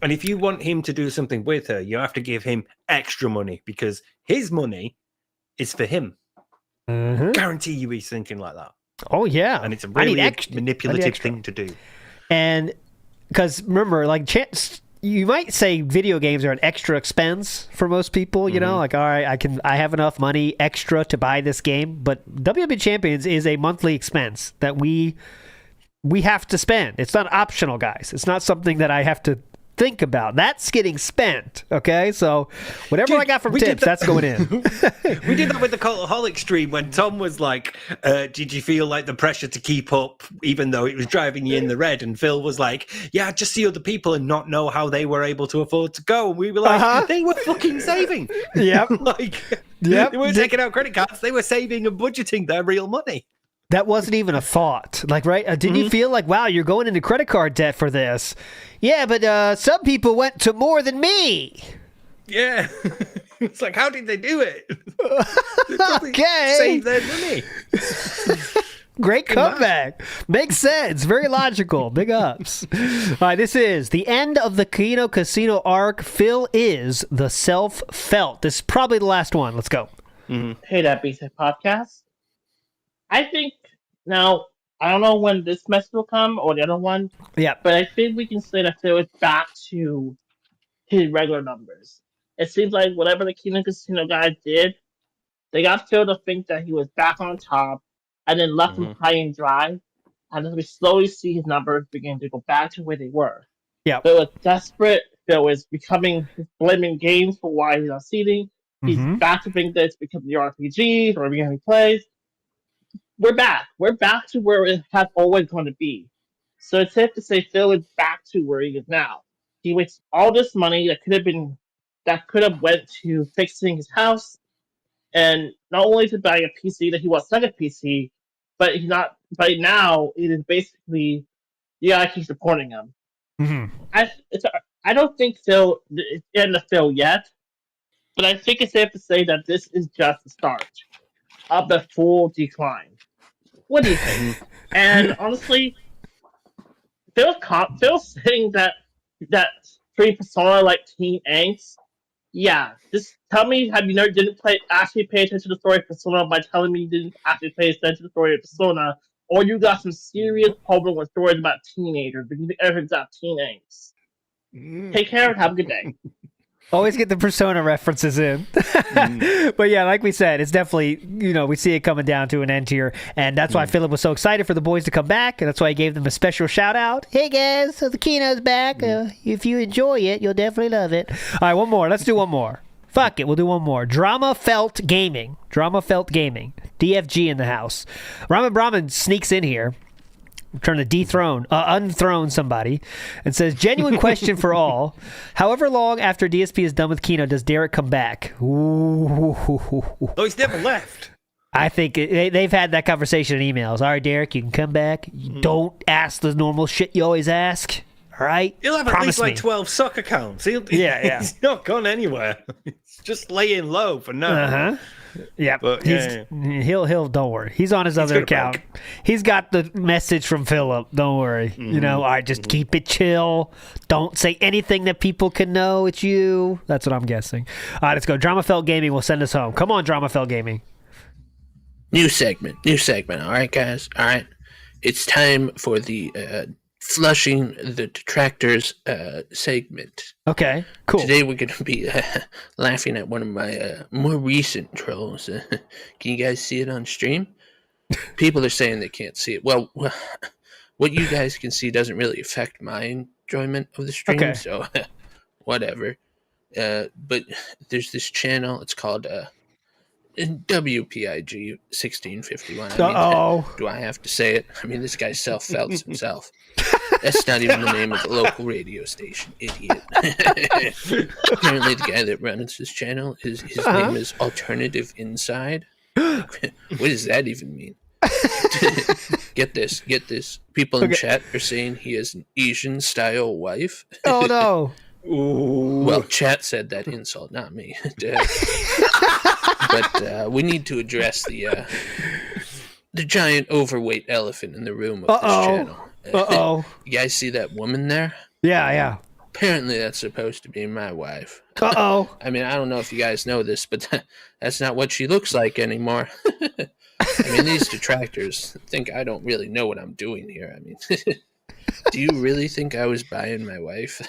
And if you want him to do something with her, you have to give him extra money because his money is for him. Guarantee you he's thinking like that. Oh, yeah. And it's a really manipulative thing to do. And because remember, you might say video games are an extra expense for most people, all right, I have enough money extra to buy this game, but WWE Champions is a monthly expense that we have to spend. It's not optional, guys. It's not something that I have to think about. That's getting spent, okay? So whatever I got from tips, that's going in. We did that with the Cultaholic stream when Tom was like, did you feel like the pressure to keep up even though it was driving you in the red? And Phil was like, yeah, just see other people and not know how they were able to afford to go. And we were like, they were fucking saving. Yep. They weren't taking out credit cards. They were saving and budgeting their real money. That wasn't even a thought. Right? Didn't you feel like, wow, you're going into credit card debt for this? Yeah, but some people went to more than me. Yeah. It's like, how did they do it? Okay. Save their money. Great comeback. Makes sense. Very logical. Big ups. All right, this is the end of the Kino Casino arc. Phil is the self-felt. This is probably the last one. Let's go. Hey, that BC podcast. I think now, I don't know when this message will come or the other one. Yeah. But I think we can say that Phil is back to his regular numbers. It seems like whatever the Kino Casino guys did, they got Phil to think that he was back on top and then left him high and dry. And then we slowly see his numbers begin to go back to where they were. Yeah. Phil was desperate. Phil was blaming games for why he's not seeding. He's back to think that it's become the RPGs or every plays. We're back. We're back to where it has always going to be. So it's safe to say Phil is back to where he is now. He wastes all this money that could have went to fixing his house, and not only to buy a PC that he wants second PC, but he's not. But now it is basically you gotta keep supporting him. I don't think Phil it's in the Phil yet, but I think it's safe to say that this is just the start of the full decline. What do you think? And honestly, Phil's saying that free persona like Teen Angst. Yeah, just tell me, have you didn't actually pay attention to the story of Persona by telling me you didn't actually pay attention to the story of Persona, or you got some serious problem with stories about teenagers because you think everything's about teen angst. Take care and have a good day. Always get the Persona references in. But yeah, like we said, it's definitely, we see it coming down to an end here. And that's why Philip was so excited for the boys to come back. And that's why he gave them a special shout out. Hey guys, so the Kino's back. If you enjoy it, you'll definitely love it. All right, one more. Let's do one more. Fuck it, we'll do one more. Drama Felt Gaming. DFG in the house. Ramen Brahman sneaks in here. I'm trying to unthrone somebody, and says, genuine question for all. However long after DSP is done with Kino, does Derek come back? Ooh. Oh, he's never left. I think they've had that conversation in emails. All right, Derek, you can come back. You don't ask the normal shit you always ask. All right? He'll have at least like 12 suck accounts. He's not gone anywhere. He's just laying low for now. Yeah, but he'll don't worry. He's on his other account. He's got the message from Philip. Don't worry. All right, just keep it chill. Don't say anything that people can know it's you. That's what I'm guessing. All right, let's go. Drama Felt Gaming will send us home. Come on, Drama Felt Gaming. New segment. All right, guys. All right, it's time for the flushing the detractors segment. Okay, cool. Today we're going to be laughing at one of my more recent trolls. Can you guys see it on stream? People are saying they can't see it. Well, what you guys can see doesn't really affect my enjoyment of the stream, so whatever. But there's this channel. It's called WPIG 1651. Do I have to say it? I mean, this guy self-felts himself. That's not even the name of the local radio station, idiot. Apparently the guy that runs this channel, his name is Alternative Inside. What does that even mean? Get this. People in chat are saying he has an Asian-style wife. Oh, no. Ooh. Well, chat said that insult, not me. But we need to address the giant overweight elephant in the room of this channel. You guys see that woman there? Yeah. Apparently that's supposed to be my wife. I mean, I don't know if you guys know this, but that's not what she looks like anymore. I mean, these detractors think I don't really know what I'm doing here. I mean, do you really think I was buying my wife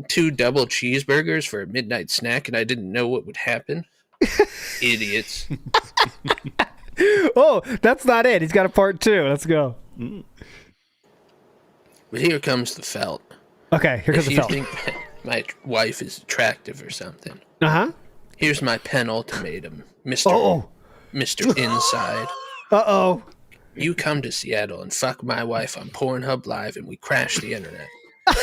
2 double cheeseburgers for a midnight snack and I didn't know what would happen? Idiots. Oh, that's not it. He's got a part 2. Let's go. But here comes the felt. Okay, here comes the felt. If you think my wife is attractive or something. Here's my penultimatum, Mr. Inside. You come to Seattle and fuck my wife on Pornhub Live and we crash the internet. or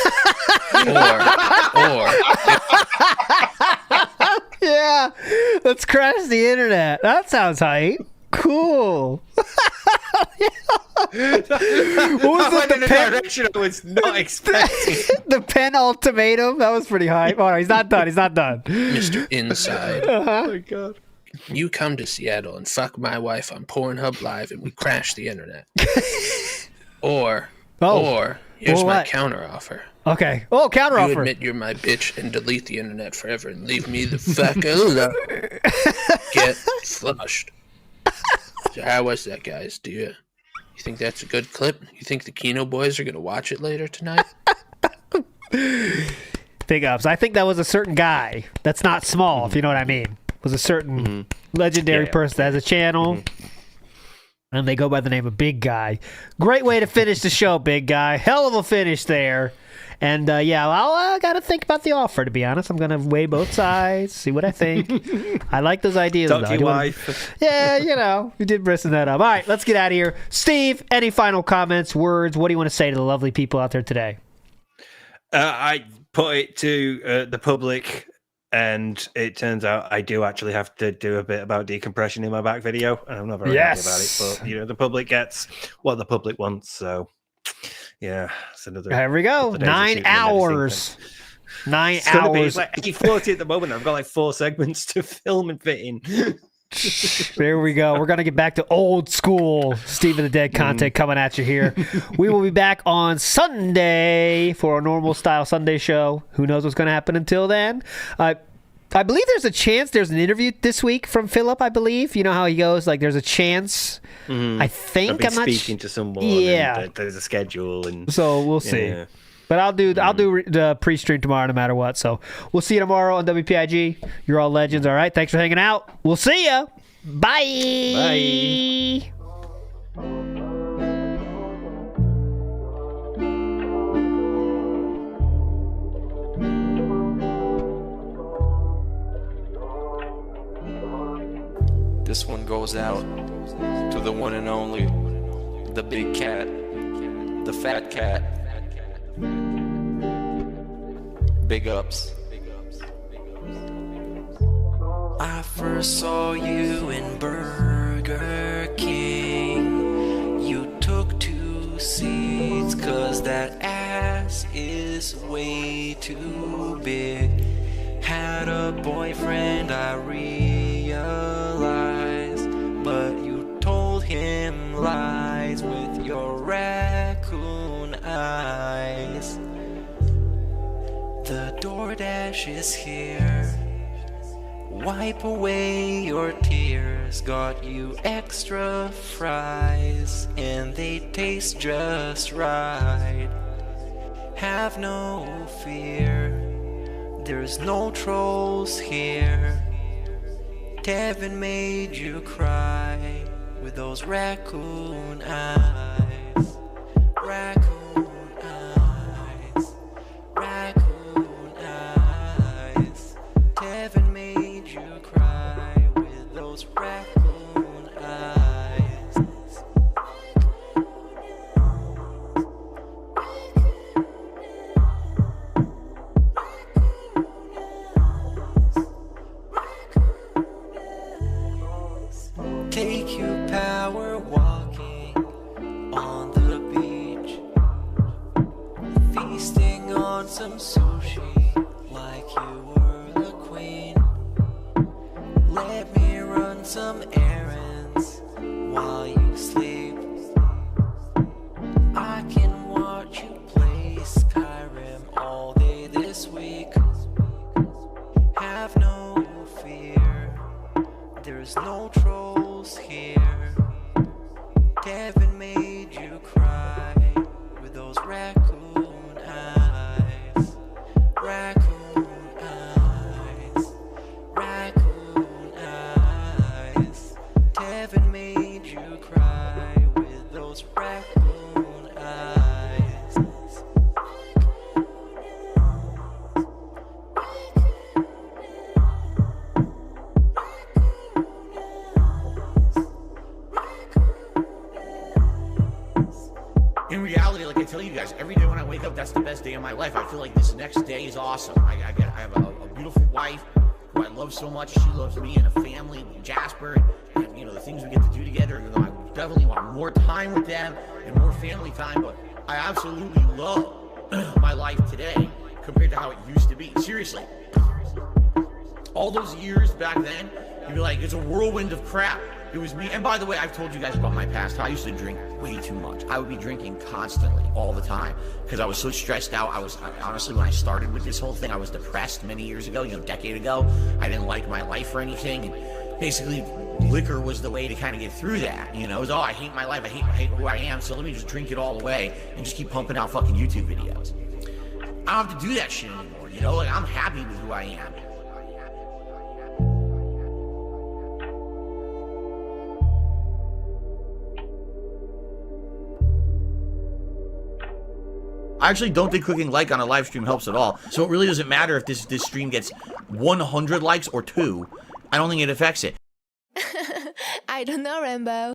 yeah, let's crash the internet. That sounds hype. Cool. What was it? The direction I was not expecting. The pen ultimatum. That was pretty hype. Oh, no, he's not done. Mr. Inside. Oh my god. You come to Seattle and fuck my wife on Pornhub Live and we crash the internet. or here's my counter offer. Okay. Oh, counter offer. You admit you're my bitch and delete the internet forever and leave me the fuck alone. Get flushed. So how was that, guys? Do you think that's a good clip? You think the Kino boys are going to watch it later tonight? Big ups. I think that was a certain guy that's not small, if you know what I mean. Was a certain legendary person that has a channel. And they go by the name of Big Guy. Great way to finish the show, Big Guy. Hell of a finish there. And yeah, I got to think about the offer, to be honest. I'm going to weigh both sides, see what I think. I like those ideas, Talk though. to your wife. Yeah, you did bristle that up. All right, let's get out of here. Steve, any final comments, words? What do you want to say to the lovely people out there today? I put it to the public, and it turns out I do actually have to do a bit about decompression in my back video, and I'm not very happy about it. But the public gets what the public wants, so yeah, it's another. There we go. 9 hours. 9 hours. It's like 8:40 at the moment. I've got like 4 segments to film and fit in. There we go. We're going to get back to old school Steve of the Dead content coming at you here. We will be back on Sunday for a normal style Sunday show. Who knows what's going to happen until then? I believe there's a chance there's an interview this week from Philip, I believe. You know how he goes, like there's a chance. I think I've been I'm not speaking to someone. Yeah. And there's a schedule, and so we'll see. But I'll do the pre-stream tomorrow no matter what. So we'll see you tomorrow on WPIG. You're all legends, all right? Thanks for hanging out. We'll see ya. Bye. Bye. This one goes out to the one and only, the big cat, the fat cat. Big ups. I first saw you in Burger King. You took 2 seats 'cause that ass is way too big. Had a boyfriend, I realized, but you told him lies with your raccoon eyes. The DoorDash is here. Wipe away your tears. Got you extra fries, and they taste just right. Have no fear, there's no trolls here. Tevin made you cry with those raccoon eyes. Raccoon eyes. Raccoon eyes. Tevin made you cry with those raccoon eyes. Take you power walking on the beach, feasting on some sushi like you were the queen. Let me run some errands while you sleep. I can watch you play Skyrim all day this week. Have no fear, there's no trolls here. Tevin made you cry with those raccoon eyes. Raccoon eyes. Raccoon eyes. Tevin made you cry with those raccoon eyes. In reality, like I tell you guys, every day when I wake up, that's the best day of my life. I feel like this next day is awesome. I have a beautiful wife who I love so much. She loves me and a family, Jasper, and the things we get to do together. I definitely want more time with them and more family time. But I absolutely love my life today compared to how it used to be. Seriously, all those years back then, you'd be like, it's a whirlwind of crap. It was me. And by the way, I've told you guys about my past. I used to drink way too much. I would be drinking constantly, all the time, because I was so stressed out. Honestly, when I started with this whole thing, I was depressed many years ago, a decade ago. I didn't like my life or anything. And basically, liquor was the way to kind of get through that. It was, I hate my life. I hate who I am. So let me just drink it all away and just keep pumping out fucking YouTube videos. I don't have to do that shit anymore. I'm happy with who I am. I actually don't think clicking like on a live stream helps at all. So it really doesn't matter if this stream gets 100 likes or 2. I don't think it affects it. I don't know, Rainbow.